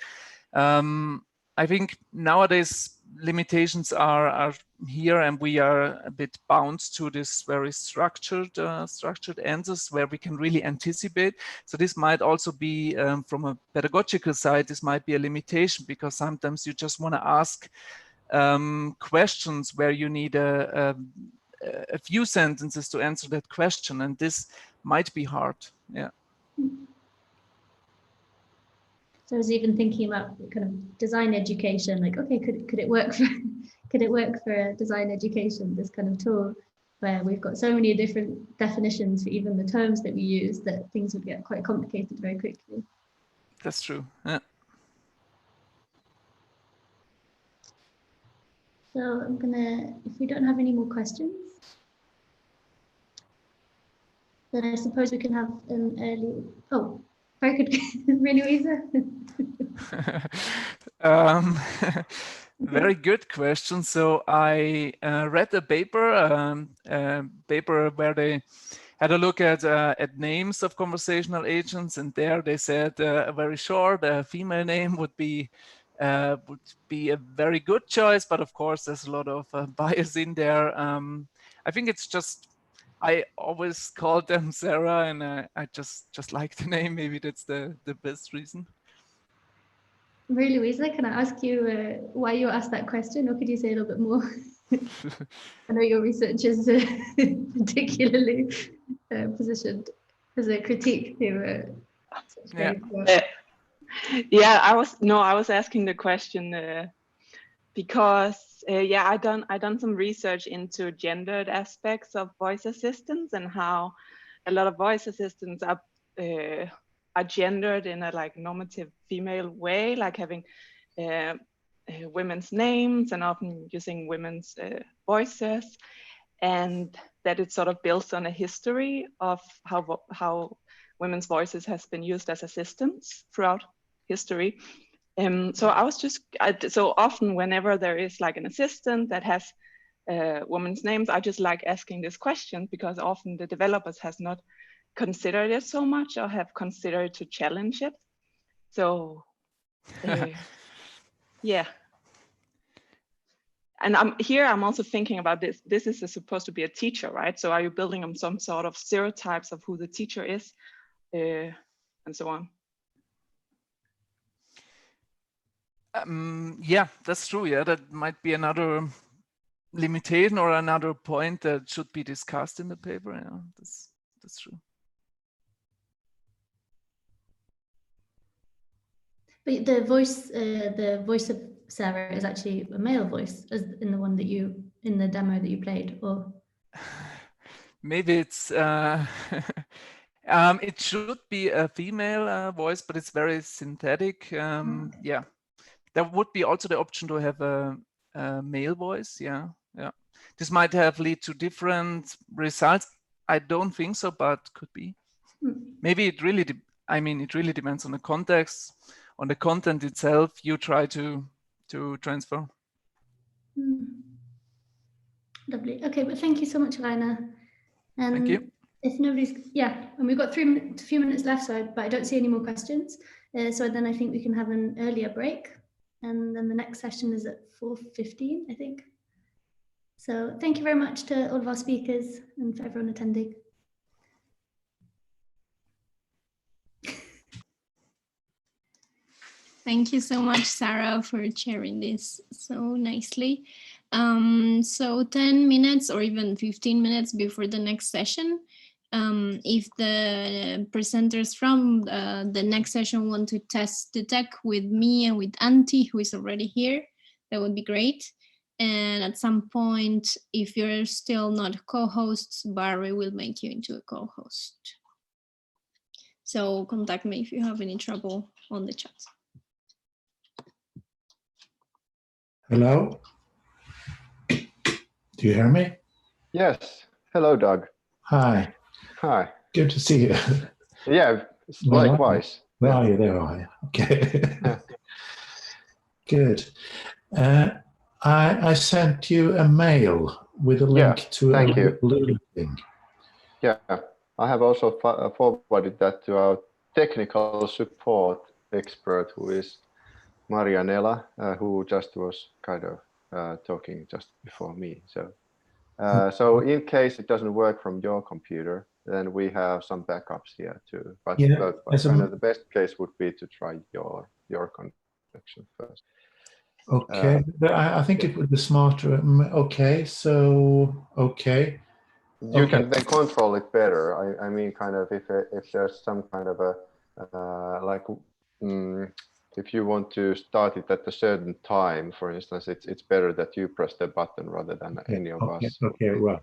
I think nowadays limitations are here, and we are a bit bound to this very structured answers where we can really anticipate. So this might also be from a pedagogical side, this might be a limitation, because sometimes you just want to ask questions where you need a few sentences to answer that question, and this might be hard. Yeah. So I was even thinking about kind of design education, like, okay, could it work for a design education, this kind of tool where we've got so many different definitions for even the terms that we use that things would get quite complicated very quickly. That's true. Yeah. So I'm gonna, if we don't have any more questions, then I suppose we can have an early, oh, very good, Louise. Very good question. So I read a paper where they had a look at names of conversational agents, and there they said a very short female name would be a very good choice, but of course there's a lot of bias in there. I think it's just, I always called them Sarah, and I just like the name. Maybe that's the best reason. Really, Louise, can I ask you why you asked that question, or could you say a little bit more? I know your research is particularly positioned as a critique to yeah, I was asking the question because I done some research into gendered aspects of voice assistants and how a lot of voice assistants are gendered in a like normative female way, like having women's names and often using women's voices, and that it sort of builds on a history of how women's voices has been used as assistants throughout history. So I was just, so often whenever there is like an assistant that has women's names, I just like asking this question, because often the developers has not considered it so much or have considered to challenge it. So yeah. And I'm also thinking about this. This is supposed to be a teacher, right? So are you building on some sort of stereotypes of who the teacher is, and so on? Yeah, that's true. Yeah, that might be another limitation or another point that should be discussed in the paper. Yeah, that's true. But the voice of Sarah is actually a male voice, as in the one that in the demo that you played, or maybe it's it should be a female voice, but it's very synthetic. Yeah, there would be also the option to have a male voice. Yeah. This might have lead to different results. I don't think so, but could be. Maybe it really, it really depends on the context, on the content itself you try to transfer. Lovely. Okay, but thank you so much, Rainer. And thank you. If nobody's, and we've got a few minutes left, but I don't see any more questions. So then I think we can have an earlier break, and then the next session is at 4:15, I think. So thank you very much to all of our speakers and for everyone attending. Thank you so much, Sarah, for sharing this so nicely. So 10 minutes or even 15 minutes before the next session, if the presenters from the next session want to test the tech with me and with Antti, who is already here, that would be great. And at some point, if you're still not co-hosts, Barry will make you into a co-host. So contact me if you have any trouble on the chat. Hello? Do you hear me? Yes. Hello, Doug. Hi. Hi. Good to see you. Yeah, likewise. Well, yeah, there are you. Okay. Good. I sent you a mail with a link to a thing. Yeah, I have also forwarded that to our technical support expert, who is Marianela, who just was kind of talking just before me. So, so in case it doesn't work from your computer, then we have some backups here too. But kind of the best case would be to try your connection first. Okay, I think it would be smarter. Okay, so you can then control it better. I mean, kind of if there's some kind of a if you want to start it at a certain time, for instance, it's better that you press the button rather than any of us. Okay, right.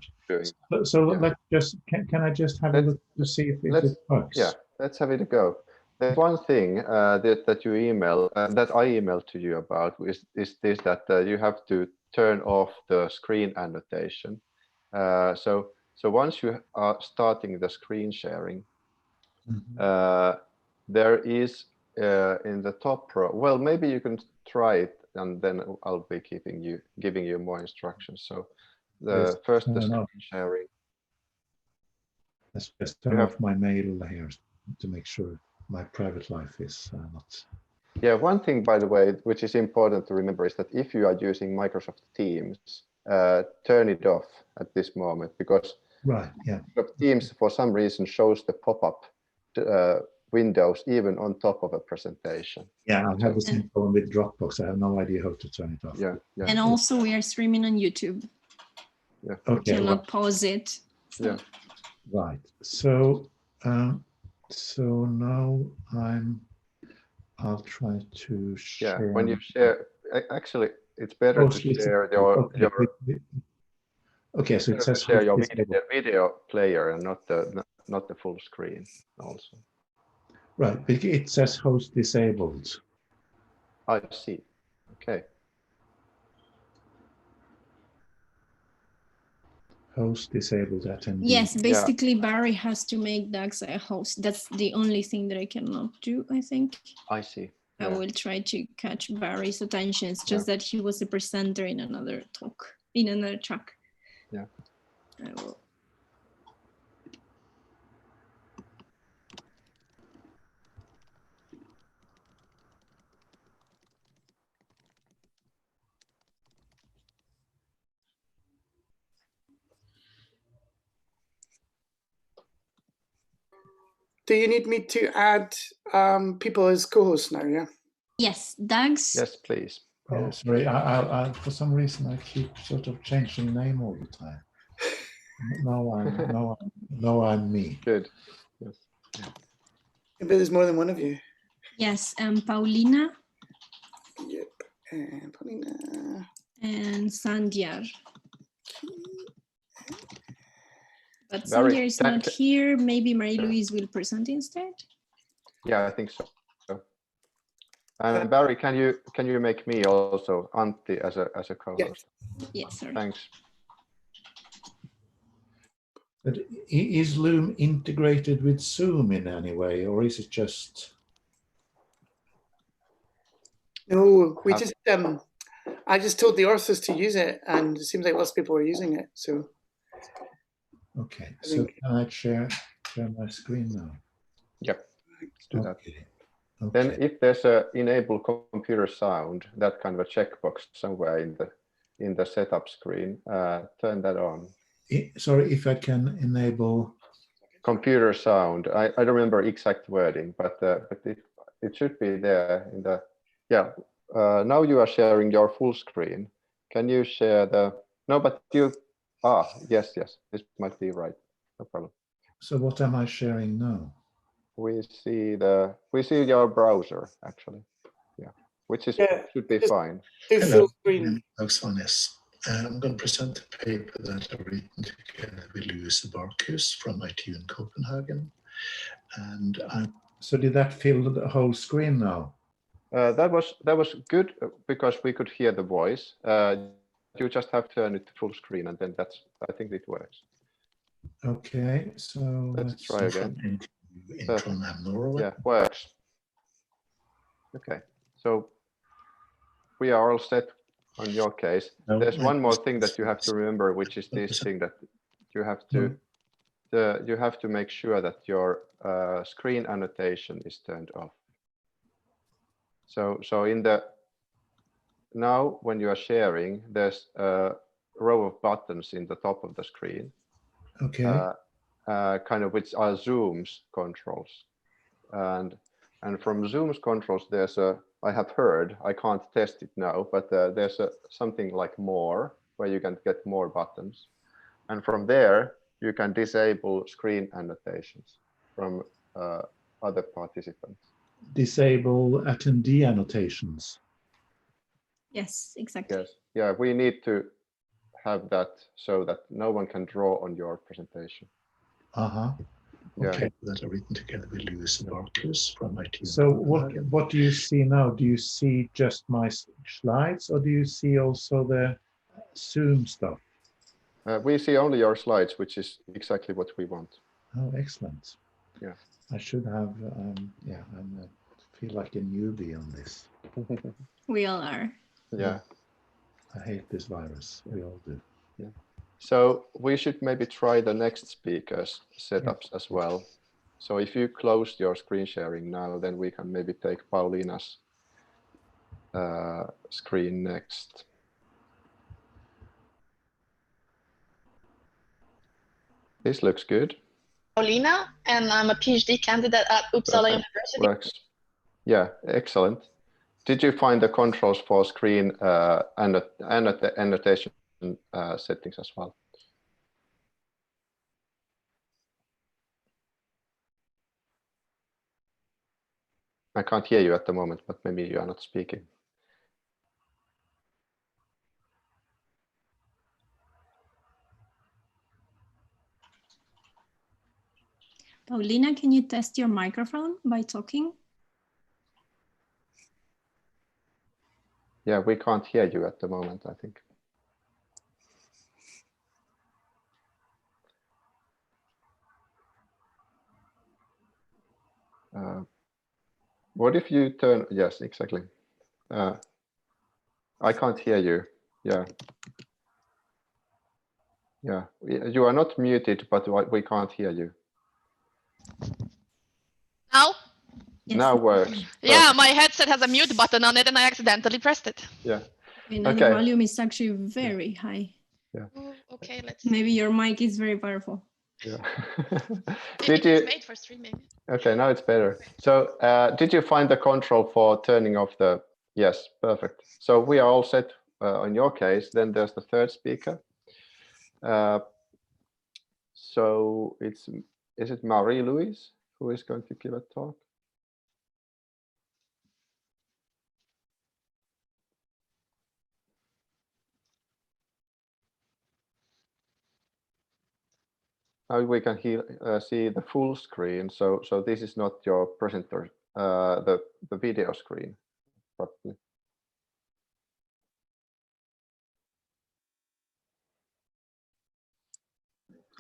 So let's just can I just have a look to see if it works? Yeah, let's have it a go. There's one thing that you that I emailed to you about is this, that you have to turn off the screen annotation. So once you are starting the screen sharing, there is in the top row. Well, maybe you can try it, and then I'll be giving you more instructions. So the first the screen sharing. Let's just turn off my mail here to make sure my private life is not. Yeah, one thing, by the way, which is important to remember, is that if you are using Microsoft Teams, turn it off at this moment, because Microsoft Teams, for some reason, shows the pop-up windows even on top of a presentation. Yeah, I have the same problem with Dropbox. I have no idea how to turn it off. Yeah. And also, we are streaming on YouTube. Yeah. Okay. You cannot pause it. So. Yeah. Right. So. So now I'll try to share. Yeah, when you share, actually, it's better to share your. Okay, so it says share your video player and not not the full screen also. Right, it says host disabled. I see. Okay. Host disabled attendee. Yes, basically Barry has to make Dax a host. That's the only thing that I cannot do, I think. I see. I will try to catch Barry's attention. It's just that he was a presenter in another talk, in another track. Yeah. I will. Do you need me to add people as co-hosts now, yeah? Yes, Dax. Yes, please. Yeah, sorry, I for some reason I keep sort of changing name all the time. Now I'm me. Good. Yes. But there's more than one of you. Yes, Paulina. Yep, and Paulina. And Sandyar. But Barry, Sandyar is not here. Maybe Marie-Louise will present instead. Yeah, I think so. And Barry, can you make me also Antti as a co-host? Yes, sorry. Thanks. But is Loom integrated with Zoom in any way, or is it just? No, we just I just told the authors to use it, and it seems like lots of people are using it. So. Okay, so can I share my screen now? Yep. Let's do that. Okay. Then if there's a enable computer sound, that kind of a checkbox somewhere in the setup screen, turn that on. Sorry, if I can enable computer sound. I don't remember exact wording, but it should be there in the now you are sharing your full screen. Can you share the yes, this might be right. No problem. So what am I sharing now? We see your browser actually. Yeah, which should be fine. Hello, Hööks. I'm going to present a paper that I've written together with Louise from my TU in Copenhagen. And so did that fill the whole screen now? That was good because we could hear the voice. You just have to turn it to full screen, and then I think it works. Okay, so let's try again. Yeah, works. Okay, so we are all set on your case. There's one more thing that you have to remember, which is this thing that you have to make sure that your screen annotation is turned off. So in now when you are sharing, there's a row of buttons in the top of the screen. Okay. Kind of which are Zoom's controls, and from Zoom's controls there's I have heard, I can't test it now, but there's something like more where you can get more buttons, and from there you can disable screen annotations from other participants. Disable attendee annotations. Yes, exactly. Yes, yeah, we need to have that so that no one can draw on your presentation. Okay, that are written together with Louise from my team. So what do you see now? Do you see just my slides, or do you see also the Zoom stuff? We see only your slides, which is exactly what we want. Oh, excellent. Yeah. I should have, I feel like a newbie on this. We all are. Yeah. I hate this virus. We all do. Yeah. So we should maybe try the next speaker's setups as well. So if you close your screen sharing now, then we can maybe take Paulina's screen next. This looks good. Paulina, and I'm a PhD candidate at Uppsala University. Works. Yeah, excellent. Did you find the controls for screen annotation settings as well? I can't hear you at the moment, but maybe you are not speaking. Paulina, can you test your microphone by talking? Yeah, we can't hear you at the moment, I think. What if you turn, yes, exactly. I can't hear you, yeah. Yeah, you are not muted, but we can't hear you. Now? Yes. Now works. Yeah, my headset has a mute button on it and I accidentally pressed it. Yeah. And the volume is actually very high. Yeah. Oh, okay, let's Maybe your mic is very powerful. Yeah. Maybe it's made for streaming. Okay, now it's better. So did you find the control for turning off the, yes, perfect. So we are all set in your case. Then there's the third speaker. So is it Marie-Louise who is going to give a talk? Now we can see the full screen. So this is not your presenter, the video screen, probably.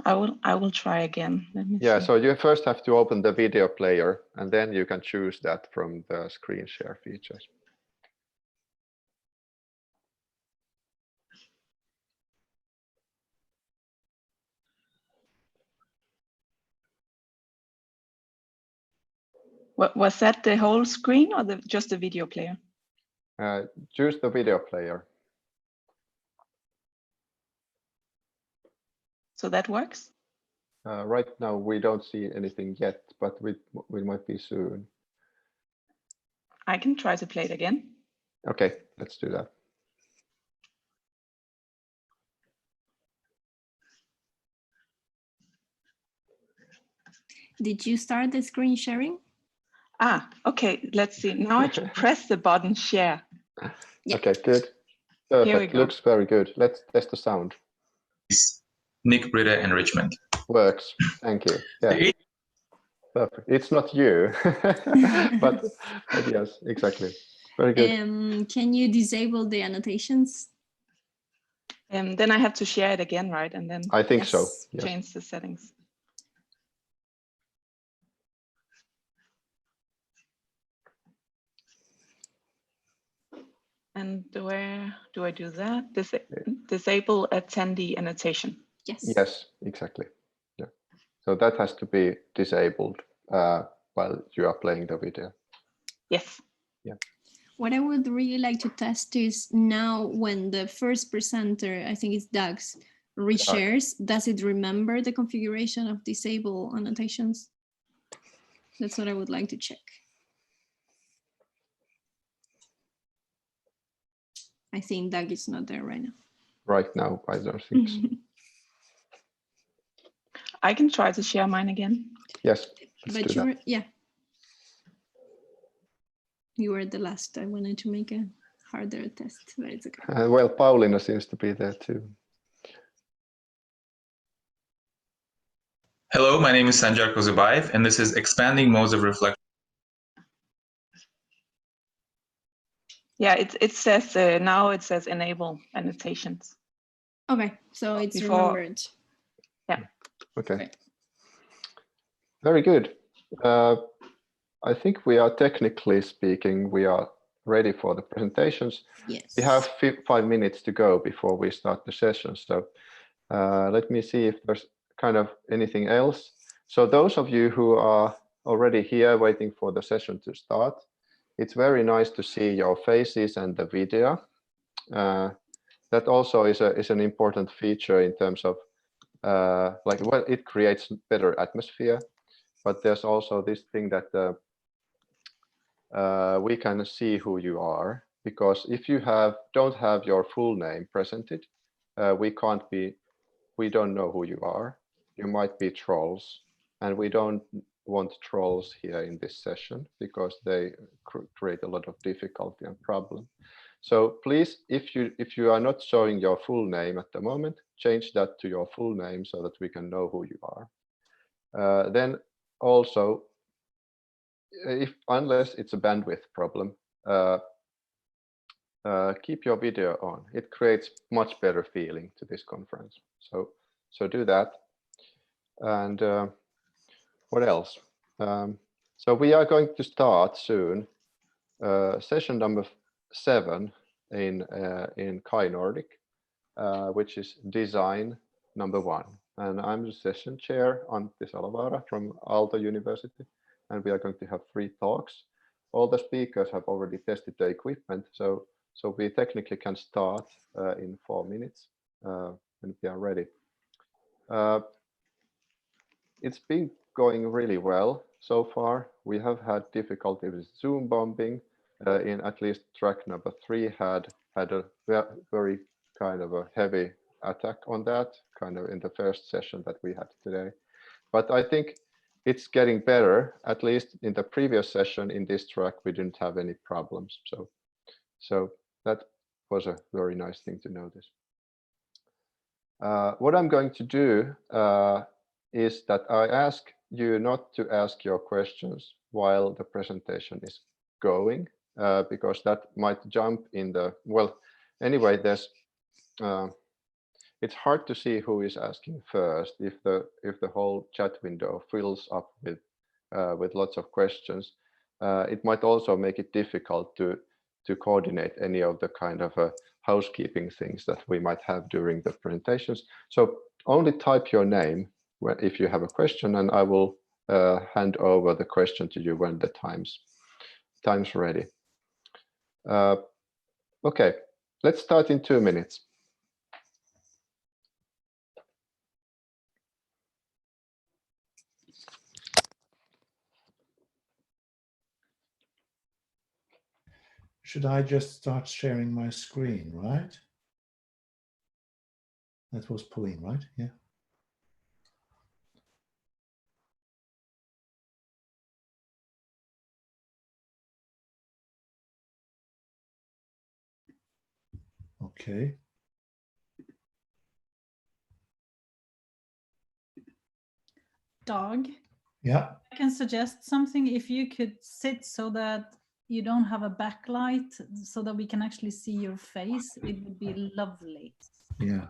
I will try again. Let me Yeah, see. so you first have to open the video player and then you can choose that from the screen share features. Was that the whole screen or just the video player? Choose the video player. So that works? Right now we don't see anything yet, but we might be soon. I can try to play it again. Okay, let's do that. Did you start the screen sharing? Ah, okay, let's see. Now I press the button share. Yeah. Okay, good. Perfect, looks very good. Let's test the sound. Nick Britta enrichment. Works, thank you. Yeah. Perfect. It's not you, but yes, exactly. Very good. Can you disable the annotations? Then I have to share it again, right? And then I think so. Yes. Change the settings. And where do I do that? Disable attendee annotation. Yes. Yes, exactly. Yeah. So that has to be disabled while you are playing the video. Yes. Yeah. What I would really like to test is now when the first presenter, I think it's Doug's, reshares, does it remember the configuration of disable annotations? That's what I would like to check. I think Doug is not there right now. Right now, I don't think so. I can try to share mine again. Yes. But you were, yeah. You were the last. I wanted to make a harder test, but it's okay. Well, Paulina seems to be there too. Hello, my name is Sanjar Kozubayev, and this is Expanding Modes of Reflection. Yeah, it says now it says enable annotations. Okay, so it's remembered. Yeah. Okay. Very good. I think we are technically speaking, we are ready for the presentations. Yes. We have 5 minutes to go before we start the session. So let me see if there's kind of anything else. So those of you who are already here waiting for the session to start, it's very nice to see your faces and the video. That also is an important feature in terms of well, it creates better atmosphere, but there's also this thing that we can see who you are, because if you don't have your full name presented, we don't know who you are. You might be trolls, and we don't want trolls here in this session because they create a lot of difficulty and problem. So please, if you are not showing your full name at the moment, change that to your full name so that we can know who you are. Then also, unless it's a bandwidth problem, keep your video on. It creates much better feeling to this conference. So do that. And what else? So we are going to start soon session number 7 in CHINORDIC, which is design number 1. And I'm the session chair, Antti Salvaara from Aalto University, and we are going to have 3 talks. All the speakers have already tested the equipment, so we technically can start in 4 minutes when we are ready. It's been going really well so far. We have had difficulty with Zoom bombing. In at least track number 3 had a very kind of a heavy attack on that, kind of in the first session that we had today. But I think it's getting better. At least in the previous session in this track, we didn't have any problems. So that was a very nice thing to notice. What I'm going to do is that I ask you not to ask your questions while the presentation is going, because that might jump in the, well, anyway, there's, it's hard to see who is asking first if the whole chat window fills up with lots of questions. It might also make it difficult to coordinate any of the kind of housekeeping things that we might have during the presentations. So only type your name if you have a question, and I will hand over the question to you when the time's ready. Okay, let's start in 2 minutes. Should I just start sharing my screen, right? That was Pauline, right? Yeah. Okay. Dag? Yeah. I can suggest something. If you could sit so that you don't have a backlight, so that we can actually see your face, it would be lovely. Yeah.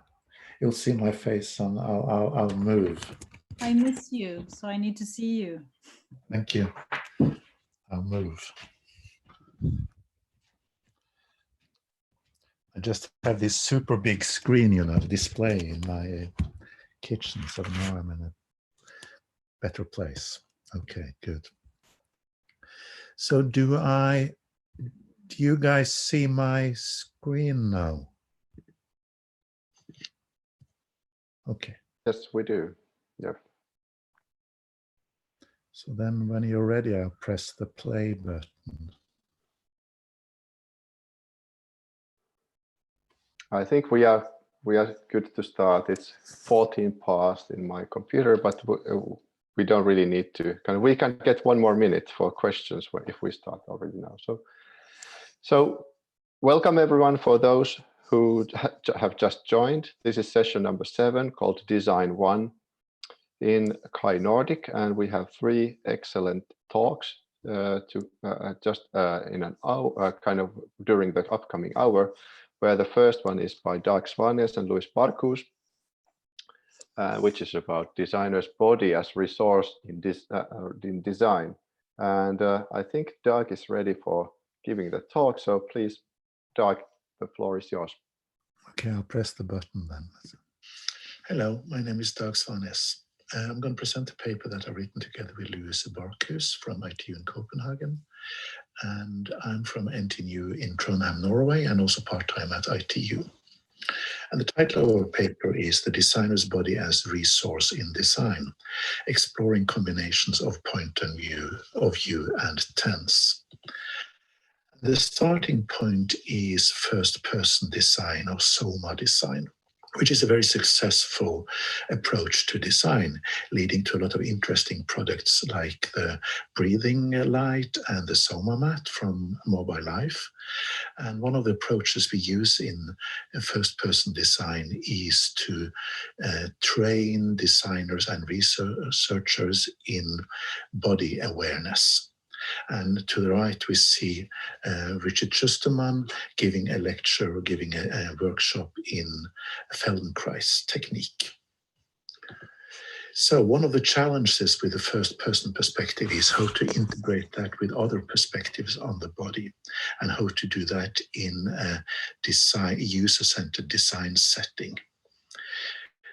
You'll see my face and I'll move. I miss you, so I need to see you. Thank you. I'll move. I just have this super big screen, you know, display in my kitchen, so now I'm in a better place. Okay, good. So do you guys see my screen now? Okay. Yes, we do. Yeah. So then when you're ready, I'll press the play button. I think we are good to start. It's 14 past in my computer, but we don't really need to. We can get 1 more minute for questions if we start already now. So welcome everyone for those who have just joined. This is session number 7 called Design 1 in CHINORDIC, and we have 3 excellent talks just in an hour, kind of during the upcoming hour, where the first one is by Dag Svanes and Louise Barkus, which is about designer's body as resource in design. And I think Dag is ready for giving the talk, so please, Dag, the floor is yours. Okay, I'll press the button then. Hello, my name is Dag Svanes. I'm going to present a paper that I've written together with Louise Barkus from ITU in Copenhagen. And I'm from NTNU in Trondheim, Norway, and also part-time at ITU. And the title of our paper is The Designer's Body as Resource in Design, Exploring Combinations of Point of View and Tense. The starting point is first-person design or Soma design, which is a very successful approach to design, leading to a lot of interesting products like the breathing light and the Soma mat from Mobile Life. And one of the approaches we use in first-person design is to train designers and researchers in body awareness. And to the right, we see Richard Schusterman giving a lecture, giving a workshop in Feldenkrais technique. So one of the challenges with the first-person perspective is how to integrate that with other perspectives on the body, and how to do that in a user-centered design setting.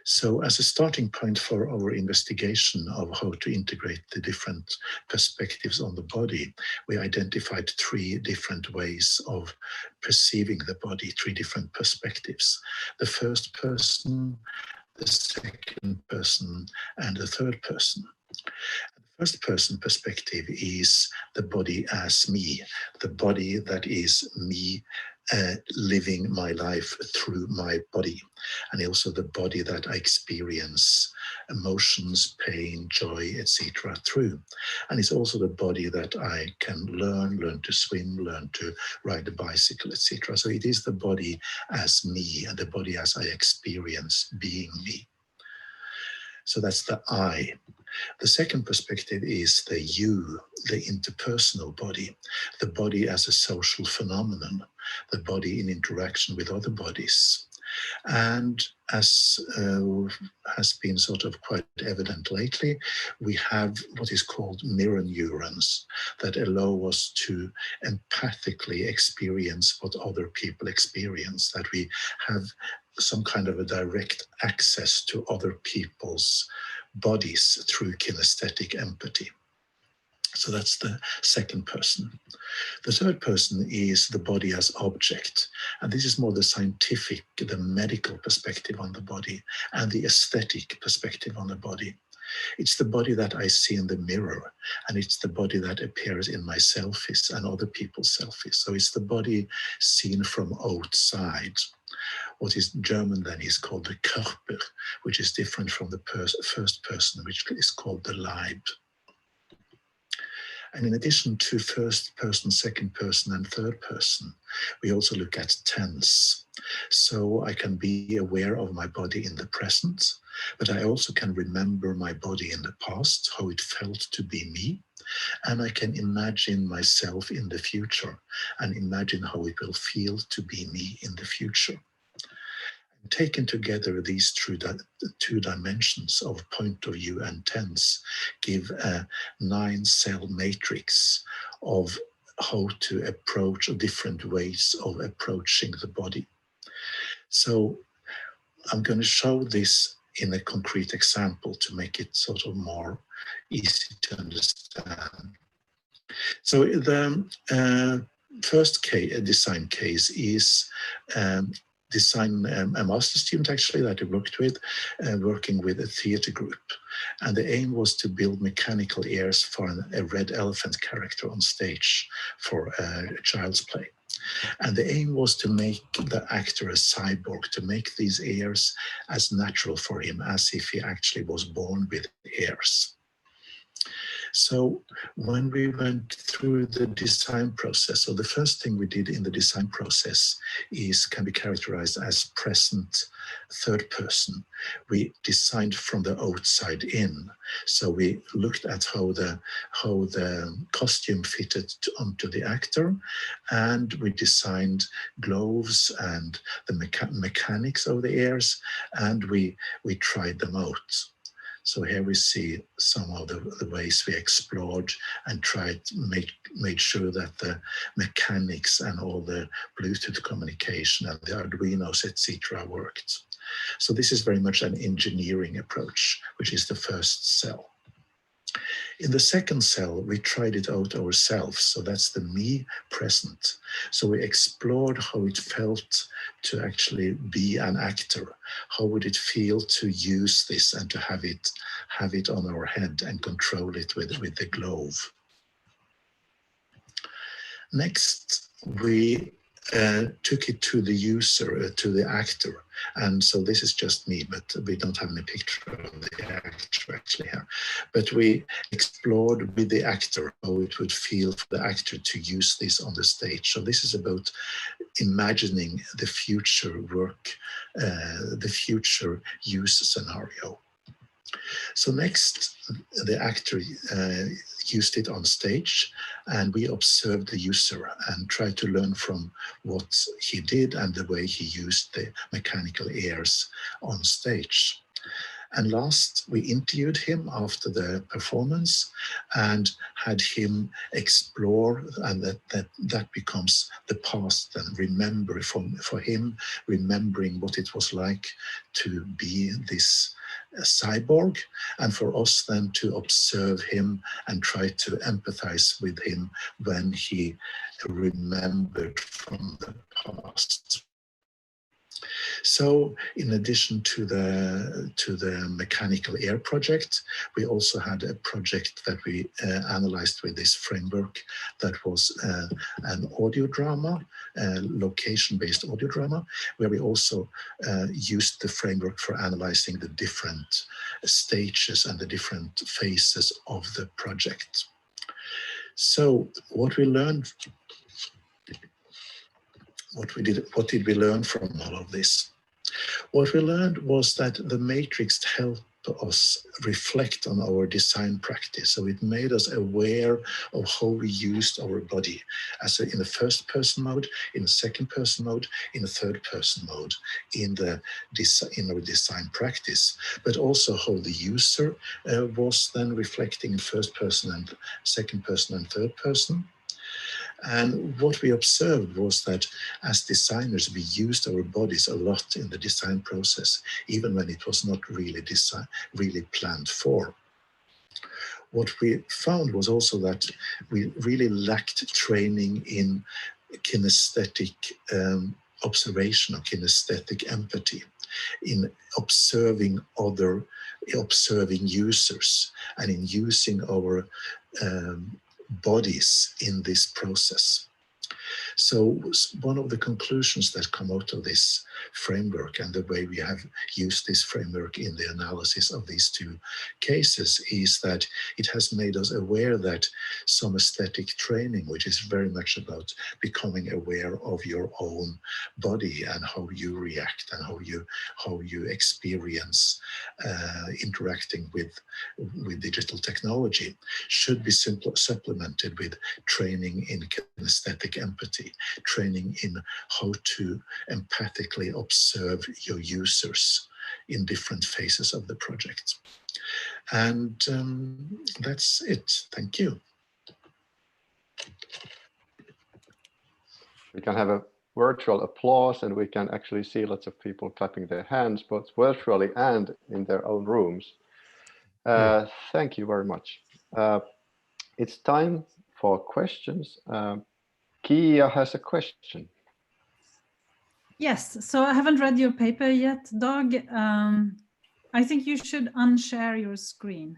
So as a starting point for our investigation of how to integrate the different perspectives on the body, we identified 3 different ways of perceiving the body, 3 different perspectives. The first person, the second person, and the third person. The first person perspective is the body as me, the body that is me living my life through my body, and also the body that I experience emotions, pain, joy, etc. through. And it's also the body that I can learn to swim, learn to ride a bicycle, etc. So it is the body as me and the body as I experience being me. So that's the I. The second perspective is the you, the interpersonal body, the body as a social phenomenon, the body in interaction with other bodies. And as has been sort of quite evident lately, we have what is called mirror neurons that allow us to empathically experience what other people experience, that we have some kind of a direct access to other people's bodies through kinesthetic empathy. So that's the second person. The third person is the body as object. And this is more the scientific, the medical perspective on the body, and the aesthetic perspective on the body. It's the body that I see in the mirror, and it's the body that appears in my selfies and other people's selfies. So it's the body seen from outside. What is German then is called the Körper, which is different from the first person, which is called the Leib. And in addition to first person, second person, and third person, we also look at tense. So I can be aware of my body in the present, but I also can remember my body in the past, how it felt to be me. And I can imagine myself in the future and imagine how it will feel to be me in the future. Taken together, these two dimensions of point of view and tense give a 9-cell matrix of how to approach different ways of approaching the body. So I'm going to show this in a concrete example to make it sort of more easy to understand. So the first design case is design a master student actually that I worked with, working with a theater group. And the aim was to build mechanical ears for a red elephant character on stage for a child's play. And the aim was to make the actor a cyborg, to make these ears as natural for him as if he actually was born with ears. So when we went through the design process, so the first thing we did in the design process can be characterized as present third person. We designed from the outside in. So we looked at how the costume fitted onto the actor, and we designed gloves and the mechanics of the ears, and we tried them out. So here we see some of the ways we explored and made sure that the mechanics and all the Bluetooth communication and the Arduinos, etc. worked. So this is very much an engineering approach, which is the first cell. In the second cell, we tried it out ourselves. So that's the me present. So we explored how it felt to actually be an actor. How would it feel to use this and to have it on our head and control it with the glove? Next, we took it to the user, to the actor. And so this is just me, but we don't have any picture of the actor actually here. But we explored with the actor how it would feel for the actor to use this on the stage. So this is about imagining the future work, the future use scenario. So next, the actor used it on stage, and we observed the user and tried to learn from what he did and the way he used the mechanical ears on stage. And last, we interviewed him after the performance and had him explore, and that becomes the past and remember for him, remembering what it was like to be this cyborg, and for us then to observe him and try to empathize with him when he remembered from the past. So in addition to the mechanical ear project, we also had a project that we analyzed with this framework that was an audio drama, location-based audio drama, where we also used the framework for analyzing the different stages and the different phases of the project. So what we learned, what did we learn from all of this? What we learned was that the matrix helped us reflect on our design practice. So it made us aware of how we used our body in the first person mode, in the second person mode, in the third person mode, in our design practice, but also how the user was then reflecting in first person and second person and third person. And what we observed was that as designers, we used our bodies a lot in the design process, even when it was not really planned for. What we found was also that we really lacked training in kinesthetic observation or kinesthetic empathy, in observing users and in using our bodies in this process. So one of the conclusions that come out of this framework and the way we have used this framework in the analysis of these two cases is that it has made us aware that some aesthetic training, which is very much about becoming aware of your own body and how you react and how you experience interacting with digital technology, should be supplemented with training in kinesthetic empathy, training in how to empathically observe your users in different phases of the project. And that's it. Thank you. We can have a virtual applause, and we can actually see lots of people clapping their hands, both virtually and in their own rooms. Thank you very much. It's time for questions. Kia has a question. Yes, so I haven't read your paper yet, Dag. I think you should unshare your screen.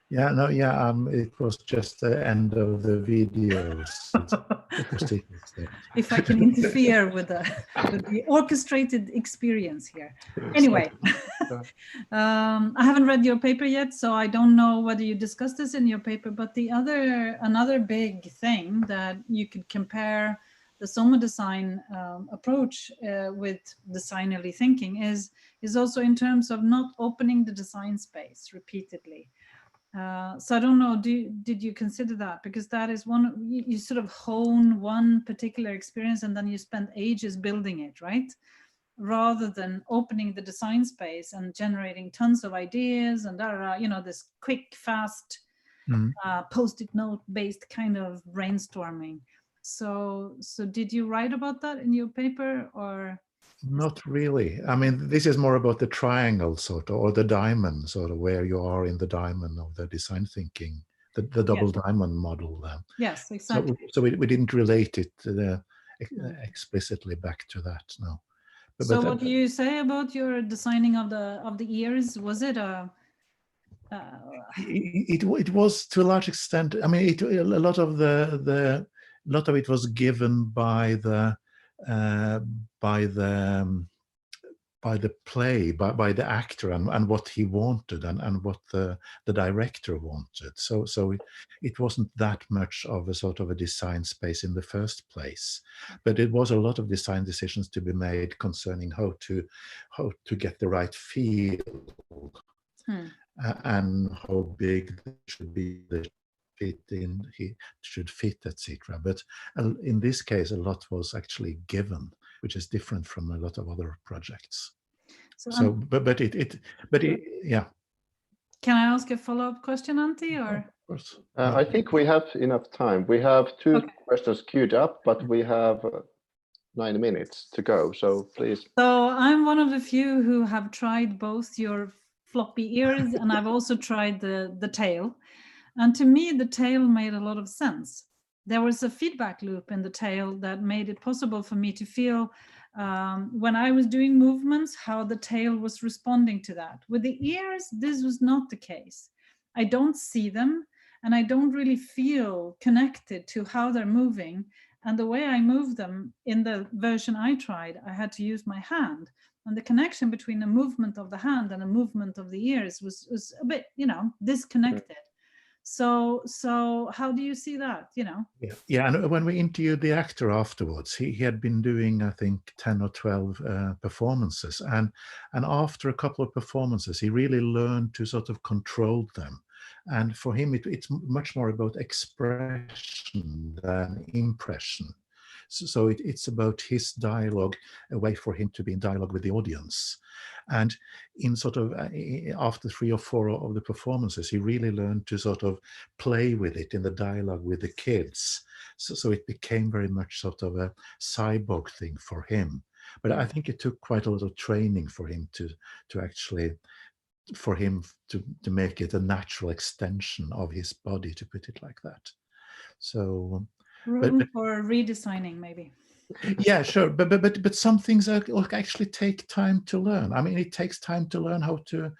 Yeah, no, yeah, it was just the end of the video. If I can interfere with the orchestrated experience here. Anyway, I haven't read your paper yet, so I don't know whether you discussed this in your paper, but another big thing that you could compare the Soma design approach with designerly thinking is also in terms of not opening the design space repeatedly. So I don't know, did you consider that? Because that is you sort of hone one particular experience and then you spend ages building it, right? Rather than opening the design space and generating tons of ideas and this quick, fast, post-it note based kind of brainstorming. So did you write about that in your paper or? Not really. I mean, this is more about the triangle sort of, or the diamond sort of, where you are in the diamond of the design thinking, the double diamond model. Yes, exactly. So we didn't relate it explicitly back to that, no. So what do you say about your designing of the ears? Was it a? It was to a large extent. I mean, a lot of it was given by the by the play, by the actor, and what he wanted, and what the director wanted. So it wasn't that much of a sort of a design space in the first place, but it was a lot of design decisions to be made concerning how to get the right feel, and how big it should be, the fit in, he should fit, etc. But in this case, a lot was actually given, which is different from a lot of other projects. So, but yeah. Can I ask a follow-up question, Antti? Or of course. I think we have enough time. We have two questions queued up, but we have 9 minutes to go. So please. So I'm one of the few who have tried both your floppy ears, and I've also tried the tail. And to me, the tail made a lot of sense. There was a feedback loop in the tail that made it possible for me to feel when I was doing movements, how the tail was responding to that. With the ears, this was not the case. I don't see them, and I don't really feel connected to how they're moving. And the way I move them in the version I tried, I had to use my hand. And the connection between the movement of the hand and the movement of the ears was a bit, disconnected. So how do you see that, Yeah, and when we interviewed the actor afterwards, he had been doing, I think, 10 or 12 performances. And after a couple of performances, he really learned to sort of control them. And for him, it's much more about expression than impression. So it's about his dialogue, a way for him to be in dialogue with the audience. And in sort of, after 3 or 4 of the performances, he really learned to sort of play with it in the dialogue with the kids. So it became very much sort of a cyborg thing for him. But I think it took quite a lot of training for him to actually, for him to make it a natural extension of his body, to put it like that. So room for redesigning, maybe. Yeah, sure, but some things actually take time to learn. I mean, it takes time to learn how to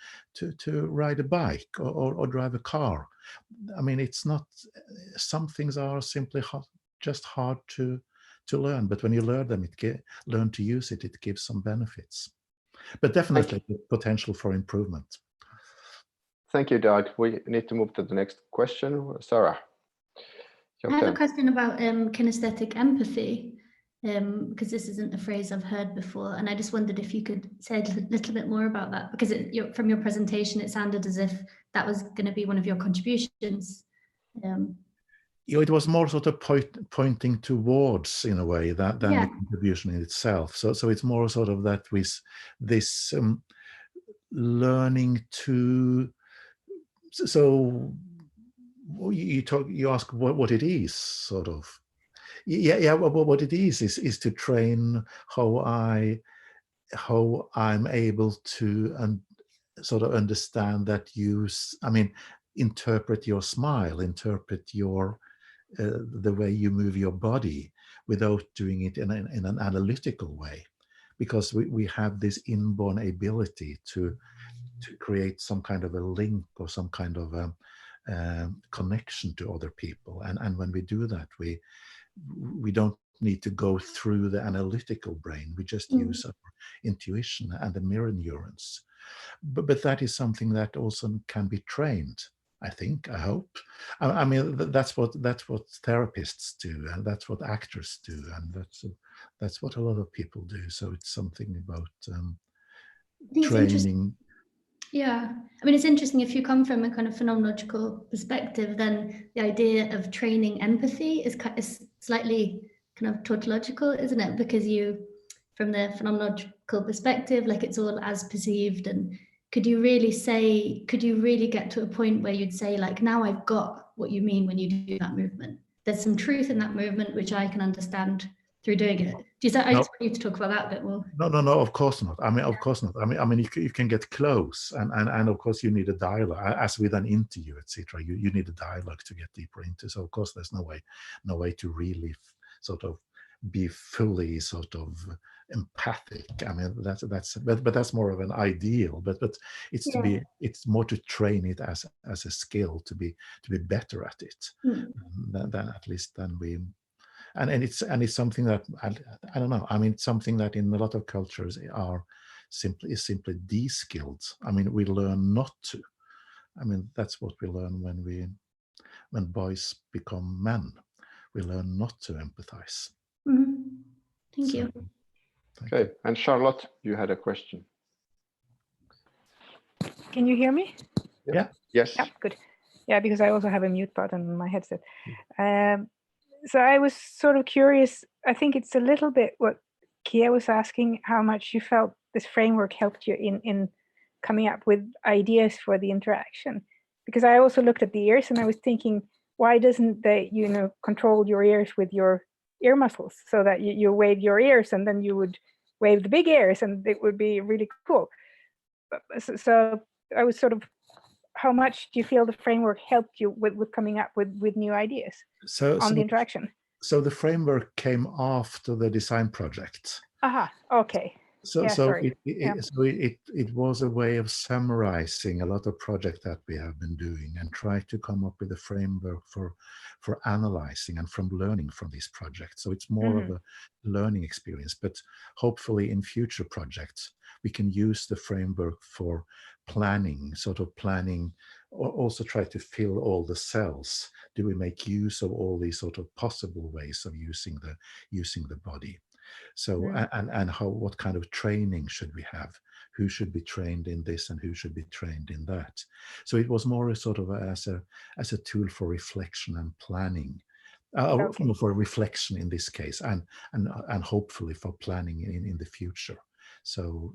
ride a bike or drive a car. I mean, it's not, some things are simply just hard to learn, but when you learn them, learn to use it, it gives some benefits. But definitely the potential for improvement. Thank you, Doug. We need to move to the next question. Sarah. I have a question about kinesthetic empathy, because this isn't a phrase I've heard before, and I just wondered if you could say a little bit more about that, because from your presentation, it sounded as if that was going to be one of your contributions. It was more sort of pointing towards, in a way, than the contribution in itself. So it's more sort of that with this learning to. So you ask what it is, sort of. Yeah. What it is to train how I'm able to sort of understand that interpret your smile, interpret your the way you move your body without doing it in an analytical way, because we have this inborn ability to create some kind of a link or some kind of a connection to other people, and when we do that, we don't need to go through the analytical brain. We just use our intuition and the mirror neurons. But that is something that also can be trained, I think, I hope. I mean, that's what therapists do, and that's what actors do, and that's what a lot of people do. So it's something about training. Yeah, I mean, it's interesting, if you come from a kind of phenomenological perspective, then the idea of training empathy is slightly kind of tautological, isn't it? Because from the phenomenological perspective, like it's all as perceived. And could you really get to a point where you'd say, like, now I've got what you mean when you do that movement? There's some truth in that movement, which I can understand through doing it. I just want you to talk about that a bit more. No, of course not. I mean, of course not. I mean, you can get close, and of course you need a dialogue, as with an interview, etc. You need a dialogue to get deeper into. So of course there's no way to really sort of be fully sort of empathic. I mean, but that's more of an ideal. But it's more to train it as a skill to be better at it, than at least than we. and it's something that I don't know. I mean, something that in a lot of cultures is simply de-skilled. I mean, we learn not to. I mean, that's what we learn when boys become men. We learn not to empathize. Thank you. Okay, and Charlotte, you had a question. Can you hear me? Yeah. Yes. Yeah, good. Yeah, because I also have a mute button on my headset. So I was sort of curious. I think it's a little bit what Kia was asking, how much you felt this framework helped you in coming up with ideas for the interaction. Because I also looked at the ears and I was thinking, why doesn't they, control your ears with your ear muscles so that you wave your ears and then you would wave the big ears and it would be really cool. So I was sort of, how much do you feel the framework helped you with coming up with new ideas on the interaction? So the framework came after the design project. Aha, okay. So it was a way of summarizing a lot of projects that we have been doing and try to come up with a framework for analyzing and from learning from these projects. So it's more of a learning experience, but hopefully in future projects we can use the framework for planning, or also try to fill all the cells. Do we make use of all these sort of possible ways of using the body? So and what kind of training should we have? Who should be trained in this and who should be trained in that? So it was more a sort of as a tool for reflection and planning, for reflection in this case, and hopefully for planning in the future. So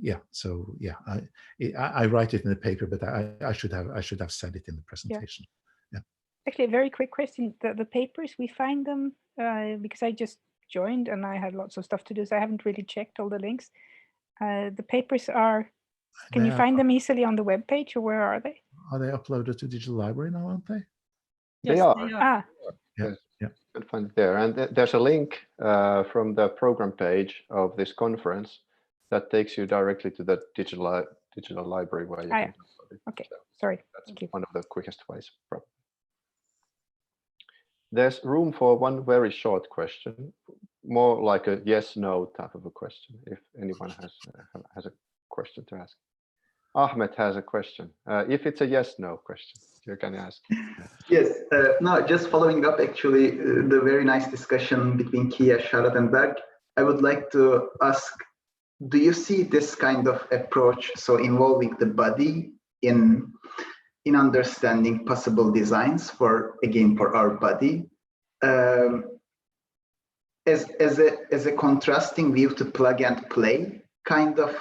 I write it in the paper, but I should have said it in the presentation. Yeah. Actually, a very quick question: the papers, we find them because I just joined and I had lots of stuff to do, so I haven't really checked all the links. The papers can you find them easily on the web page, or where are they? Are they uploaded to Digital Library now, aren't they? Yes, they are. Yeah. You can find it there. And there's a link from the program page of this conference that takes you directly to the digital library where you can download it. Okay, sorry. That's one of the quickest ways. There's room for one very short question, more like a yes/no type of a question, if anyone has a question to ask. Ahmed has a question. If it's a yes/no question, you can ask. Yes, no, just following up actually the very nice discussion between Kia, Charlotte, and Berg. I would like to ask, do you see this kind of approach, so involving the body in understanding possible designs for our body, as a contrasting view to plug and play kind of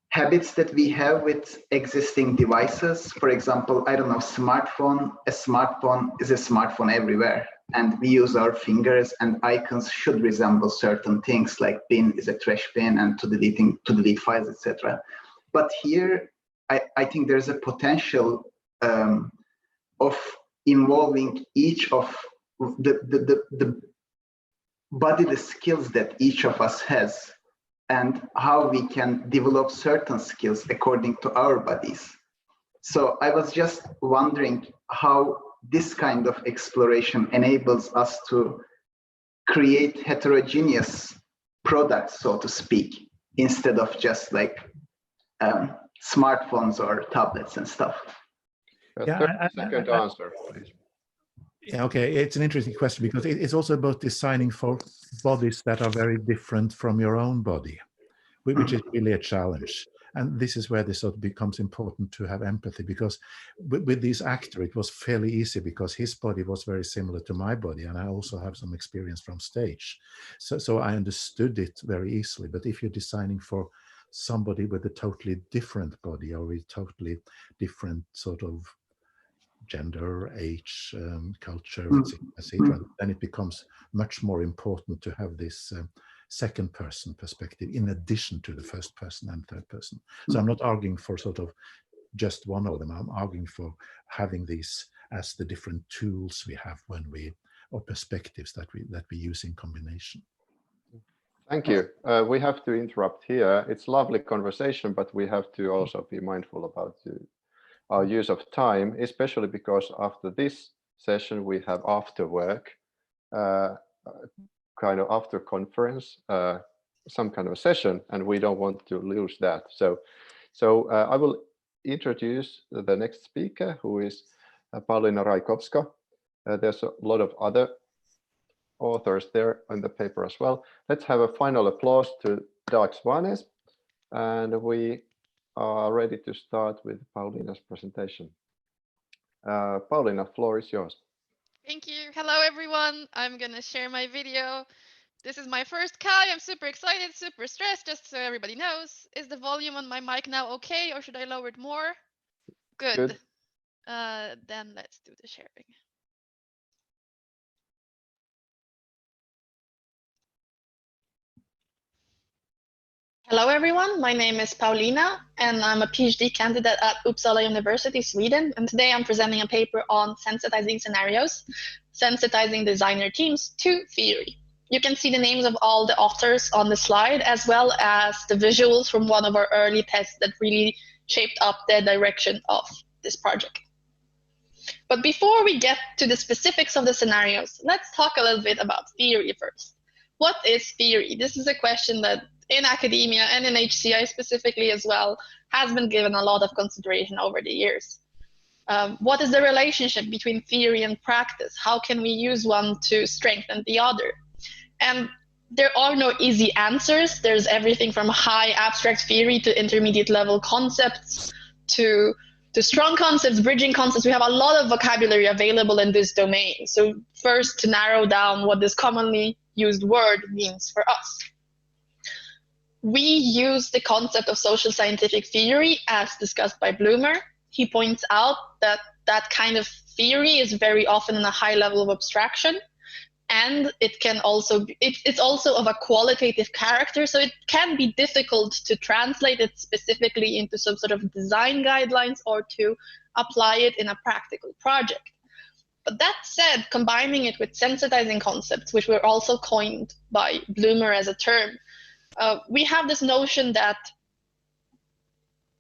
habits that we have with existing devices? For example, I don't know, smartphone. A smartphone is a smartphone everywhere, and we use our fingers, and icons should resemble certain things, like bin is a trash bin, and to delete files, etc. But here, I think there's a potential of involving each of the bodily skills that each of us has, and how we can develop certain skills according to our bodies. So I was just wondering how this kind of exploration enables us to create heterogeneous products, so to speak, instead of just like smartphones or tablets and stuff. Yeah, second answer, please. Yeah, okay, it's an interesting question because it's also about designing for bodies that are very different from your own body, which is really a challenge. And this is where this sort of becomes important to have empathy, because with this actor, it was fairly easy because his body was very similar to my body, and I also have some experience from stage. So I understood it very easily. But if you're designing for somebody with a totally different body or with totally different sort of gender, age, culture, etc., then it becomes much more important to have this second person perspective in addition to the first person and third person. So I'm not arguing for sort of just one of them. I'm arguing for having these as the different tools we have or perspectives that we use in combination. Thank you. We have to interrupt here. It's lovely conversation, but we have to also be mindful about our use of time, especially because after this session we have after work, kind of after conference, some kind of a session, and we don't want to lose that. So I will introduce the next speaker, who is Paulina Rajkowska. There's a lot of other authors there on the paper as well. Let's have a final applause to Dag Svanes, and we are ready to start with Paulina's presentation. Paulina, floor is yours. Thank you. Hello, everyone. I'm going to share my video. This is my first Kai. I'm super excited, super stressed, just so everybody knows. Is the volume on my mic now okay, or should I lower it more? Good. Then let's do the sharing. Hello, everyone. My name is Paulina, and I'm a PhD candidate at Uppsala University, Sweden. And today I'm presenting a paper on sensitizing scenarios, sensitizing designer teams to theory. You can see the names of all the authors on the slide, as well as the visuals from one of our early tests that really shaped up the direction of this project. But before we get to the specifics of the scenarios, let's talk a little bit about theory first. What is theory? This is a question that in academia and in HCI specifically as well has been given a lot of consideration over the years. What is the relationship between theory and practice? How can we use one to strengthen the other? And there are no easy answers. There's everything from high abstract theory to intermediate level concepts to strong concepts, bridging concepts. We have a lot of vocabulary available in this domain. So first, to narrow down what this commonly used word means for us. We use the concept of social scientific theory as discussed by Bloomer. He points out that that kind of theory is very often in a high level of abstraction, and it can also it's also of a qualitative character, so it can be difficult to translate it specifically into some sort of design guidelines or to apply it in a practical project. But that said, combining it with sensitizing concepts, which were also coined by Bloomer as a term, we have this notion that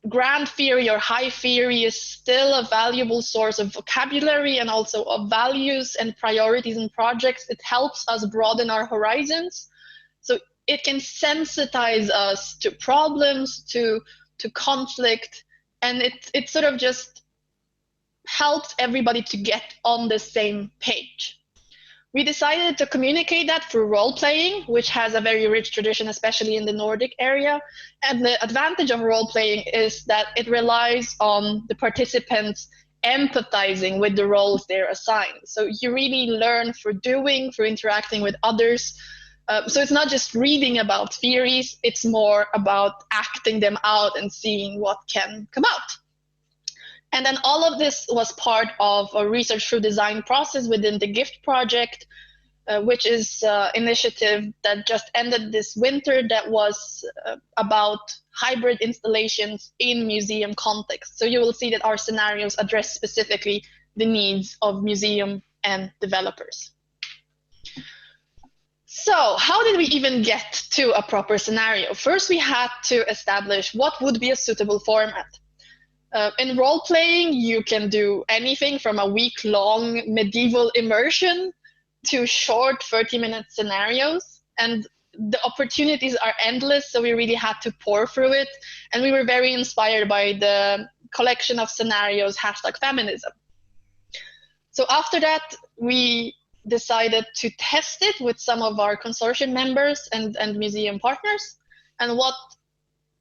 grand theory or high theory is still a valuable source of vocabulary and also of values and priorities in projects. It helps us broaden our horizons. So it can sensitize us to problems, to conflict, and it sort of just helps everybody to get on the same page. We decided to communicate that through role-playing, which has a very rich tradition, especially in the Nordic area. And the advantage of role-playing is that it relies on the participants empathizing with the roles they're assigned. So you really learn through doing, through interacting with others. So it's not just reading about theories, it's more about acting them out and seeing what can come out. And then all of this was part of a research through design process within the GIFT project, which is an initiative that just ended this winter that was about hybrid installations in museum context. So you will see that our scenarios address specifically the needs of museum and developers. So how did we even get to a proper scenario? First, we had to establish what would be a suitable format. In role-playing, you can do anything from a week-long medieval immersion to short 30-minute scenarios. And the opportunities are endless, so we really had to pore through it. And we were very inspired by the collection of scenarios, #feminism. So after that, we decided to test it with some of our consortium members and museum partners. And what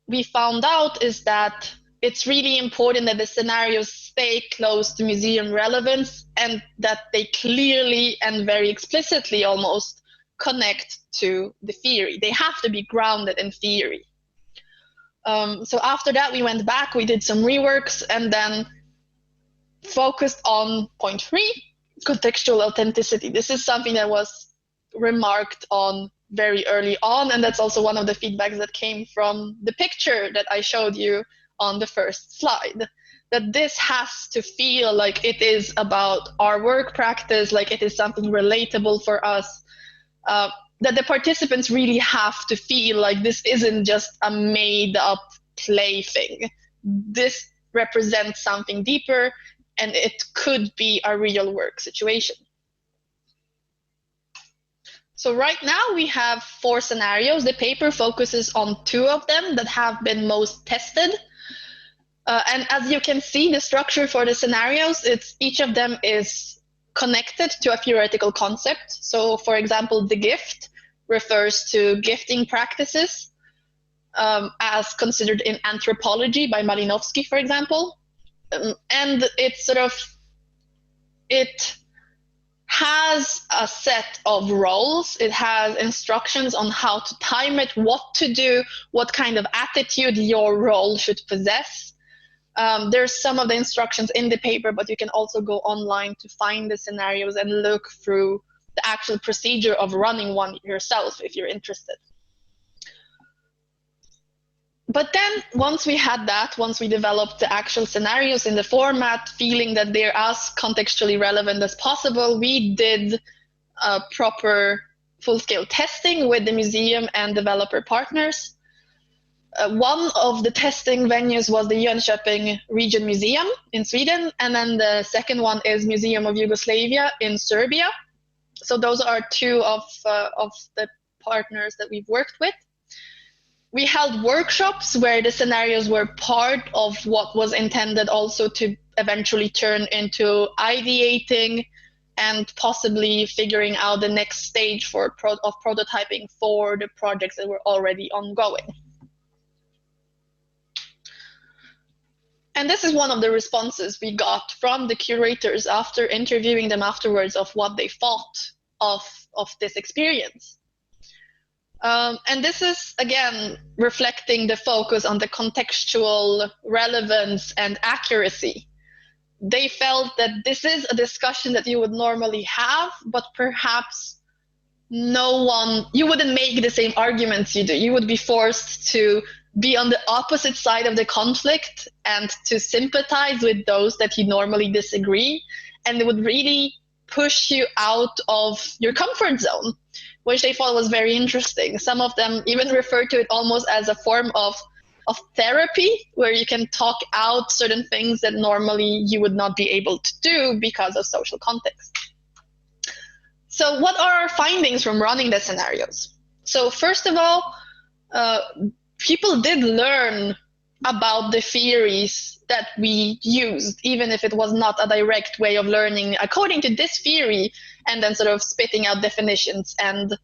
we found out is that it's really important that the scenarios stay close to museum relevance and that they clearly and very explicitly almost connect to the theory. They have to be grounded in theory. So after that, we went back, we did some reworks, and then focused on point 3, contextual authenticity. This is something that was remarked on very early on, and that's also one of the feedbacks that came from the picture that I showed you on the first slide, that this has to feel like it is about our work practice, like it is something relatable for us, that the participants really have to feel like this isn't just a made up plaything. This represents something deeper, and it could be a real work situation. So right now we have 4 scenarios. The paper focuses on 2 of them that have been most tested. And as you can see, the structure for the scenarios, each of them is connected to a theoretical concept. So for example, the gift refers to gifting practices as considered in anthropology by Malinowski, for example. And it has a set of roles. It has instructions on how to time it, what to do, what kind of attitude your role should possess. There's some of the instructions in the paper, but you can also go online to find the scenarios and look through the actual procedure of running one yourself if you're interested. But then once we had that, once we developed the actual scenarios in the format, feeling that they're as contextually relevant as possible, we did proper full-scale testing with the museum and developer partners. One of the testing venues was the Jönköping Region Museum in Sweden, and then the second one is Museum of Yugoslavia in Serbia. So those are 2 of the partners that we've worked with. We held workshops where the scenarios were part of what was intended also to eventually turn into ideating and possibly figuring out the next stage of prototyping for the projects that were already ongoing. And this is one of the responses we got from the curators after interviewing them afterwards of what they thought of this experience. And this is, again, reflecting the focus on the contextual relevance and accuracy. They felt that this is a discussion that you would normally have, but perhaps you wouldn't make the same arguments you do. You would be forced to be on the opposite side of the conflict and to sympathize with those that you normally disagree. And it would really push you out of your comfort zone, which they thought was very interesting. Some of them even refer to it almost as a form of therapy, where you can talk out certain things that normally you would not be able to do because of social context. So what are our findings from running the scenarios? So first of all, people did learn about the theories that we used, even if it was not a direct way of learning according to this theory and then sort of spitting out definitions and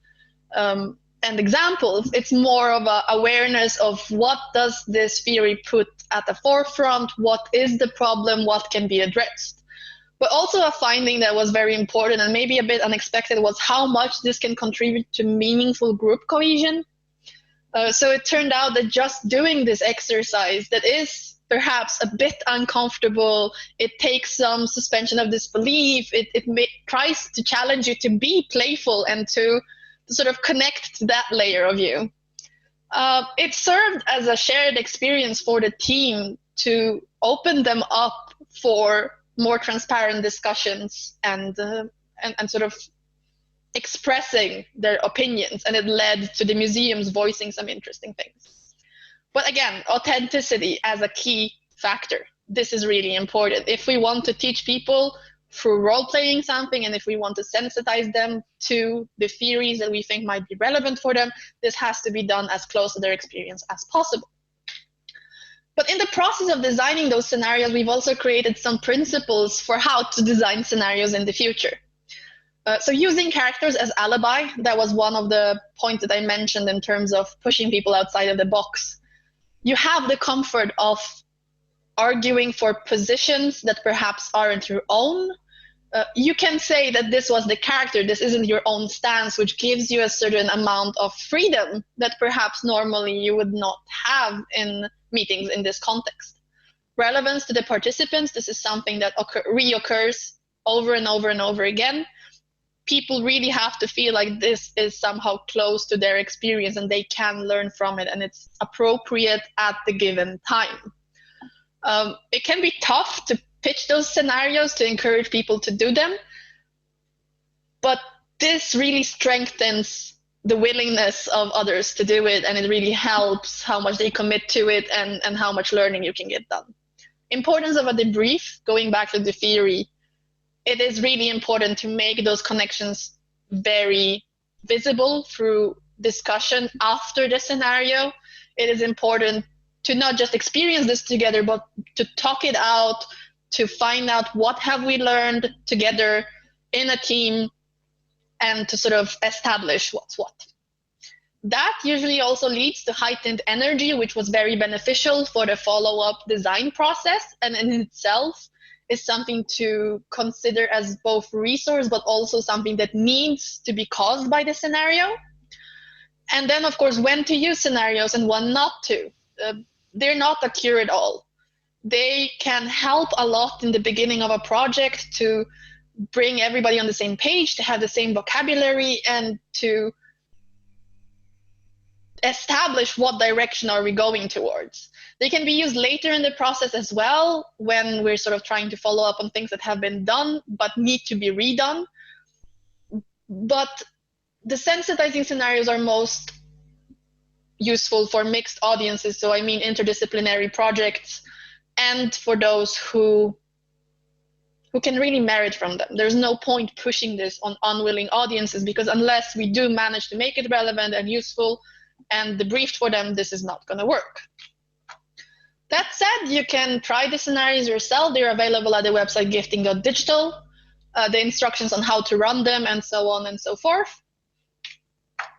examples. It's more of an awareness of what does this theory put at the forefront, what is the problem, what can be addressed. But also a finding that was very important and maybe a bit unexpected was how much this can contribute to meaningful group cohesion. So it turned out that just doing this exercise that is perhaps a bit uncomfortable, it takes some suspension of disbelief, it tries to challenge you to be playful and to sort of connect to that layer of you. It served as a shared experience for the team to open them up for more transparent discussions and sort of expressing their opinions, and it led to the museums voicing some interesting things. But again, authenticity as a key factor. This is really important. If we want to teach people through role-playing something, and if we want to sensitize them to the theories that we think might be relevant for them, this has to be done as close to their experience as possible. But in the process of designing those scenarios, we've also created some principles for how to design scenarios in the future. So using characters as alibi, that was one of the points that I mentioned in terms of pushing people outside of the box. You have the comfort of arguing for positions that perhaps aren't your own. You can say that this was the character, this isn't your own stance, which gives you a certain amount of freedom that perhaps normally you would not have in meetings in this context. Relevance to the participants, this is something that reoccurs over and over and over again. People really have to feel like this is somehow close to their experience and they can learn from it and it's appropriate at the given time. It can be tough to pitch those scenarios to encourage people to do them, but this really strengthens the willingness of others to do it, and it really helps how much they commit to it and how much learning you can get done. Importance of a debrief, going back to the theory, it is really important to make those connections very, visible through discussion after the scenario, it is important to not just experience this together, but to talk it out, to find out what have we learned together in a team, and to sort of establish what's what. That usually also leads to heightened energy, which was very beneficial for the follow-up design process, and in itself is something to consider as both resource, but also something that needs to be caused by the scenario. And then, of course, when to use scenarios and when not to. They're not a cure-it-all. They can help a lot in the beginning of a project to bring everybody on the same page, to have the same vocabulary, and to establish what direction are we going towards. They can be used later in the process as well, when we're sort of trying to follow up on things that have been done but need to be redone. But the sensitizing scenarios are most useful for mixed audiences, so I mean interdisciplinary projects, and for those who can really merit from them. There's no point pushing this on unwilling audiences, because unless we do manage to make it relevant and useful and debriefed for them, this is not going to work. That said, you can try the scenarios yourself. They're available at the website gifting.digital, the instructions on how to run them, and so on and so forth.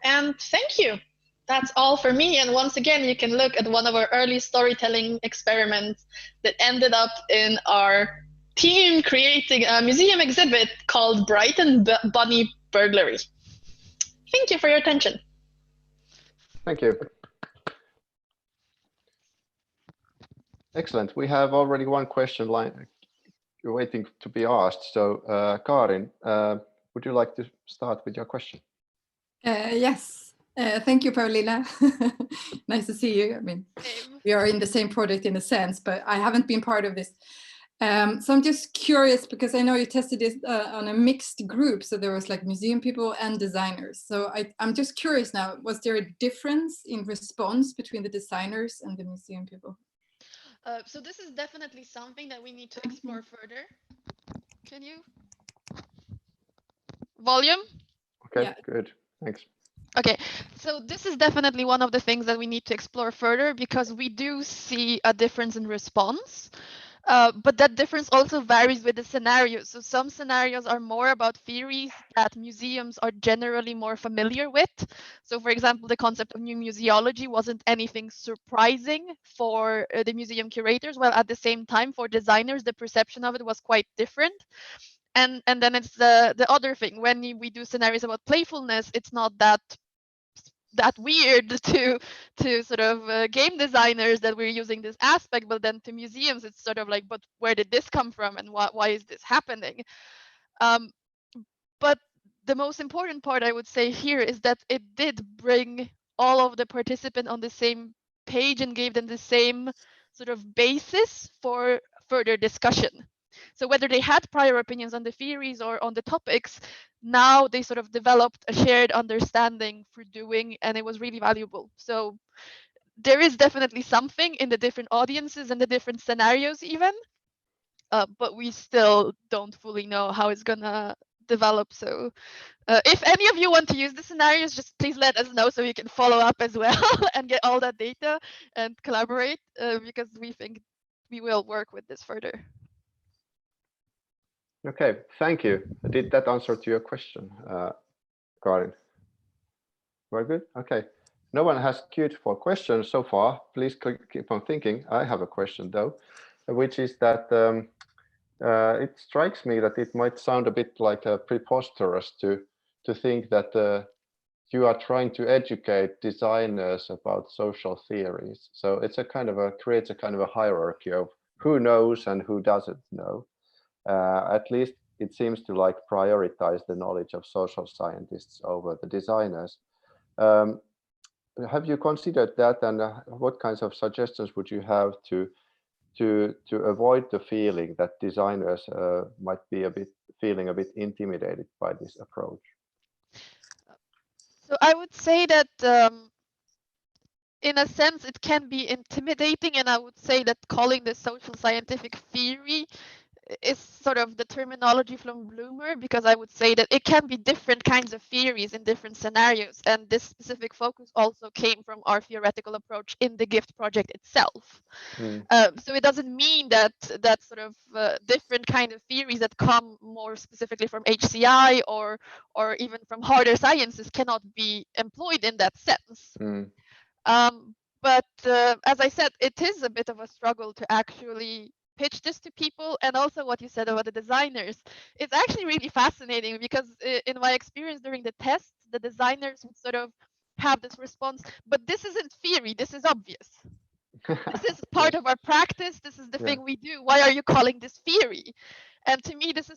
And thank you. That's all for me. And once again, you can look at one of our early storytelling experiments that ended up in our team creating a museum exhibit called Brighton Bunny Burglary. Thank you for your attention. Thank you. Excellent. We have already one question waiting to be asked. So, Karin, would you like to start with your question? Yes. Thank you, Paulina. Nice to see you. I mean, we are in the same project in a sense, but I haven't been part of this. So I'm just curious, because I know you tested this on a mixed group. So there was like museum people and designers. So I'm just curious now, was there a difference in response between the designers and the museum people? So this is definitely something that we need to explore further. Can you? Volume? Okay, yeah. Good. Thanks. Okay, so this is definitely one of the things that we need to explore further, because we do see a difference in response. But that difference also varies with the scenarios. So some scenarios are more about theories that museums are generally more familiar with. So for example, the concept of new museology wasn't anything surprising for the museum curators, while at the same time for designers, the perception of it was quite different. And then it's the other thing, when we do scenarios about playfulness, it's not that weird to sort of game designers that we're using this aspect, but then to museums it's sort of like, but where did this come from, and why is this happening? But the most important part I would say here is that it did bring all of the participants on the same page and gave them the same sort of basis for further discussion. So whether they had prior opinions on the theories or on the topics, now they sort of developed a shared understanding for doing, and it was really valuable. So there is definitely something in the different audiences and the different scenarios even, but we still don't fully know how it's gonna develop. So if any of you want to use the scenarios, just please let us know so we can follow up as well and get all that data and collaborate, because we think we will work with this further. Okay, thank you. Did that answer to your question, Karin? Very good. Okay. No one has queued for questions so far. Please keep on thinking. I have a question though, which is that it strikes me that it might sound a bit like preposterous to think that you are trying to educate designers about social theories. So it's a kind of creates a kind of a hierarchy of who knows and who doesn't know. At least it seems to like prioritize the knowledge of social scientists over the designers. Have you considered that, and what kinds of suggestions would you have to avoid the feeling that designers might be feeling a bit intimidated by this approach? So I would say that in a sense it can be intimidating, and I would say that calling this social scientific theory is sort of the terminology from Bloomer, because I would say that it can be different kinds of theories in different scenarios, and this specific focus also came from our theoretical approach in the GIFT project itself. So it doesn't mean that sort of different kind of theories that come more specifically from HCI or even from harder sciences cannot be employed in that sense. But as I said, it is a bit of a struggle to actually pitch this to people, and also what you said about the designers. It's actually really fascinating because in my experience during the tests, the designers would sort of have this response, but this isn't theory, this is obvious. This is part of our practice, this is the thing we do, why are you calling this theory? And to me, this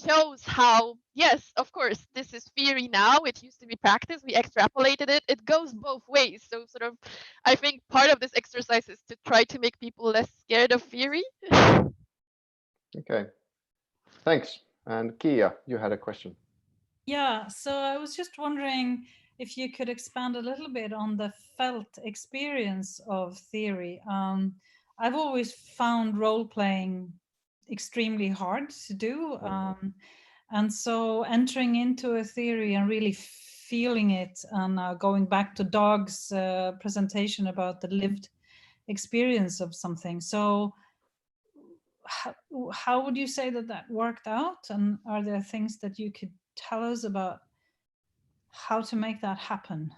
shows how, yes, of course, this is theory now, it used to be practice, we extrapolated it, it goes both ways. So sort of, I think part of this exercise is to try to make people less scared of theory. Okay, thanks. And Kia, you had a question. Yeah, so I was just wondering if you could expand a little bit on the felt experience of theory. I've always found role-playing extremely hard to do. And so entering into a theory and really feeling it, and going back to Dog's presentation about the lived experience of something. So how would you say that worked out? And are there things that you could tell us about how to make that happen?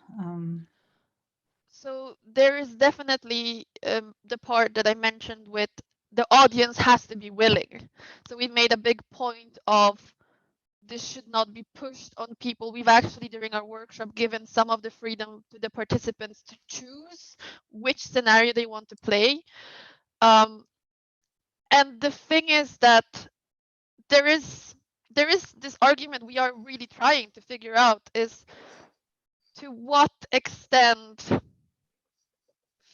So there is definitely the part that I mentioned with the audience has to be willing. So we made a big point of this should not be pushed on people. We've actually during our workshop given some of the freedom to the participants to choose which scenario they want to play. And the thing is that there is this argument we are really trying to figure out is to what extent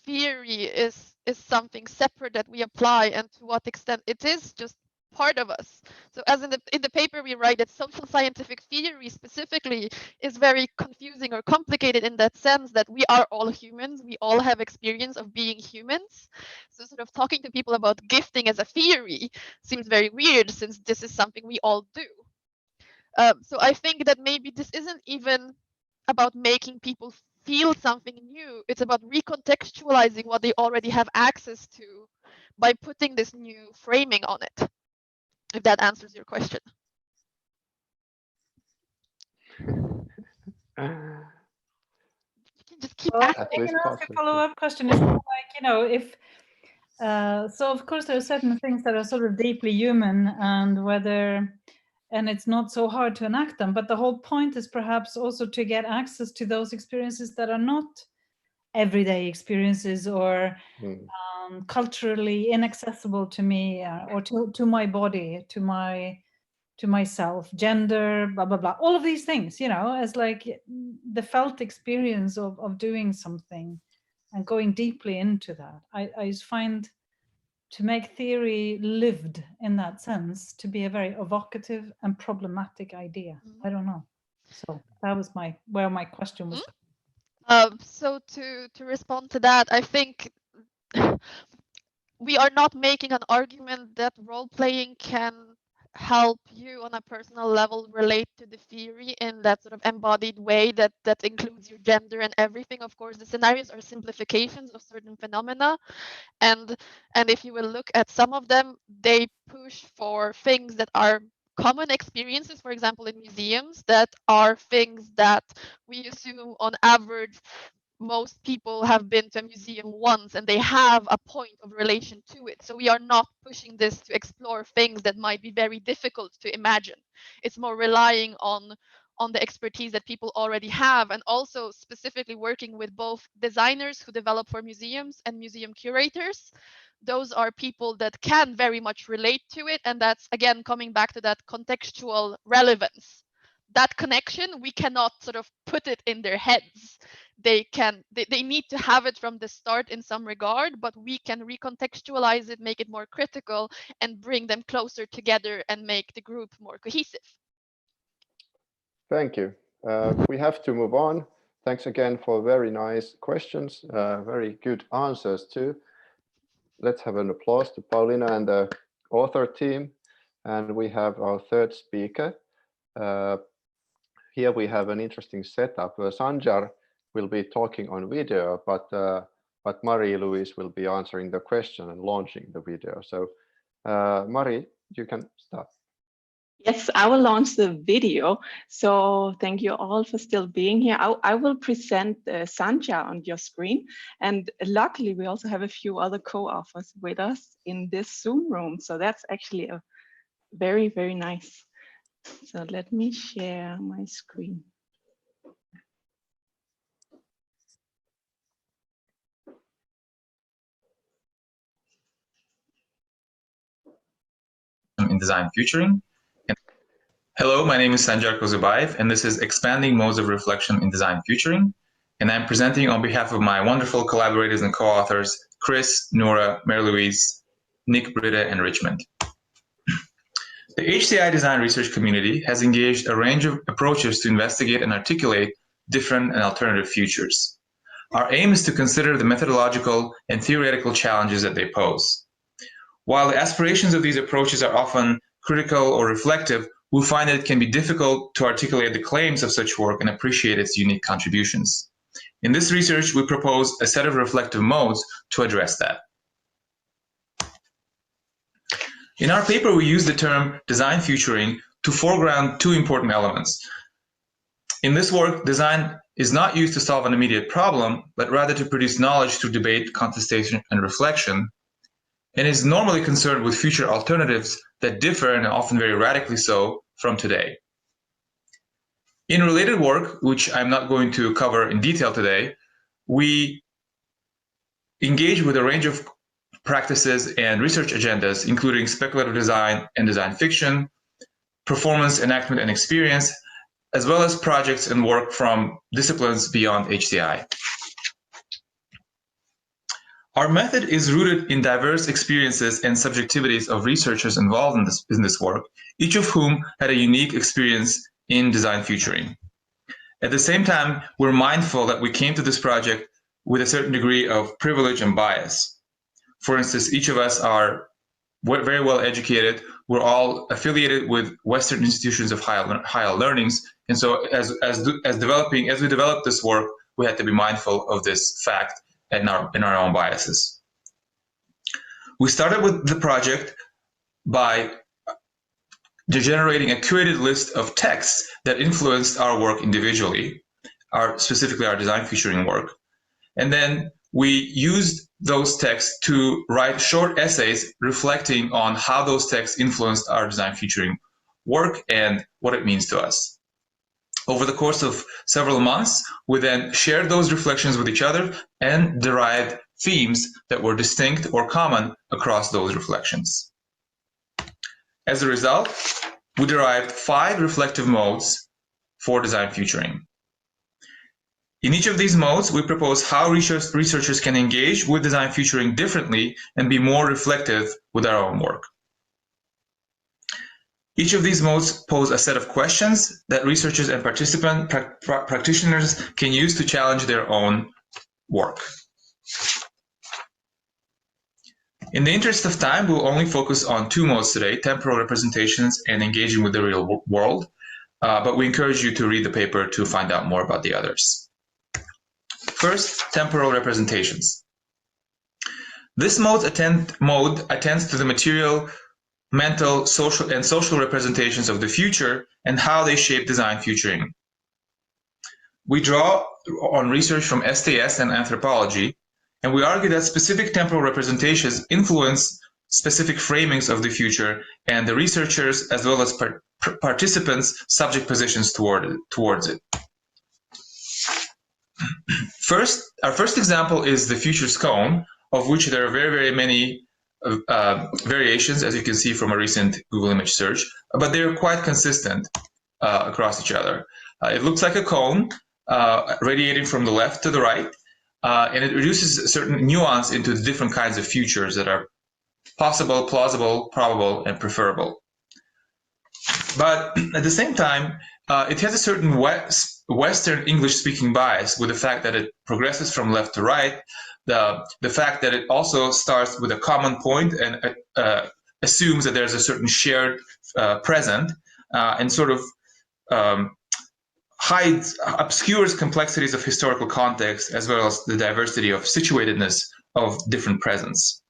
theory is something separate that we apply, and to what extent it is just part of us. So as in the paper we write that social scientific theory specifically is very confusing or complicated in that sense that we are all humans, we all have experience of being humans. So sort of talking to people about gifting as a theory seems very weird since this is something we all do. So I think that maybe this isn't even about making people feel something new. It's about recontextualizing what they already have access to by putting this new framing on it, if that answers your question. You can just keep asking. A follow-up question is like, if so of course there are certain things that are sort of deeply human, and it's not so hard to enact them, but the whole point is perhaps also to get access to those experiences that are not everyday experiences or culturally inaccessible to me, or to my body, to myself, gender, blah blah blah, all of these things, as like the felt experience of doing something and going deeply into that. I just find to make theory lived in that sense to be a very evocative and problematic idea. I don't know. So that was where my question was. So to respond to that, I think we are not making an argument that role-playing can help you on a personal level relate to the theory in that sort of embodied way that includes your gender and everything. Of course, the scenarios are simplifications of certain phenomena, and if you will look at some of them, they push for things that are common experiences, for example, in museums, that are things that we assume on average most people have been to a museum once and they have a point of relation to it. So we are not pushing this to explore things that might be very difficult to imagine. It's more relying on the expertise that people already have, and also specifically working with both designers who develop for museums and museum curators. Those are people that can very much relate to it, and that's again coming back to that contextual relevance. That connection, we cannot sort of put it in their heads. They need to have it from the start in some regard, but we can recontextualize it, make it more critical, and bring them closer together and make the group more cohesive. Thank you. We have to move on. Thanks again for very nice questions, very good answers too. Let's have an applause to Paulina and the author team. And we have our third speaker. Here we have an interesting setup. Sanjar will be talking on video, but Marie-Louise will be answering the question and launching the video. So Marie, you can start. Yes, I will launch the video. So thank you all for still being here. I will present Sanjar on your screen. And luckily, we also have a few other co-authors with us in this Zoom room. So that's actually a very, very nice. So let me share my screen. In design featuring. Hello, my name is Sanjar Kozubayev, and this is Expanding Modes of Reflection in Design Featuring. And I'm presenting on behalf of my wonderful collaborators and co-authors, Chris, Nora, Mary-Louise, Nick, Britta, and Richmond. The HCI design research community has engaged a range of approaches to investigate and articulate different and alternative futures. Our aim is to consider the methodological and theoretical challenges that they pose. While the aspirations of these approaches are often critical or reflective, we find that it can be difficult to articulate the claims of such work and appreciate its unique contributions. In this research, we propose a set of reflective modes to address that. In our paper, we use the term design featuring to foreground two important elements. In this work, design is not used to solve an immediate problem, but rather to produce knowledge through debate, contestation, and reflection, and is normally concerned with future alternatives that differ, and often very radically so, from today. In related work, which I'm not going to cover in detail today, we engage with a range of practices and research agendas, including speculative design and design fiction, performance, enactment, and experience, as well as projects and work from disciplines beyond HCI. Our method is rooted in diverse experiences and subjectivities of researchers involved in this work, each of whom had a unique experience in design featuring. At the same time, we're mindful that we came to this project with a certain degree of privilege and bias. For instance, each of us are very well educated. We're all affiliated with Western institutions of higher learnings, and so as we develop this work, we had to be mindful of this fact in our own biases. We started with the project by generating a curated list of texts that influenced our work individually, specifically our design featuring work, and then we used those texts to write short essays reflecting on how those texts influenced our design featuring work and what it means to us. Over the course of several months, we then shared those reflections with each other and derived themes that were distinct or common across those reflections. As a result, we derived 5 reflective modes for design featuring. In each of these modes, we propose how researchers can engage with design featuring differently and be more reflective with our own work. Each of these modes pose a set of questions that researchers and practitioners can use to challenge their own work. In the interest of time, we'll only focus on 2 modes today, temporal representations and engaging with the real world, but we encourage you to read the paper to find out more about the others. First, temporal representations. This mode attends to the material, mental, social representations of the future and how they shape design featuring. We draw on research from STS and anthropology, and we argue that specific temporal representations influence specific framings of the future and the researchers as well as participants' subject positions towards it. Our first example is the future scone, of which there are very, very many variations, as you can see from a recent Google image search, but they're quite consistent across each other. It looks like a cone radiating from the left to the right, and it reduces a certain nuance into the different kinds of futures that are possible, plausible, probable, and preferable. But at the same time, it has a certain Western English-speaking bias with the fact that it progresses from left to right, the fact that it also starts with a common point and assumes that there's a certain shared present and sort of obscures complexities of historical context as well as the diversity of situatedness of different presents.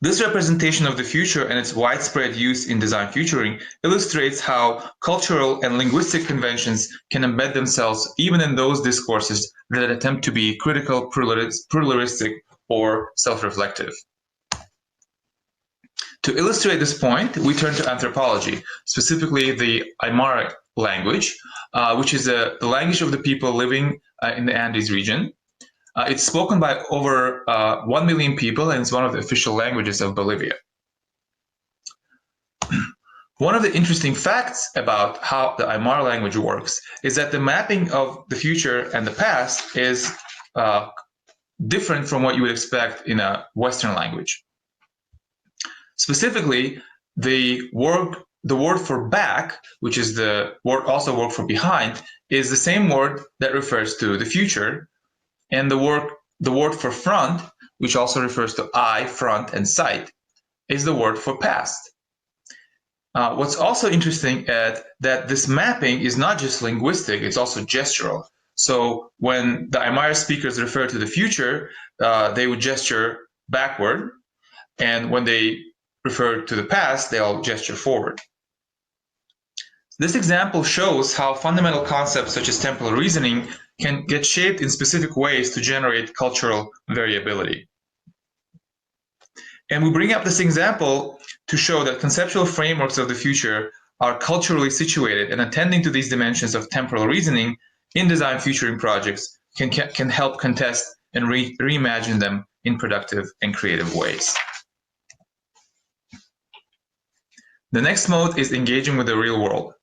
This representation of the future and its widespread use in design futuring illustrates how cultural and linguistic conventions can embed themselves even in those discourses that attempt to be critical, pluralistic, or self-reflective. To illustrate this point, we turn to anthropology, specifically the Aymara language, which is the language of the people living in the Andes region. It's spoken by over 1 million people, and it's one of the official languages of Bolivia. One of the interesting facts about how the Aymara language works is that the mapping of the future and the past is different from what you would expect in a Western language. Specifically, the word for back, which is the word also word for behind, is the same word that refers to the future, and the word for front, which also refers to eye, front, and sight, is the word for past. What's also interesting is that this mapping is not just linguistic, it's also gestural. So when the Aymara speakers refer to the future, they would gesture backward, and when they refer to the past, they'll gesture forward. This example shows how fundamental concepts such as temporal reasoning can get shaped in specific ways to generate cultural variability. And we bring up this example to show that conceptual frameworks of the future are culturally situated, and attending to these dimensions of temporal reasoning in design futuring projects can help contest and reimagine them in productive and creative ways. The next mode is engaging with the real world.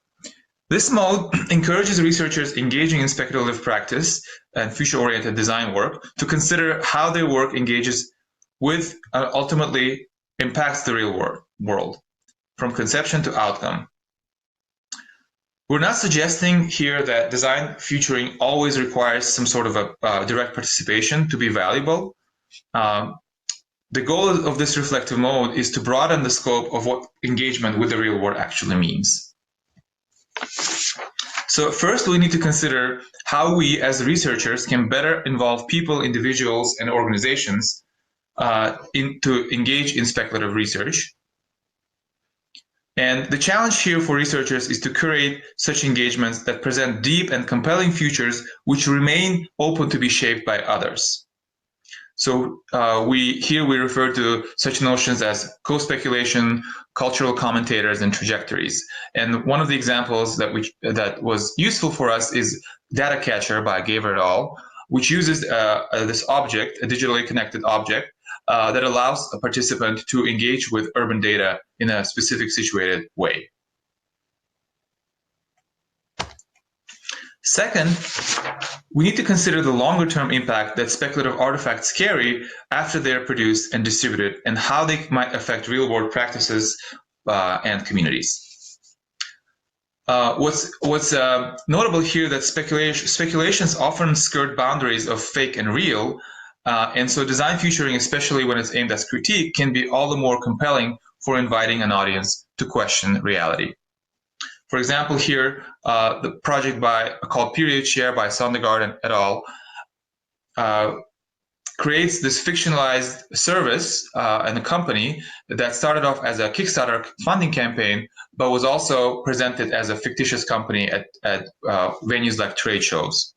This mode encourages researchers engaging in speculative practice and future-oriented design work to consider how their work engages with and ultimately impacts the real world, from conception to outcome. We're not suggesting here that design futuring always requires some sort of a direct participation to be valuable. The goal of this reflective mode is to broaden the scope of what engagement with the real world actually means. So first, we need to consider how we as researchers can better involve people, individuals, and organizations to engage in speculative research. And the challenge here for researchers is to curate such engagements that present deep and compelling futures which remain open to be shaped by others. So we refer to such notions as co-speculation, cultural commentators, and trajectories. And one of the examples that was useful for us is Data Catcher by Gaver et al., which uses this object, a digitally connected object, that allows a participant to engage with urban data in a specific situated way. Second, we need to consider the longer-term impact that speculative artifacts carry after they're produced and distributed, and how they might affect real-world practices and communities. What's notable here that speculations often skirt boundaries of fake and real, and so design futuring, especially when it's aimed at critique, can be all the more compelling for inviting an audience to question reality. For example, here, the project called Period Share by Søndergaard et al. Creates this fictionalized service and a company that started off as a Kickstarter funding campaign, but was also presented as a fictitious company at venues like trade shows.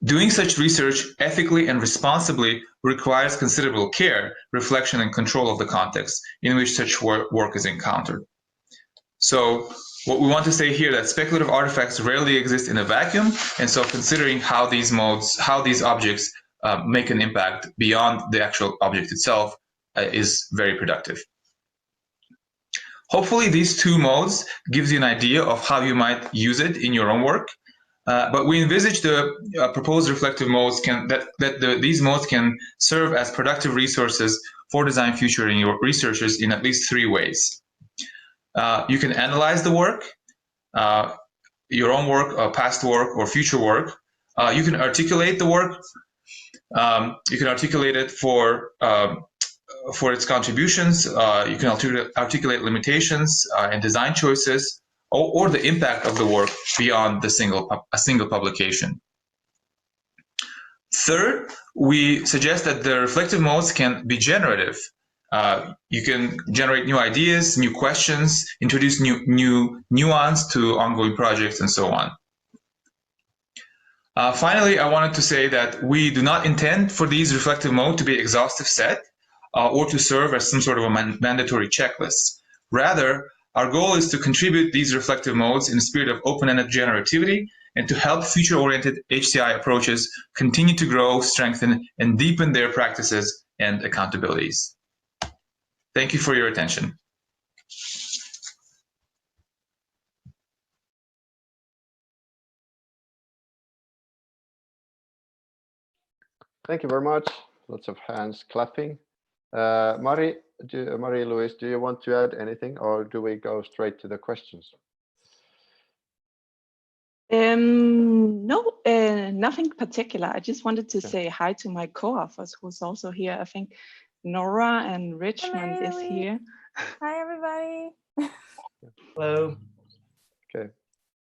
Doing such research ethically and responsibly requires considerable care, reflection, and control of the context in which such work is encountered. So what we want to say here that speculative artifacts rarely exist in a vacuum, and so considering how these objects make an impact beyond the actual object itself is very productive. Hopefully these two modes gives you an idea of how you might use it in your own work, but we envisage the proposed reflective modes these modes can serve as productive resources for design futuring researchers in at least 3 ways. You can analyze the work, your own work, past work, or future work. You can articulate the work. You can articulate it for for its contributions. You can articulate limitations and design choices, or the impact of the work beyond a single publication. Third, we suggest that the reflective modes can be generative. You can generate new ideas, new questions, introduce new nuance to ongoing projects, and so on. Finally, I wanted to say that we do not intend for these reflective modes to be an exhaustive set or to serve as some sort of a mandatory checklist. Rather, our goal is to contribute these reflective modes in the spirit of open-ended generativity and to help future-oriented HCI approaches continue to grow, strengthen, and deepen their practices and accountabilities. Thank you for your attention. Thank you very much. Lots of hands clapping. Marie-Louise, do you want to add anything, or do we go straight to the questions? No, nothing particular. I just wanted to say hi to my co-authors who's also here. I think Nora and Richmond is here. Hi, everybody. Hello. Okay.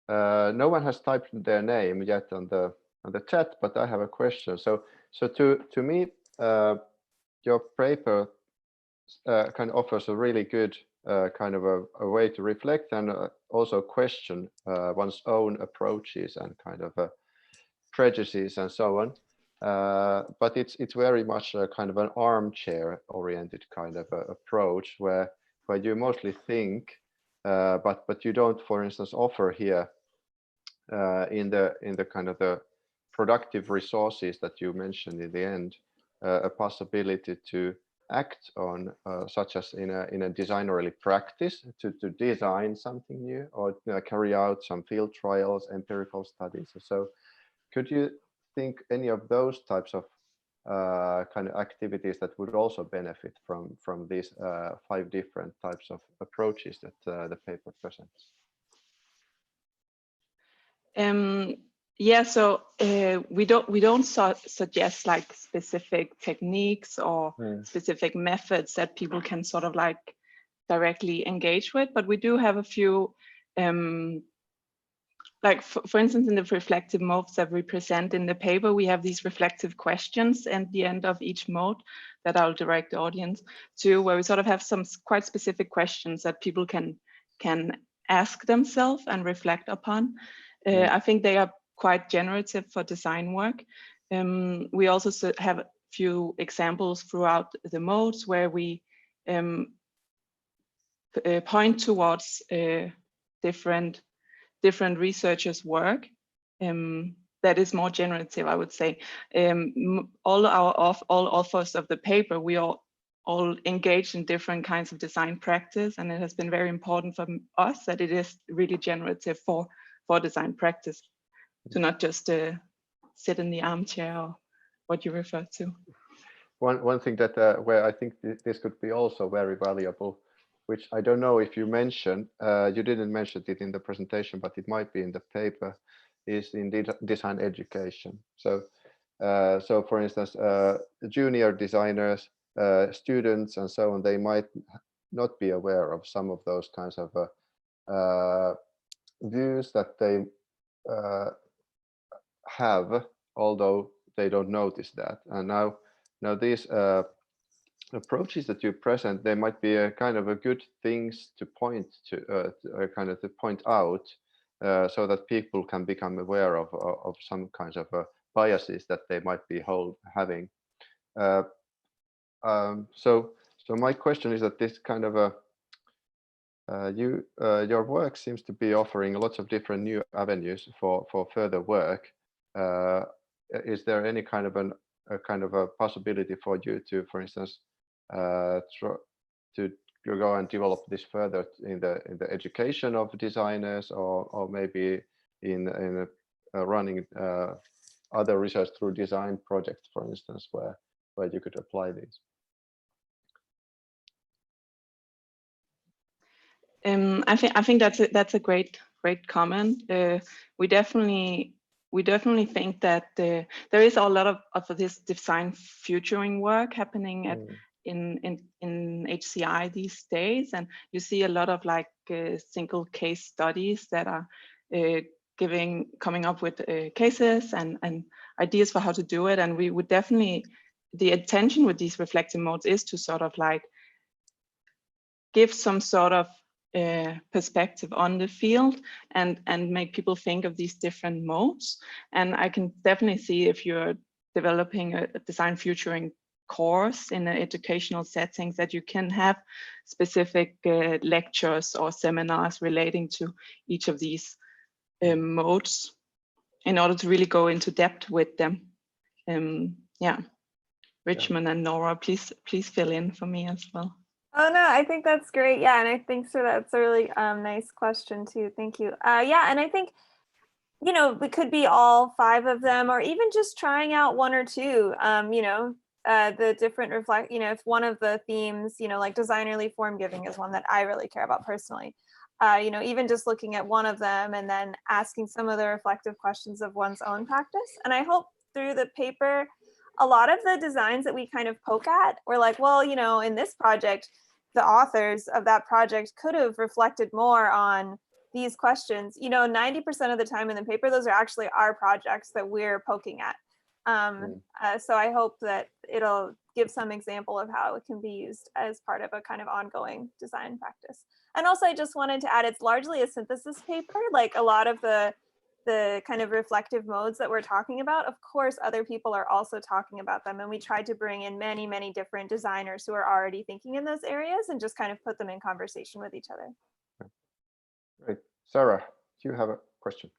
No one has typed their name yet on the chat, but I have a question. So to me, your paper kind of offers a really good kind of a way to reflect and also question one's own approaches and kind of prejudices and so on. But it's very much a kind of an armchair oriented kind of approach where you mostly think, but you don't, for instance, offer here in the kind of the productive resources that you mentioned in the end, a possibility to act on, such as in a design-early practice to design something new or carry out some field trials, empirical studies. So could you think any of those types of kind of activities that would also benefit from these 5 different types of approaches that the paper presents? Yeah, so we don't suggest like specific techniques or specific methods that people can sort of like directly engage with, but we do have a few, like for instance, in the reflective modes that we present in the paper, we have these reflective questions at the end of each mode that I'll direct the audience to, where we sort of have some quite specific questions that people can ask themselves and reflect upon. I think they are quite generative for design work. We also have a few examples throughout the modes where we point towards different researchers' work that is more generative, I would say. All authors of the paper, we all engaged in different kinds of design practice, and it has been very important for us that it is really generative for design practice, to not just sit in the armchair or what you refer to. One thing that where I think this could be also very valuable, which I don't know if you mentioned, you didn't mention it in the presentation, but it might be in the paper, is in design education. So for instance, junior designers, students and so on, they might not be aware of some of those kinds of views that they have, although they don't notice that. And now these approaches that you present, they might be a kind of a good things to point to, kind of to point out, so that people can become aware of some kinds of biases that they might be having. So my question is that this kind of your work seems to be offering lots of different new avenues for further work. Is there any kind of a possibility for you to, for instance, to go and develop this further in the education of designers, or maybe in running other research through design projects, for instance, where you could apply these? I think that's a great comment. We definitely think that there is a lot of this design futuring work happening in HCI these days, and you see a lot of like single case studies that are coming up with cases and ideas for how to do it. And we would definitely, the intention with these reflective modes is to sort of like give some sort of perspective on the field and make people think of these different modes. And I can definitely see if you're developing a design futuring course in an educational settings that you can have specific lectures or seminars relating to each of these modes in order to really go into depth with them. Yeah, Richmond and Nora, please fill in for me as well. Oh no, I think that's great. Yeah, and I think so. That's a really nice question too. Thank you. Yeah, and I think, you know, it could be all 5 of them, or even just trying out 1 or 2. You know, the different you know, if one of the themes, you know, like designerly form giving is one that I really care about personally. You know, even just looking at one of them and then asking some of the reflective questions of one's own practice. And I hope through the paper, a lot of the designs that we kind of poke at, we're like, well, you know, in this project, the authors of that project could have reflected more on these questions. You know, 90% of the time in the paper, those are actually our projects that we're poking at. So I hope that it'll give some example of how it can be used as part of a kind of ongoing design practice. And also I just wanted to add, it's largely a synthesis paper, like a lot of the kind of reflective modes that we're talking about. Of course, other people are also talking about them. And we tried to bring in many, many different designers who are already thinking in those areas and just kind of put them in conversation with each other. Great. Sarah, do you have a question?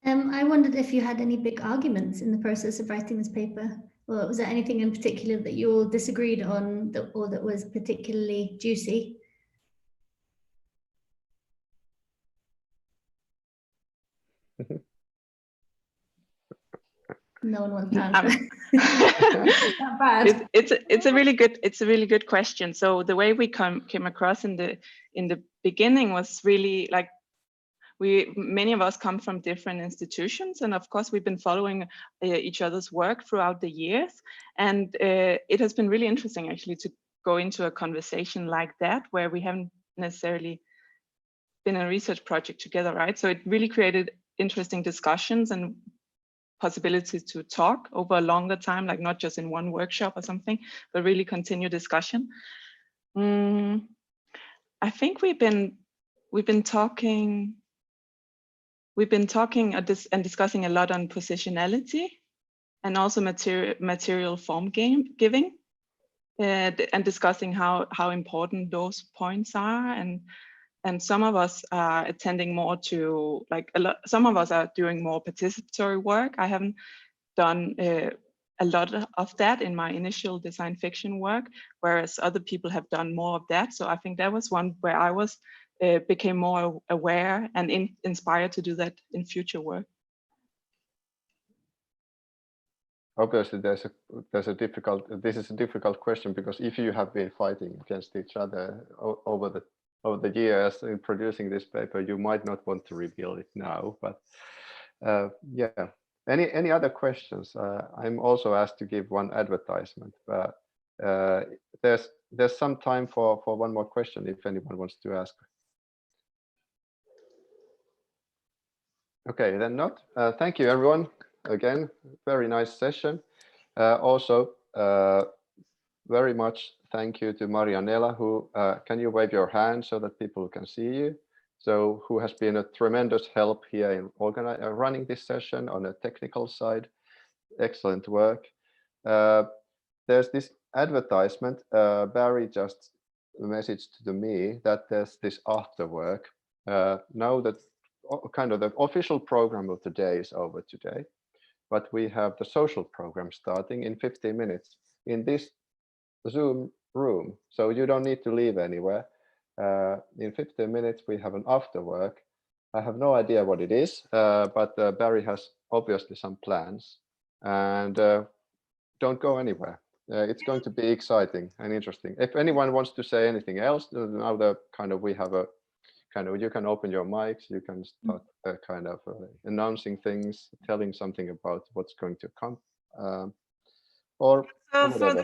I wondered if you had any big arguments in the process of writing this paper, or was there anything in particular that you all disagreed on or that was particularly juicy? No one wants to answer. Not bad. It's a really good question. So the way we came across in the beginning was really like, many of us come from different institutions, and of course we've been following each other's work throughout the years, and it has been really interesting actually to go into a conversation like that where we haven't necessarily been in a research project together, right? So it really created interesting discussions and possibilities to talk over a longer time, like not just in one workshop or something, but really continue discussion. I think we've been talking and discussing a lot on positionality and also material form giving, and discussing how important those points are. And some of us are attending more to some of us are doing more participatory work. I haven't done a lot of that in my initial design fiction work, whereas other people have done more of that. So I think that was one where I was became more aware and inspired to do that in future work. Obviously, this is a difficult question, because if you have been fighting against each other over the years in producing this paper, you might not want to reveal it now. But yeah, any other questions? I'm also asked to give one advertisement, but there's some time for one more question if anyone wants to ask. Okay, then not. Thank you, everyone. Again, very nice session. Also, very much thank you to Marianela, who can you wave your hand so that people can see you? So who has been a tremendous help here in running this session on a technical side. Excellent work. There's this advertisement. Barry just messaged to me that there's this after work. Now that kind of the official program of the day is over today, but we have the social program starting in 15 minutes in this Zoom room. So you don't need to leave anywhere. In 15 minutes, we have an after work. I have no idea what it is, but Barry has obviously some plans, and don't go anywhere. It's going to be exciting and interesting. If anyone wants to say anything else, now we have a you can open your mics, you can start announcing things, telling something about what's going to come. or So whatever.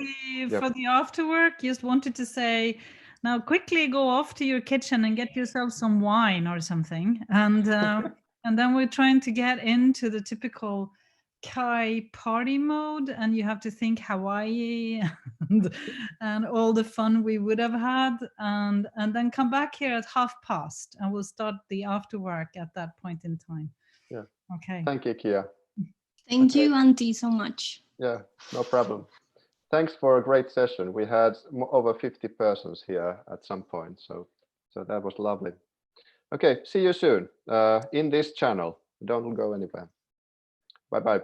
for the after work, just wanted to say, now quickly go off to your kitchen and get yourself some wine or something, and then we're trying to get into the typical Kai party mode, and you have to think Hawaii and all the fun we would have had, and then come back here at past, and we'll start the after work at that point in time. Yeah. Okay. Thank you, Kia. Thank you, Antti, so much. Yeah, no problem. Thanks for a great session. We had over 50 persons here at some point, so that was lovely. Okay, see you soon in this channel. Don't go anywhere. Bye-bye.